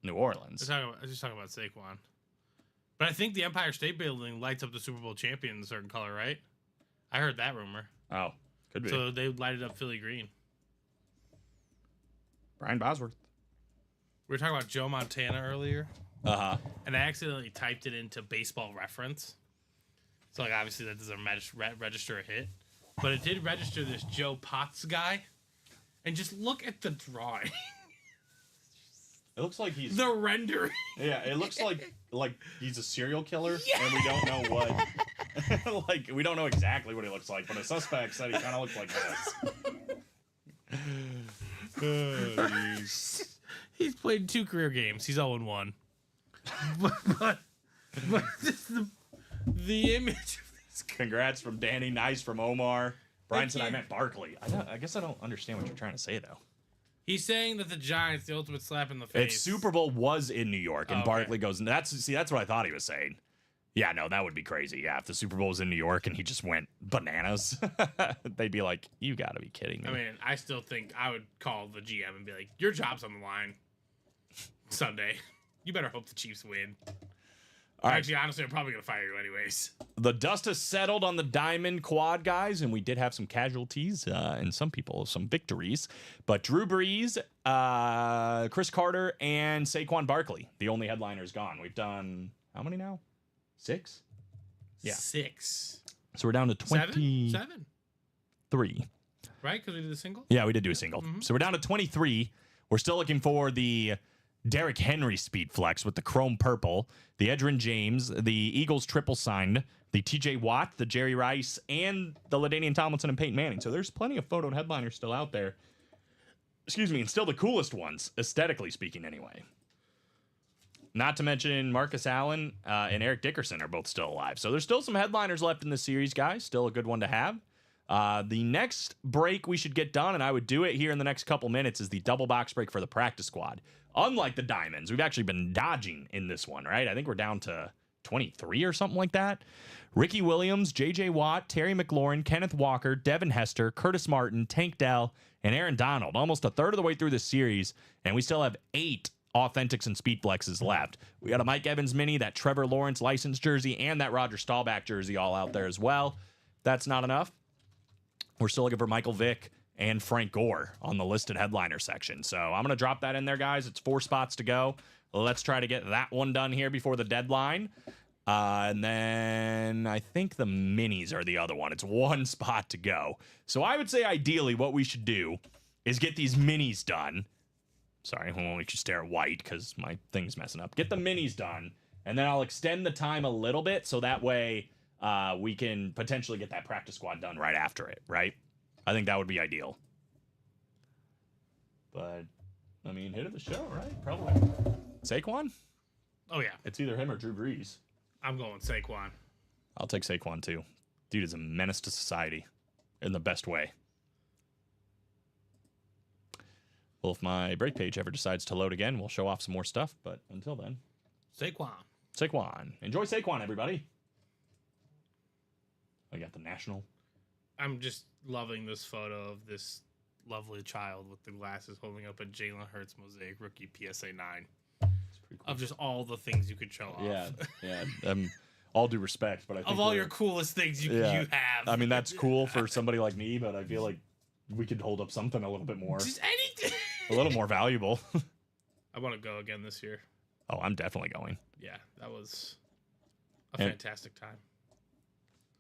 New Orleans. I was just talking about Saquon. But I think the Empire State Building lights up the Super Bowl champion in a certain color, right? I heard that rumor. Oh. Could be. So they lighted up Philly green. Brian Bosworth. We were talking about Joe Montana earlier, Uh-huh. and I accidentally typed it into Baseball Reference. So, like, obviously that doesn't register a hit. But it did register this Joe Potts guy. And just look at the drawing. It looks like he's... The rendering. Yeah, it looks like he's a serial killer, and we don't know what... like, we don't know exactly what he looks like, but a suspect said he kind of looks like this. He's played 2 career games. He's 0-1. but just the image of this guy. Congrats from Danny. Nice from Omar. Brian Thank said I you. meant Barkley. I guess I don't understand what you're trying to say, though. He's saying that the Giants, the ultimate slap in the face. If Super Bowl was in New York and Okay. Barkley goes... That's what I thought he was saying. Yeah, no, that would be crazy. Yeah, if the Super Bowl was in New York and he just went bananas, they'd be like, you got to be kidding me. I mean, I still think I would call the GM and be like, your job's on the line Sunday. You better hope the Chiefs win. All right. Actually, honestly, I'm probably going to fire you anyways. The dust has settled on the Diamond Quad, guys, and we did have some casualties and some people, some victories. But Drew Brees, Chris Carter, and Saquon Barkley, the only headliners gone. We've done, how many now? 6? Yeah. 6. So we're down to 23. 7? Right? Because we did the single? Yeah, we did do a single. So we're down to 23. We're still looking for the Derrick Henry Speed Flex with the chrome purple, the Edgerrin James, the Eagles triple signed, the TJ Watt, the Jerry Rice, and the LaDainian Tomlinson and Peyton Manning. So there's plenty of photoed headliners still out there. Excuse me, and still the coolest ones, aesthetically speaking anyway. Not to mention Marcus Allen and Eric Dickerson are both still alive. So there's still some headliners left in the series, guys. Still a good one to have. The next break we should get done, and I would do it here in the next couple minutes, is the double box break for the practice squad. Unlike the Diamonds, we've actually been dodging in this one, right? I think we're down to 23 or something like that. Ricky Williams, J.J. Watt, Terry McLaurin, Kenneth Walker, Devin Hester, Curtis Martin, Tank Dell, and Aaron Donald. Almost a third of the way through this series, and we still have 8 Authentics and Speed Flexes left. We got a Mike Evans mini, that Trevor Lawrence licensed jersey, and that Roger Staubach jersey all out there as well. That's not enough. We're still looking for Michael Vick and Frank Gore on the listed headliner section. So I'm going to drop that in there, guys. It's 4 spots to go. Let's try to get that one done here before the deadline. And then I think the minis are the other one. It's 1 spot to go. So I would say ideally what we should do is get these minis done. Sorry, I won't let you stare at white because my thing's messing up. Get the minis done, and then I'll extend the time a little bit so that way we can potentially get that practice squad done right after it, right? I think that would be ideal. But, I mean, hit of the show, right? Probably. Saquon? Oh, yeah. It's either him or Drew Brees. I'm going Saquon. I'll take Saquon, too. Dude is a menace to society in the best way. Well, if my break page ever decides to load again, we'll show off some more stuff. But until then, Saquon. Saquon. Enjoy Saquon, everybody. I got the national. I'm just loving this photo of this lovely child with the glasses holding up a Jalen Hurts mosaic rookie PSA 9 It's pretty cool. of just all the things you could show off. Yeah. All due respect, but I think Of all we're- your coolest things you Yeah. have. I mean, that's cool for somebody like me, but I feel like we could hold up something a little bit more, Just anything. a little more valuable. I want to go again this year. Oh, I'm definitely going. Yeah, that was a And- fantastic time.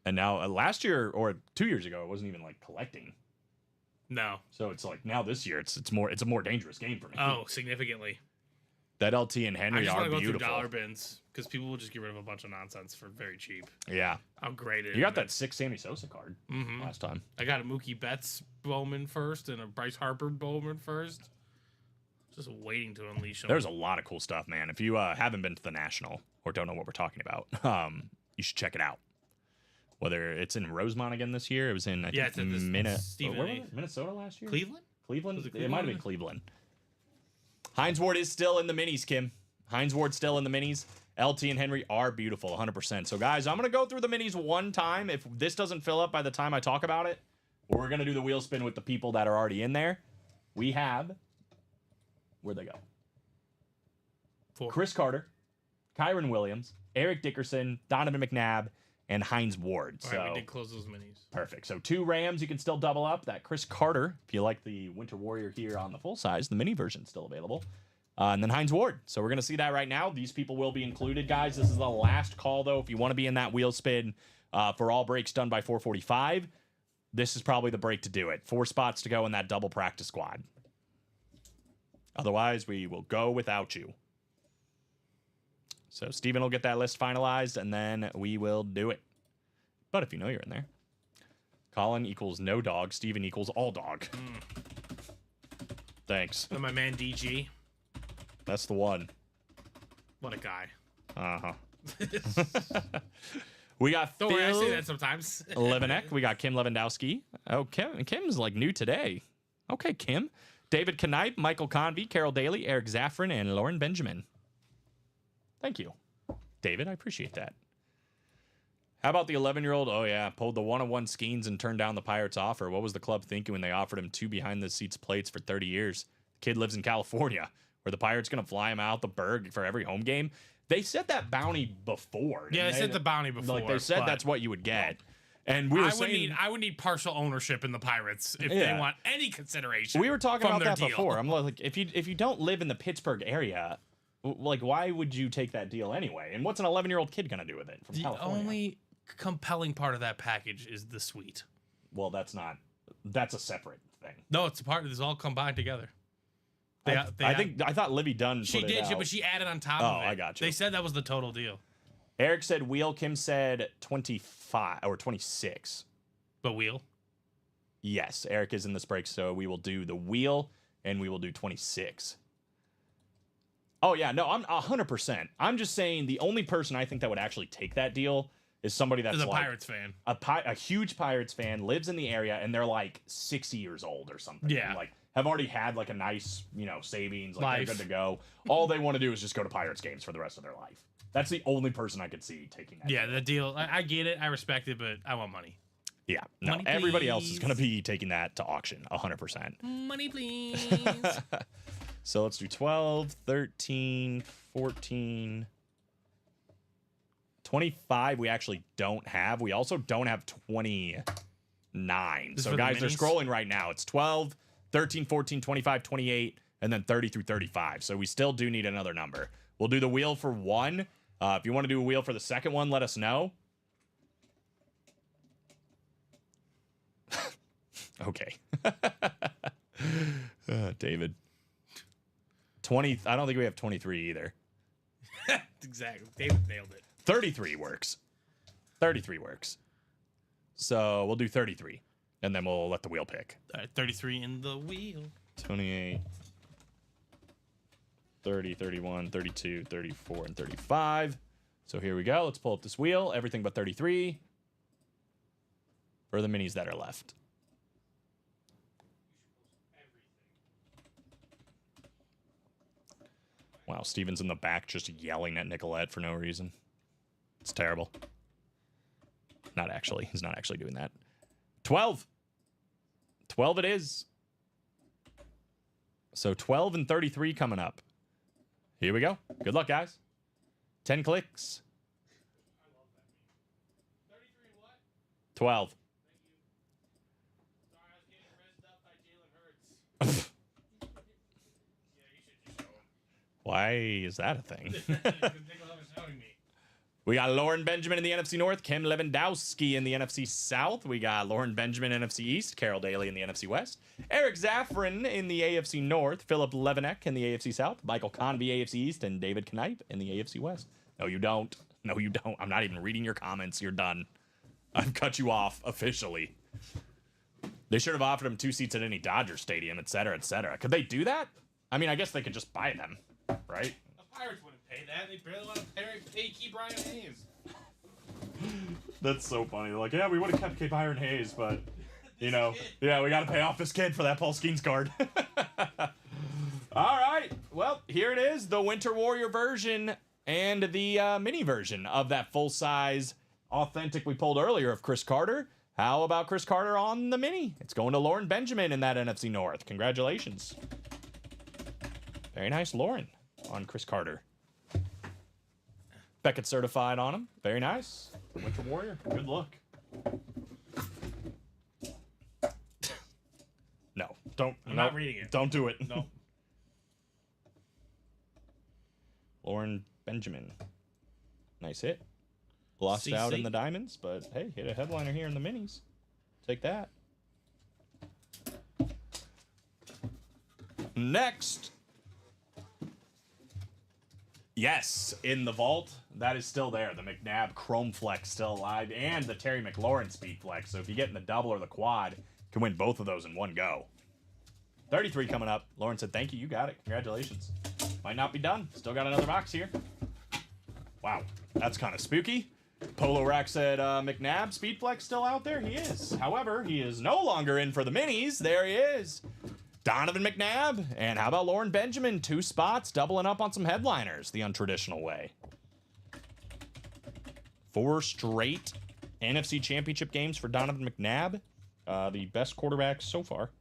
And now last year or 2 years ago, it wasn't even like collecting. No. So it's like now this year, it's a more dangerous game for me. Oh, significantly. That LT and I Henry just are want to go through beautiful. dollar bins because people will just get rid of a bunch of nonsense for very cheap. Yeah, How great it you got is. that 6 Sammy Sosa card Mm-hmm. last time. I got a Mookie Betts Bowman first and a Bryce Harper Bowman first. Just waiting to unleash them. There's a lot of cool stuff, man. If you haven't been to the National or don't know what we're talking about, you should check it out. Whether it's in Rosemont again this year, it was in I Yeah, think it's at this Stephen where was A. it? Minnesota last year. Cleveland? Cleveland. Was it It might have been Cleveland? Cleveland. Hines Ward is still in the minis, Kim. Hines Ward still in the minis. LT and Henry are beautiful, 100%. So, guys, I'm going to go through the minis one time. If this doesn't fill up by the time I talk about it, we're going to do the wheel spin with the people that are already in there. We have, where'd they go? 4. Chris Carter, Kyron Williams, Eric Dickerson, Donovan McNabb, and Hines Ward. All So right, we did close those minis. perfect. So 2 Rams, you can still double up. That Chris Carter, if you like the Winter Warrior here on the full size, the mini version still available. And then Hines Ward. So we're going to see that right now. These people will be included, guys. This is the last call, though. If you want to be in that wheel spin for all breaks done by 4:45, this is probably the break to do it. 4 spots to go in that double practice squad. Otherwise, we will go without you. So Steven will get that list finalized, and then we will do it. But if you know you're in there. Colin equals no dog. Steven equals all dog. Thanks. And my man DG. That's the one. What a guy. Uh-huh. We got Don't worry, I say Phil that sometimes. Levinek. We got Kim Lewandowski. Oh, Kim's like new today. Okay, Kim. David Knipe, Michael Convey, Carol Daly, Eric Zaffron, and Lauren Benjamin. Thank you, David. I appreciate that. How about the 11-year-old? Oh, yeah. Pulled the 1-on-1 Skeens and turned down the Pirates offer. What was the club thinking when they offered him 2 behind-the-seats plates for 30 years? The kid lives in California. Where the Pirates going to fly him out the Berg for every home game? They said that bounty before. Yeah, they said the bounty before. Like they said that's what you would get. And we were saying, I would need partial ownership in the Pirates if Yeah. they want any consideration. we were talking from about their that deal. before. I'm like, if you don't live in the Pittsburgh area, like why would you take that deal anyway? And what's an 11-year-old kid going to do with it from The California? only compelling part of that package is the suite. Well, that's a separate thing. No, it's a part of this all combined together. I thought Livy Dunn she put it did, out. but she added on top Oh, of it. I got you. They said that was the total deal. Eric said wheel. Kim said 25 or 26. But wheel. Yes, Eric is in this break, so we will do the wheel and we will do 26. Oh yeah, no, I'm 100%. I'm just saying the only person I think that would actually take that deal is somebody that's As a like Pirates fan. a huge Pirates fan, lives in the area, and they're like 60 years old or something. Yeah. And, like have already had like a nice, savings, like Life. they're good to go. All they want to do is just go to Pirates games for the rest of their life. That's the only person I could see taking that. Yeah, the deal. I get it. I respect it, but I want money. Yeah. No, Money, everybody else is please. going to be taking that to auction 100%. Money, please. So let's do 12, 13, 14, 25. We actually don't have. We also don't have 29. This So for the guys, they're minis? scrolling right now. It's 12, 13, 14, 25, 28, and then 30 through 35. So we still do need another number. We'll do the wheel for one. If you want to do a wheel for the second one, let us know. Okay. David. 20. I don't think we have 23 either. Exactly. David nailed it. 33 works. 33 works. So we'll do 33. And then we'll let the wheel pick. All right, 33 in the wheel. 28, 30, 31, 32, 34, and 35. So here we go. Let's pull up this wheel. Everything but 33 for the minis that are left. Wow, Steven's in the back just yelling at Nicolette for no reason. It's terrible. Not actually. He's not actually doing that. 12. 12 it is. So 12 and 33 coming up. Here we go. Good luck, guys. 10 clicks. 12. Why is that a thing? We got Lauren Benjamin in the NFC North, Kim Lewandowski in the NFC South. We got Lauren Benjamin NFC East, Carol Daly in the NFC West, Eric Zaffron in the AFC North, Philip Levinek in the AFC South, Michael Convey AFC East, and David Knipe in the AFC West. No, you don't. No, you don't. I'm not even reading your comments. You're done. I've cut you off officially. They should have offered him 2 seats at any Dodger stadium, et cetera, et cetera. Could they do that? I mean, I guess they could just buy them, right? The Pirates wouldn't pay that. They barely want to pay Key Brian Hayes. That's so funny. They're like, yeah, we would have kept Cape Iron Hayes, but, you know, yeah, we got to pay off this kid for that Paul Skeens card. All right. Well, here it is, the Winter Warrior version and the mini version of that full-size authentic we pulled earlier of Chris Carter. How about Chris Carter on the mini? It's going to Lauren Benjamin in that NFC North. Congratulations. Very nice, Lauren, on Chris Carter. Beckett certified on him. Very nice. Winter Warrior. Good look. No, don't. I'm not reading it. Don't do it. No. Lauren Benjamin. Nice hit. Lost out in the diamonds, but hey, hit a headliner here in the minis. Take that. Next. Yes, in the vault. That is still there. The McNabb Chrome Flex still alive, and the Terry McLaurin Speed Flex. So if you get in the double or the quad, you can win both of those in one go. 33 coming up. Lauren said, thank you. You got it. Congratulations. Might not be done. Still got another box here. Wow, that's kind of spooky. Polo Rack said, McNabb Speed Flex still out there? He is. However, he is no longer in for the minis. There he is. Donovan McNabb. And how about Lauren Benjamin? 2 spots, doubling up on some headliners the untraditional way. 4 straight NFC Championship games for Donovan McNabb. The best quarterback so far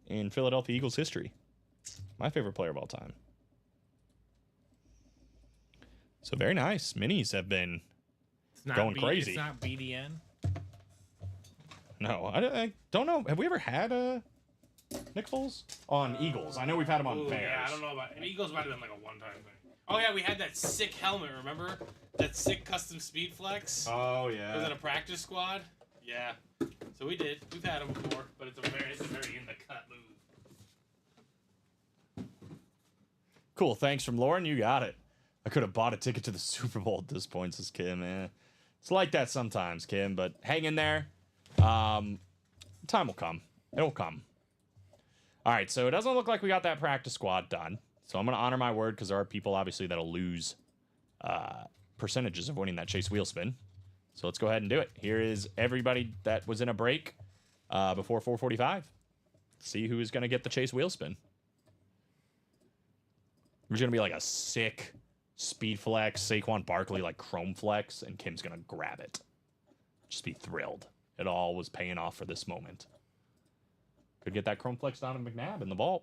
in Philadelphia Eagles history. My favorite player of all time. So very nice. Minis have been going crazy. It's not BDN. No, I don't know. Have we ever had Nick Foles on Eagles? I know we've had him on Bears. Yeah, I don't know about Eagles. Might have been like a one-time thing. Oh yeah, we had that sick helmet. Remember that sick custom speed flex? Oh Was yeah. it a practice squad? Yeah. So we did. We've had them before, but it's a very in the cut move. Cool. Thanks from Lauren. You got it. I could have bought a ticket to the Super Bowl at this point, says Kim. It's like that sometimes, Kim, but hang in there. Time will come. It'll come. All right, so it doesn't look like we got that practice squad done. So I'm going to honor my word because there are people, obviously, that'll lose percentages of winning that Chase wheel spin. So let's go ahead and do it. Here is everybody that was in a break before 4:45. See who is going to get the Chase wheel spin. There's going to be like a sick Speed Flex, Saquon Barkley, like Chrome Flex, and Kim's going to grab it. Just be thrilled. It all was paying off for this moment. Could get that Chrome Flex down in McNabb in the vault.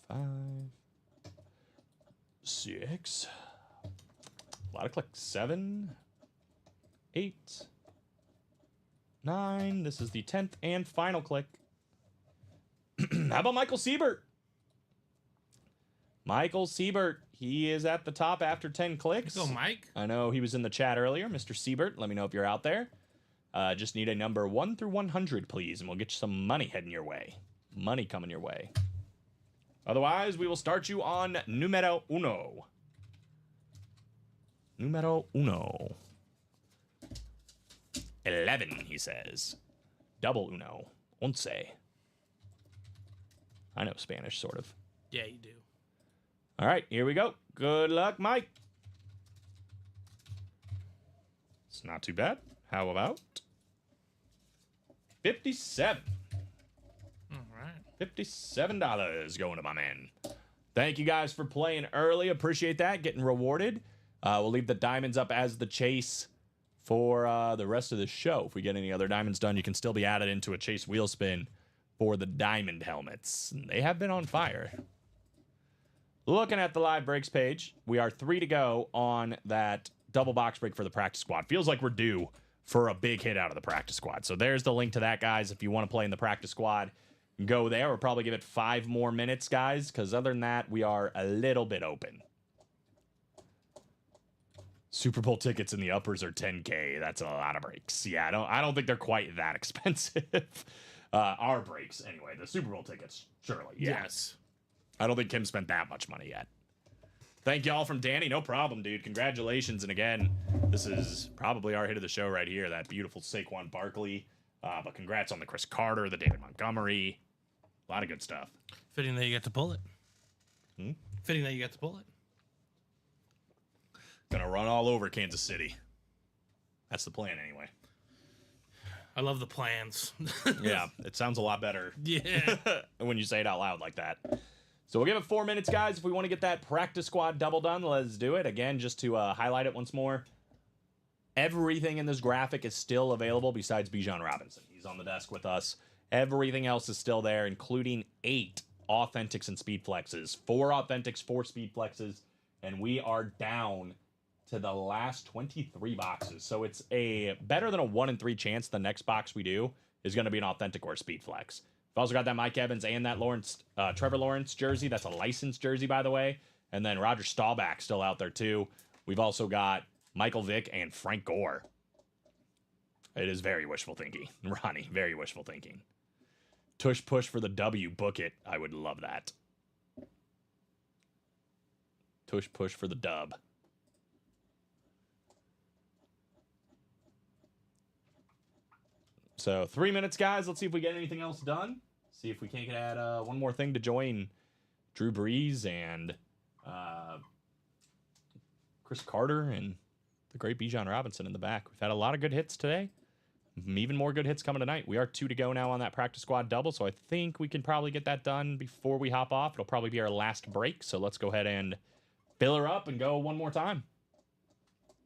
Five, 6. A lot of clicks. 7, 8, 9. This is the 10th and final click. How about Michael Siebert? Michael Siebert. He is at the top after 10 clicks. Let's go, Mike. I know he was in the chat earlier. Mr. Siebert, let me know if you're out there. Just need a number 1 through 100, please, and we'll get you some money heading your way. Money coming your way. Otherwise, we will start you on numero uno. Numero uno. 11, he says. Double uno. Once. I know Spanish, sort of. Yeah, you do. All right, here we go. Good luck, Mike. It's not too bad. How about 57? All right. $57 going to my man. Thank you guys for playing early. Appreciate that. Getting rewarded. We'll leave the diamonds up as the chase for the rest of the show. If we get any other diamonds done, you can still be added into a chase wheel spin for the diamond helmets. They have been on fire. Looking at the live breaks page, we are 3 to go on that double box break for the practice squad. Feels like we're due for a big hit out of the practice squad. So there's the link to that, guys. If you want to play in the practice squad, go there. We'll probably give it 5 more minutes, guys, because other than that, we are a little bit open. Super Bowl tickets in the uppers are $10K. That's a lot of breaks. Yeah, I don't think they're quite that expensive. Our breaks, anyway. The Super Bowl tickets, surely. Yeah. Yes. I don't think Kim spent that much money yet. Thank y'all from Danny. No problem, dude. Congratulations. And again, this is probably our hit of the show right here. That beautiful Saquon Barkley. But congrats on the Chris Carter, the David Montgomery. A lot of good stuff. Fitting that you got to pull it. Fitting that you got to pull it. Gonna run all over Kansas City. That's the plan anyway. I love the plans. Yeah, it sounds a lot better Yeah. when you say it out loud like that. So we'll give it 4 minutes, guys. If we want to get that practice squad double done, let's do it. Again, just to highlight it once more. Everything in this graphic is still available besides Bijan Robinson. He's on the desk with us. Everything else is still there, including 8 authentics and speed flexes. 4 authentics, 4 speed flexes, and we are down to the last 23 boxes. So it's a better than a 1 in 3 chance the next box we do is going to be an authentic or a speed flex. We've also got that Mike Evans and that Trevor Lawrence jersey. That's a licensed jersey, by the way. And then Roger Staubach still out there, too. We've also got Michael Vick and Frank Gore. It is very wishful thinking. Ronnie, very wishful thinking. Tush push for the W. Book it. I would love that. Tush push for the dub. So 3 minutes, guys. Let's see if we get anything else done. See if we can't add one more thing to join Drew Brees and Chris Carter and the great Bijan Robinson in the back. We've had a lot of good hits today. Even more good hits coming tonight. We are 2 to go now on that practice squad double, so I think we can probably get that done before we hop off. It'll probably be our last break, so let's go ahead and fill her up and go one more time.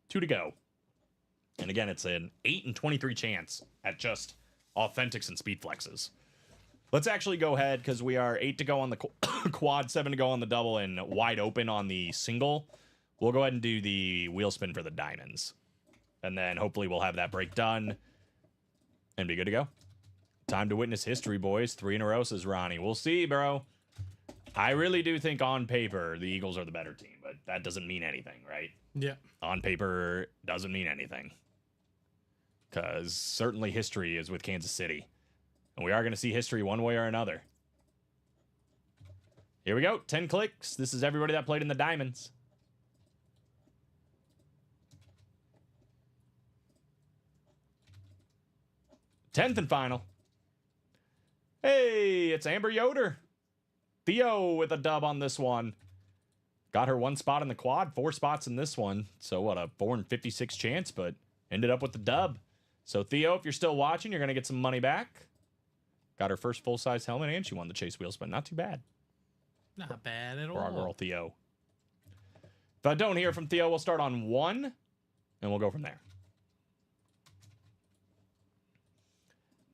2 to go. And again, it's an 8 in 23 chance at just authentics and speed flexes. Let's actually go ahead because we are 8 to go on the quad, 7 to go on the double, and wide open on the single. We'll go ahead and do the wheel spin for the diamonds. And then hopefully we'll have that break done and be good to go. Time to witness history, boys. 3 in a row, says Ronnie. We'll see, bro. I really do think on paper the Eagles are the better team, but that doesn't mean anything, right? Yeah. On paper doesn't mean anything. Because certainly history is with Kansas City. And we are going to see history one way or another. Here we go. 10 clicks. This is everybody that played in the Diamonds. Tenth and final. Hey, it's Amber Yoder. Theo with a dub on this one. Got her 1 spot in the quad, 4 spots in this one. So what, a 4 in 56 chance, but ended up with the dub. So Theo, if you're still watching, you're going to get some money back. Got her first full-size helmet, and she won the chase wheel spin. Not too bad Not bad at for our all. girl Theo. If I don't hear from Theo, we'll start on 1, and we'll go from there.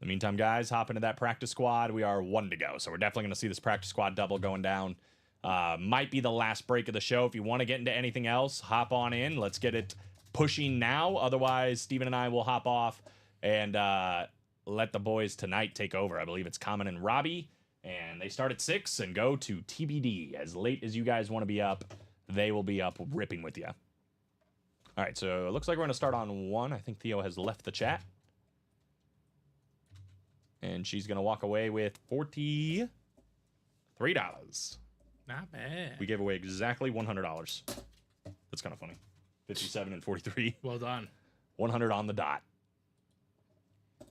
In the meantime, guys, hop into that practice squad. We are 1 to go, so we're definitely going to see this practice squad double going down. Might be the last break of the show. If you want to get into anything else, hop on in. Let's get it pushing now. Otherwise, Steven and I will hop off and let the boys tonight take over. I believe it's Common and Robbie, and they start at 6 and go to TBD. As late as you guys want to be up, they will be up ripping with you. All right, so it looks like we're going to start on 1. I think Theo has left the chat. And she's going to walk away with $43. Not bad. We gave away exactly $100. That's kind of funny. 57 and 43. Well done. 100 on the dot. All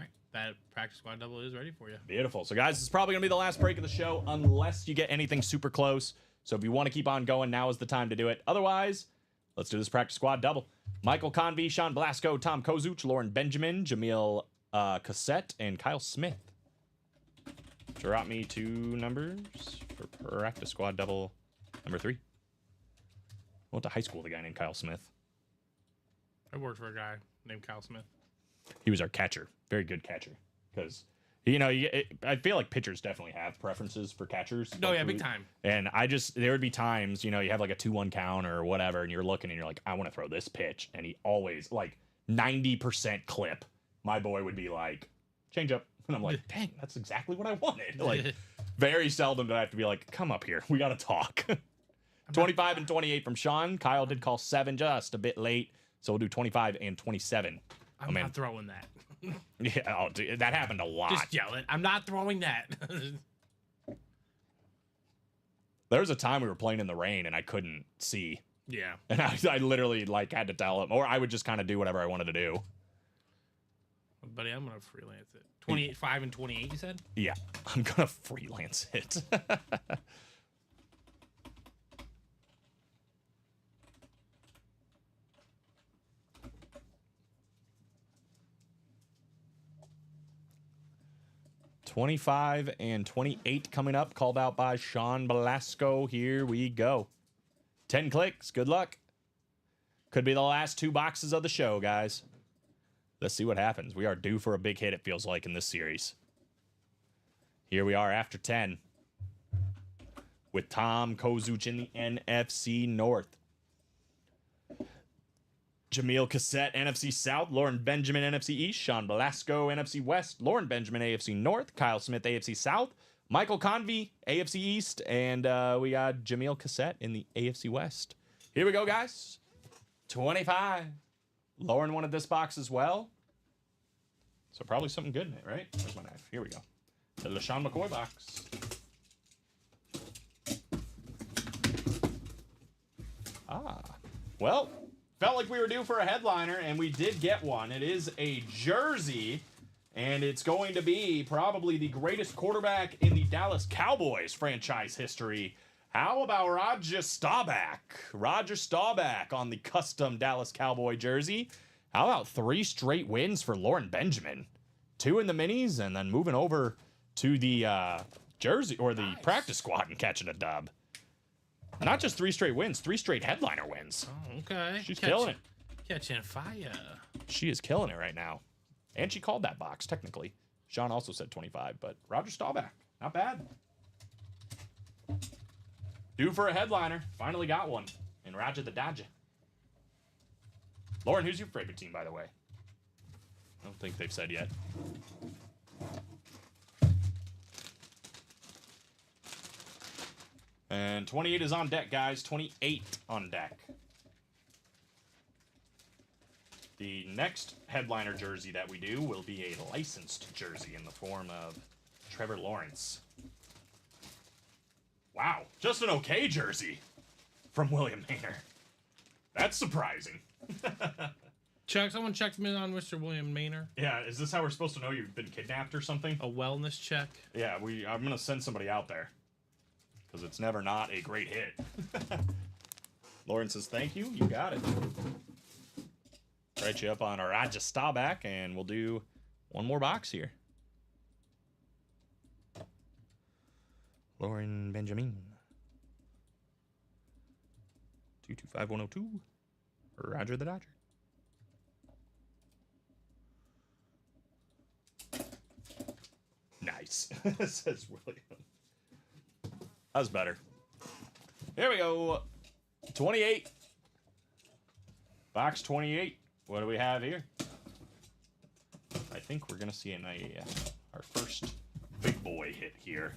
right. That practice squad double is ready for you. Beautiful. So, guys, this is probably going to be the last break of the show unless you get anything super close. So, if you want to keep on going, now is the time to do it. Otherwise, let's do this practice squad double. Michael Convey, Sean Blasco, Tom Kozuch, Lauren Benjamin, Jamil Cassette, and Kyle Smith. Drop me 2 numbers for practice squad double number 3. I went to high school with a guy named Kyle Smith. I worked for a guy named Kyle Smith. He was our catcher. Very good catcher. Because, you know, I feel like pitchers definitely have preferences for catchers. Oh, Like, yeah, big time. And there would be times, you know, you have like a 2-1 count or whatever, and you're looking and you're like, I want to throw this pitch. And he always, like, 90% clip, my boy would be like, change up. And I'm like, dang, that's exactly what I wanted. Like, very seldom do I have to be like, come up here. We got to talk. 25 and 28 from Sean. Kyle did call 7 just a bit late. So we'll do 25 and 27. I'm not throwing that. Yeah, oh, dude, that happened a lot. Just yell it. I'm not throwing that. There was a time we were playing in the rain and I couldn't see. Yeah. And I literally like had to tell him, or I would just kind of do whatever I wanted to do. Buddy, I'm going to freelance it. 25 and 28, you said? Yeah, I'm going to freelance it. $25 and $28 coming up, called out by Sean Belasco. Here we go. 10 clicks. Good luck. Could be the last 2 boxes of the show, guys. Let's see what happens. We are due for a big hit, it feels like, in this series. Here we are after 10. with Tom Kozuch in the NFC North. Jameel Cassette, NFC South. Lauren Benjamin, NFC East. Sean Velasco, NFC West. Lauren Benjamin, AFC North. Kyle Smith, AFC South. Michael Convey, AFC East. And we got Jameel Cassette in the AFC West. Here we go, guys. 25. Lauren wanted this box as well. So probably something good in it, right? Where's my knife? Here we go. The LaShawn McCoy box. Well, felt like we were due for a headliner, and we did get one. It is a jersey, and it's going to be probably the greatest quarterback in the Dallas Cowboys franchise history. How about Roger Staubach? Roger Staubach on the custom Dallas Cowboy jersey. How about 3 straight wins for Lauren Benjamin? 2 in the minis, and then moving over to the jersey or the practice squad and catching a dub. Not just 3 straight wins, 3 straight headliner wins. Oh, okay. She's killing it. Catching fire. She is killing it right now. And she called that box, technically. Sean also said 25, but Roger Staubach, not bad. Due for a headliner. Finally got one. And Roger the Dodger. Lauren, who's your favorite team, by the way? I don't think they've said yet. And 28 is on deck, guys. 28 on deck. The next headliner jersey that we do will be a licensed jersey in the form of Trevor Lawrence. Wow, just an okay jersey from William Maynor. That's surprising. Someone checked me on Mr. William Maynor. Yeah, is this how we're supposed to know you've been kidnapped or something? A wellness check. Yeah, I'm gonna send somebody out there. Because it's never not a great hit. Lauren says, thank you. You got it. Write you up on our Roger Staubach, and we'll do one more box here. Lauren Benjamin. 225102. Roger the Dodger. Nice. Says William. That was better. Here we go. 28. Box 28. What do we have here? I think we're going to see our first big boy hit here.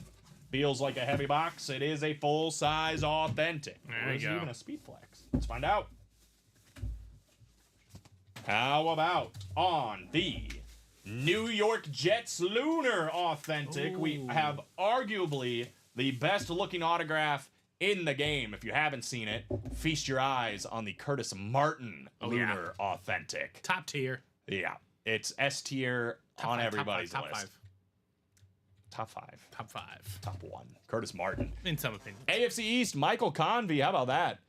Feels like a heavy box. It is a full-size authentic. There you is go. it even a speed flex? Let's find out. How about on the New York Jets Lunar authentic? Ooh. We have arguably the best looking autograph in the game. If you haven't seen it, feast your eyes on the Curtis Martin Lunar authentic. Top tier. Yeah, it's S tier on everybody's top list. five. Top 5. Top 5. Top 1. Curtis Martin. In some opinions. AFC East, Michael Convey. How about that?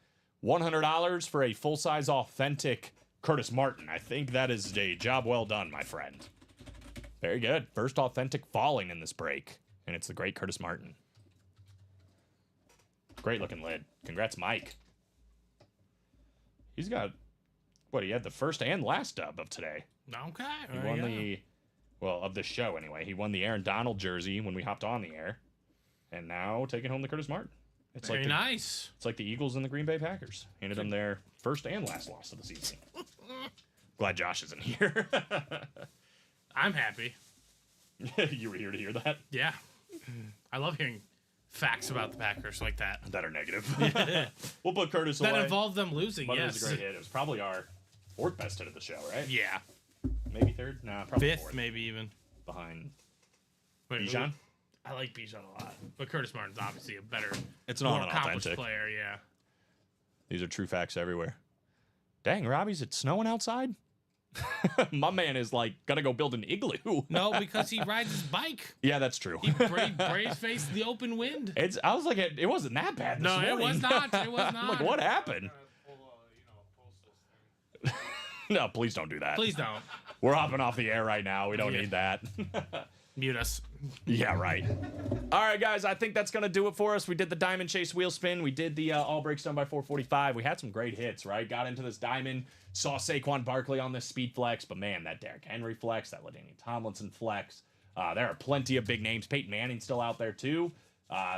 $100 for a full-size authentic Curtis Martin. I think that is a job well done, my friend. Very good. First authentic falling in this break. And it's the great Curtis Martin. Great looking lid. Congrats, Mike. He's got, he had the first and last dub of today. Okay. He won of this show anyway. He won the Aaron Donald jersey when we hopped on the air. And now taking home the Curtis Martin. It's Very like nice. It's like the Eagles and the Green Bay Packers. Handed them their first and last loss of the season. Glad Josh isn't here. I'm happy. You were here to hear that? Yeah. I love hearing facts about the Packers like that. That are negative. We'll put Curtis That away. involved them losing, But yes. it was a great hit. It was probably our 4th best hit of the show, right? Yeah. Maybe 3rd? Nah, probably 5th, 4th. maybe even. Behind Wait, Bijan? I like Bijan a lot. But Curtis Martin's obviously a better, It's more not an accomplished authentic. player, yeah. These are true facts everywhere. Dang, Robbie's it snowing outside? My man is like gonna go build an igloo. No, because he rides his bike. Yeah, that's true. He braves faced the open wind. I was like, it wasn't that bad this No, morning. it was not. It was I'm like, not. what happened? No, please don't do that. Please don't. We're hopping off the air right now. We don't Yeah. need that. Mute us. Yeah, right. All right, guys, I think that's going to do it for us. We did the Diamond Chase wheel spin. We did the all breaks done by 445. We had some great hits, right? Got into this diamond, saw Saquon Barkley on this speed flex, but man, that Derrick Henry flex, that LaDainian Tomlinson flex. There are plenty of big names. Peyton Manning still out there, too.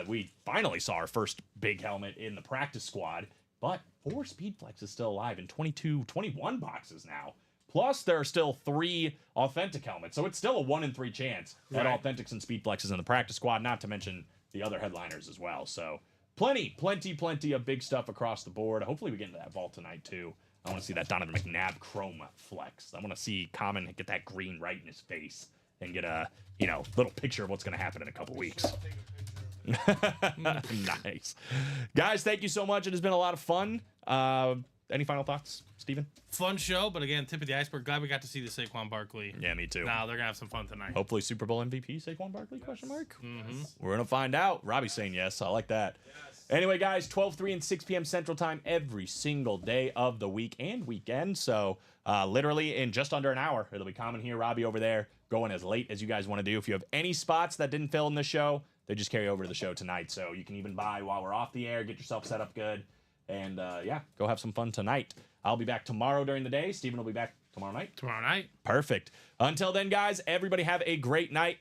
We finally saw our first big helmet in the practice squad, but 4 Speedflex is still alive in 21 boxes now. Plus, there are still 3 authentic helmets, so it's still a 1 in 3 chance at Right. authentics and Speedflexes in the practice squad, not to mention the other headliners as well. So plenty of big stuff across the board. Hopefully we get into that vault tonight too. I want to see that Donovan McNabb chrome flex. I want to see Common get that green right in his face and get a little picture of what's going to happen in a couple weeks. Nice. Guys, thank you so much. It has been a lot of fun. Any final thoughts, Steven? Fun show, but again, tip of the iceberg. Glad we got to see the Saquon Barkley. Yeah, me too. Now they're gonna have some fun tonight. Hopefully Super Bowl MVP Saquon Barkley, question mark? Mm-hmm. We're going to find out. Robbie's saying yes. I like that. Anyway, guys, 12, 3, and 6 p.m. Central Time every single day of the week and weekend. So literally in just under an hour, it'll be Common here, Robbie over there, going as late as you guys want to do. If you have any spots that didn't fill in the show, they just carry over to the show tonight. So you can even buy while we're off the air, get yourself set up good. And yeah, go have some fun tonight. I'll be back tomorrow during the day. Steven will be back tomorrow night. Tomorrow night. Perfect. Until then, guys, everybody have a great night.